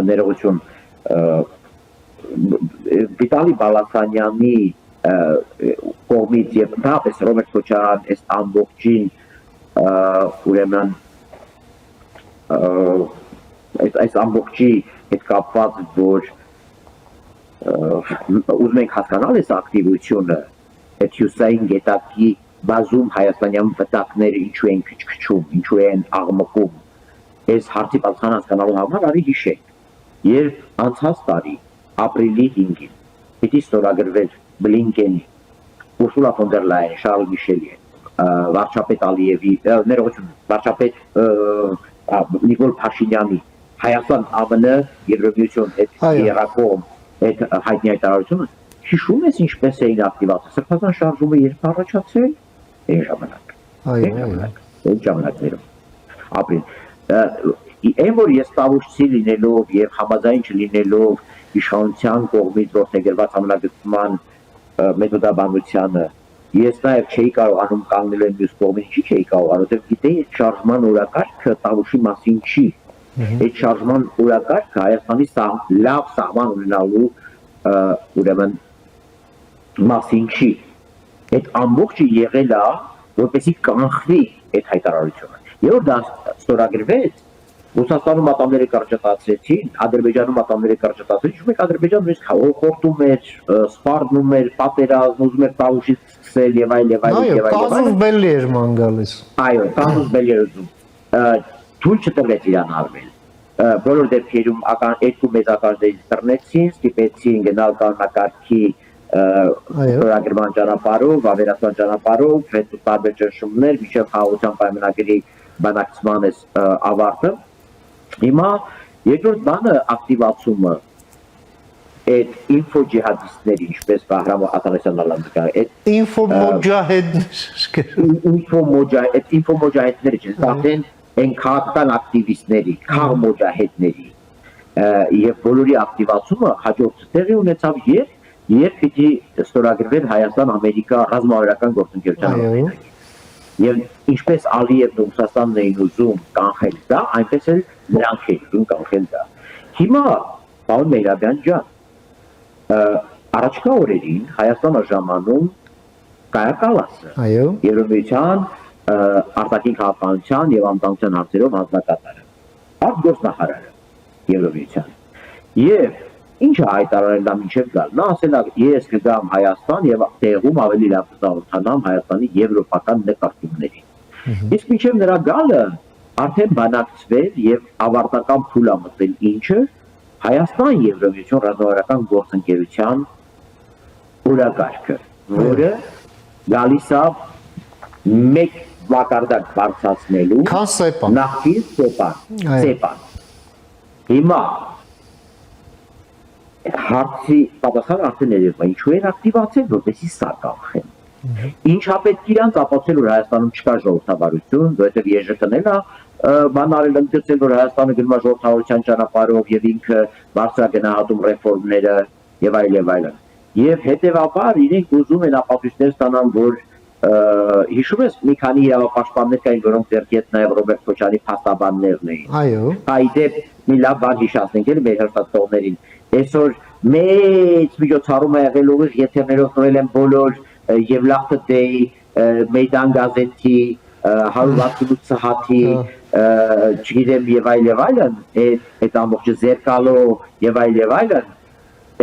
ներողություն Վիտալի Բալասանյանի կողմից եւ ընդհանրապես Ռոբերտ Քոչարյան այս ամբողջին ուրեմն այս ամբողջի հետ կապված որ ուզում ենք հասկանալ այս ակտիվությունը այդ հյուսային գետակի բազում հայաստանյան վտակները ինչու են քչքչում, ինչու են աղմկում այս հարցի պատասխան հասկանալու համար արի հիշենք երբ անցած տարի ապրիլի 5-ին պիտի ստորագրվեր Բլինկենի, Ուրսուլա ֆոն դեր Լայեն, Շարլ Միշելի, վարչապետ Ալիևի, ներողություն, վարչապետ Նիկոլ Փաշինյանի Հայաստան ԱՄՆ Եվրոմիություն այդ երակողմ այդ հայտնի հայտարարությունը հիշում ես ինչպես էին ակտիվացել սրբազան շարժումը երբ առաջացել այն ժամանակ այդ ժամանակներում ապրիլ այն որ ես տավուշցի լինելով եւ համաձայն չլինելով իշխանության կողմից որդեգրված համագործման մեթոդաբանությանը ես նաեւ չէի կարողանում կանգնել այն մյուս կողմից չի չէի կարողանում որովհետեւ գիտեի այդ շարժման օրակարգը տավուշի մասին չի այդ շարժման օրակարգը Հայաստանի լավ սահման ունենալու ուրեմն մասին չի այդ ամբողջը եղել է որպեսզի կանխվի այդ հայտարարությունը երբ դա ստորագրվեց Ռուսաստանում ատամները կարճատացրեցին Ադրբեջանում ատամները կարճատացրեցին ինչ մեկ Ադրբեջանը նույնիսկ խորտում էր սպառնում էր պատերազմ ուզում էր տավուշից սկսել եւ այլ այո կազուս բելի էր ման գալիս այո կազուս բելի էր ուզում թույլ չտվեց իրան արվել բոլոր դեպքերում երկու մեծակարգերից տրնեցին ստիպեցին գնալ կանոնակարգի ստորագրման ճանապարհով ավերացման ճանապարհով հետո տարբեր ճնշումներ մինչև խաղաղության պայմանագրի բանակցման ավարտը Հիմա երկրորդ բանը ակտիվացումը այդ ինֆոջիհադիստների, ինչպես Բահրամ Աթանասյանն ալանդկա, այդ ինֆոմոջահեդների չէ, արդեն այն քաղաքական ակտիվիստների, քաղմոջահեդների եւ բոլորի ակտիվացումը հաջորդ տեղի ունեցավ երբ պիտի ստորագրվեր Հայաստան-Ամերիկա ռազմավարական գործընկերության համաձայնագիր։ Եվ ինչպես Ալիևն ու Ռուսաստանն էին ուզում կանխել դա, այնպես էլ նրանք էին ուզում կանխել դա։ Հիմա, պարոն Մեհրաբյան ջան, առաջկա օրերին Հայաստանը ժամանում Կայա Կալասը, Եվրոմիության արտաքին քաղաքականության եւ անվտանգության հարցերով հանձնակատարը, արտգործնախարարը Եվրոմիության։ Եվ ինչ է հայտարարել նա մինչև գալ։ Նա ասել է ես կգամ Հայաստան եւ տեղում ավելի լավ կզաղորդանամ Հայաստանի եվրոպական նկարտումներին։ Իսկ մինչև նրա գալը արդեն բանակցվել եւ ավարտական փուլ է մտել ինչը Հայաստան Եվրոմիություն ռազմավարական գործընկերության օրակարգը, որը գալիս է մեկ մակարդակ բարձրացնելու նախկին սեպան։ Հիմա հարցի պատասխանը արդեն ներերում է, ինչու են ակտիվացել, որպեսզի սա կանխեն։ Ինչա պետք իրանց ապացուցել, որ Հայաստանում չկա ժողովրդավարություն, որովհետև ԵԺԿ-ն էլ բան արել ընդգծել, որ Հայաստանը գնում է ժողովրդավարության ճանապարհով եւ ինքը բարձրագնահատում ռեֆորմները եւ այլն։ Եվ հետեւաբար իրենք ուզում են ապացույցներ ստանալ, որ հիշում ես մի քանի իրավապաշտպաններ կային, որոնք ձեռքիդ նաեւ Ռոբերտ Քոչարյանի փաստաբաններն էին։ Այո։ Այդեպ մի լավ բան հիշացնենք էլ մեր հերթատողներին։ Այսօր մեծ միջոցառում է եղել ուղիղ եթերներով նորել են բոլոր եւ Լախտեի, Մեյդան գազետի, 168 սահաթի, չգիտեմ եւ այլն, այդ ամբողջը Զերկալո եւ այլն,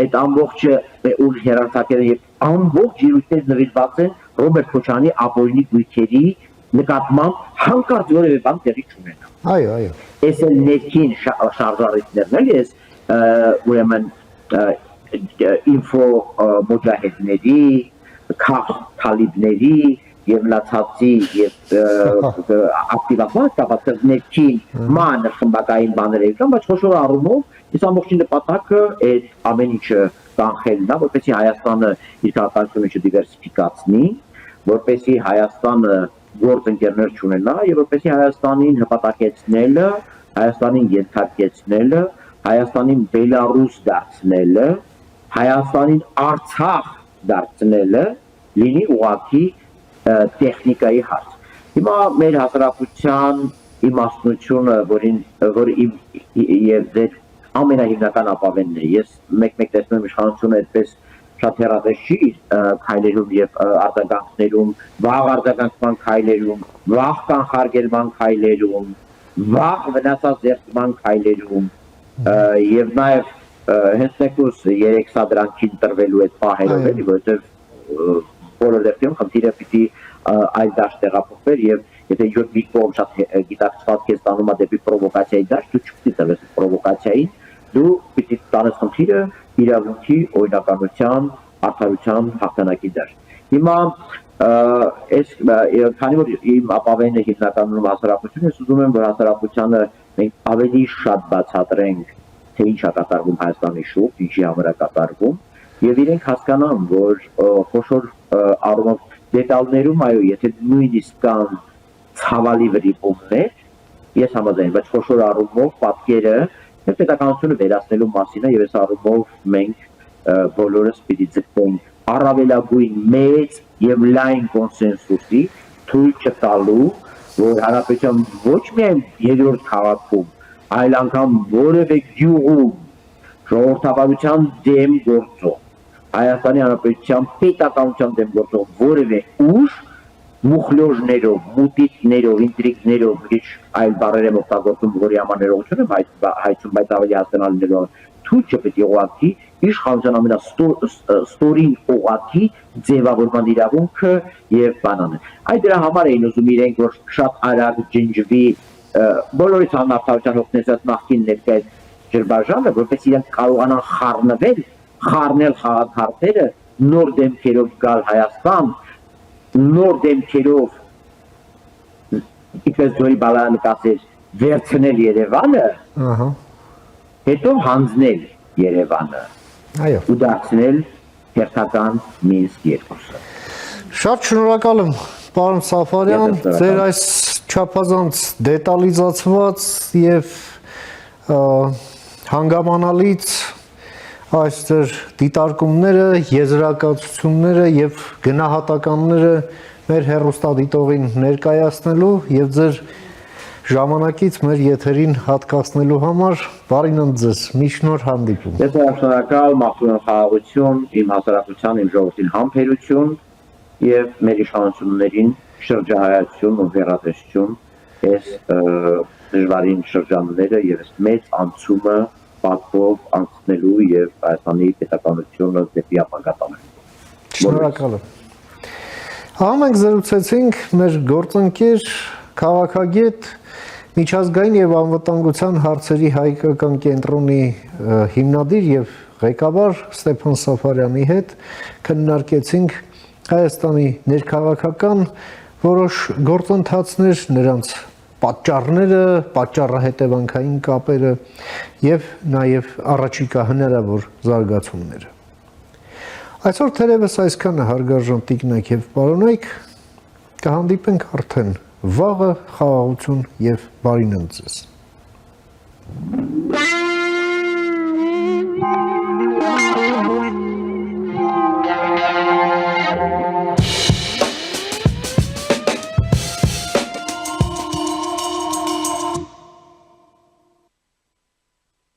այդ ամբողջը ուր հերարցակերը եւ ամբողջ յուրիներ նվիրված են Ռոբերտ Քոչարյանի ապօրինի գույքերի նկատմամբ հանկարծ որևէ բան տեղի չունենա։ Այո։ Այս էլ ներքին շարժառիթներն էլ ես ուրեմն ինֆո մոջահեդների, քալիբների եւ մնացածի եւ ակտիվացման կապակցված ներքին ման խմբակային բաներ են, բայց խոշոր առումով այս ամբողջի նպատակը այդ ամեն ինչը կանխելն է, որպեսզի Հայաստանը իր քաղաքականությունը չդիվերսիֆիկացնի, որպեսզի Հայաստանը գործընկերներ չունենա եւ որպեսզի Հայաստանին հպատակեցնելը, Հայաստանին ենթարկեցնելը, Հայաստանին Բելարուս դարձնելը, Հայաստանին Արցախ դարձնելը լինի ուղղակի տեխնիկայի հարց։ Հիմա մեր հասարակության իմաստնությունը, որ եւ ձեր ամենահիմնական ապավենն է։ Ես մեկ-մեկ տեսնում եմ իշխանությունը այդպես շատ հեռատես չի քայլերում եւ արձագանքներում, վաղ արձագանքման քայլերում, վաղ կանխարգելման քայլերում, վաղ վնասած ձեռքման քայլերում եւ նաեւ հենց նեկուս 3 սադրանքին տրվելու այդ պահերով էլի, որովհետեւ բոլոր դեպքերում խնդիրը պիտի այլ դաշտ տեղափոխվեր եւ եթե ինչ-որ մի կողմ շատ գիտակցված քեզ տանում է դեպի պրովոկացիայի դաշտ, դու չպիտի տրվես քրովոկացիային, դու պիտի տանես խնդիրը իրավունքի, օրինականության, արդարության հաղթանակի դաշտ։ Հիմա այս քանի որ իմ ապավենը հիմնականում հասարակություն ես ուզում եմ, որ հասարակությանը մենք ավելի շատ բացատրենք, թե ինչ է կատարվում Հայաստանի շուրջ, ինչի համար է կատարվում, եւ իրենք հասկանան, որ խոշոր առումով դետալներում, այո, եթե նույնիսկ կան ցավալի վրիպումներ, ես համաձայն, բայց խոշոր առումով պատկերը եւ պետականությունը վերացնելու մասին է եւ այս առումով մենք բոլորս պիտի ձգտենք առավելագույն մեծ եւ լայն կոնսենսուսի թույլ չտալու, որ հանրապետության ոչ միայն երրորդ քաղաքում, այլ անգամ որևէ գյուղում ժողովրդավարության դեմ գործող, Հայաստանի Հանրապետության պետականության դեմ գործող որևէ ուժ մուխլոժներով, մուտիկներով, ինտրիգներով, ինչ այլ բառեր եմ օգտագործում, որի համար ներողություն եմ հայցում, բայց ավելի հասկանալիներով թույլ չպետք է ուղղակի իշխանության ամենաստորին ուղղակի ձևավորման իրավունքը եւ բանանը։ Այդ դրա համար էին ուզում իրենք, որ շատ արագ ջնջվի բոլորից անարդարության հոգնեցած նախկին ներկայ ջրբաժանը, որպես իրենք կարողանան խառնել խաղաքարտերը, նոր դեմքերով գալ Հայաստան, նոր դեմքերով ինչպես Ջորի Բալայանը կասեր, վերցնել Երևանը, Ահա։ հետո հանձնել Երևանը Այո։ ու դարձնել հերթական Մինսկ 2-ը։ Շատ շնորհակալ եմ, պարոն Սաֆարյան, Ես եմ ձեր այս չափազանց դետալիզացված եւ հանգամանալից այս ձեր դիտարկումները, եզրակացությունները եւ գնահատականները մեր հեռուստադիտողին ներկայացնելու եւ ձեր ժամանակից մեր եթերին հատկացնելու համար բարինն ձեզ մի շնորհ հանդիպում։ Ես եմ շնորհակալ, մաղթում եմ խաղաղություն, իմ հասարակության, իմ ժողովրդին համբերություն եւ մեր իշխանություններին շրջահայացություն ու վերատեսություն այս դժվարին շրջանները եւ այս մեծ անցումը պատվով անցնելու եւ Հայաստանի պետականությունը դեպի ապագա տանելու։ Շնորհակալ եմ։ Ահա մենք զրուցեցինք մեր գործընկեր քաղաքագետ միջազգային եւ անվտանգության հարցերի հայկական կենտրոնի հիմնադիր եւ ղեկավար Ստեփան Սաֆարյանի հետ քննարկեցինք Հայաստանի ներքաղաքական որոշ գործընթացներ, նրանց պատճառները, պատճառահետևանքային կապերը եւ նաեւ առաջիկա հնարավոր զարգացումները։ Այսօր թերևս այսքանը հարգարժան տիկնայք եւ պարոնայք, կհանդիպենք արդեն վաղը, խաղաղություն եւ բարինն ձեզ։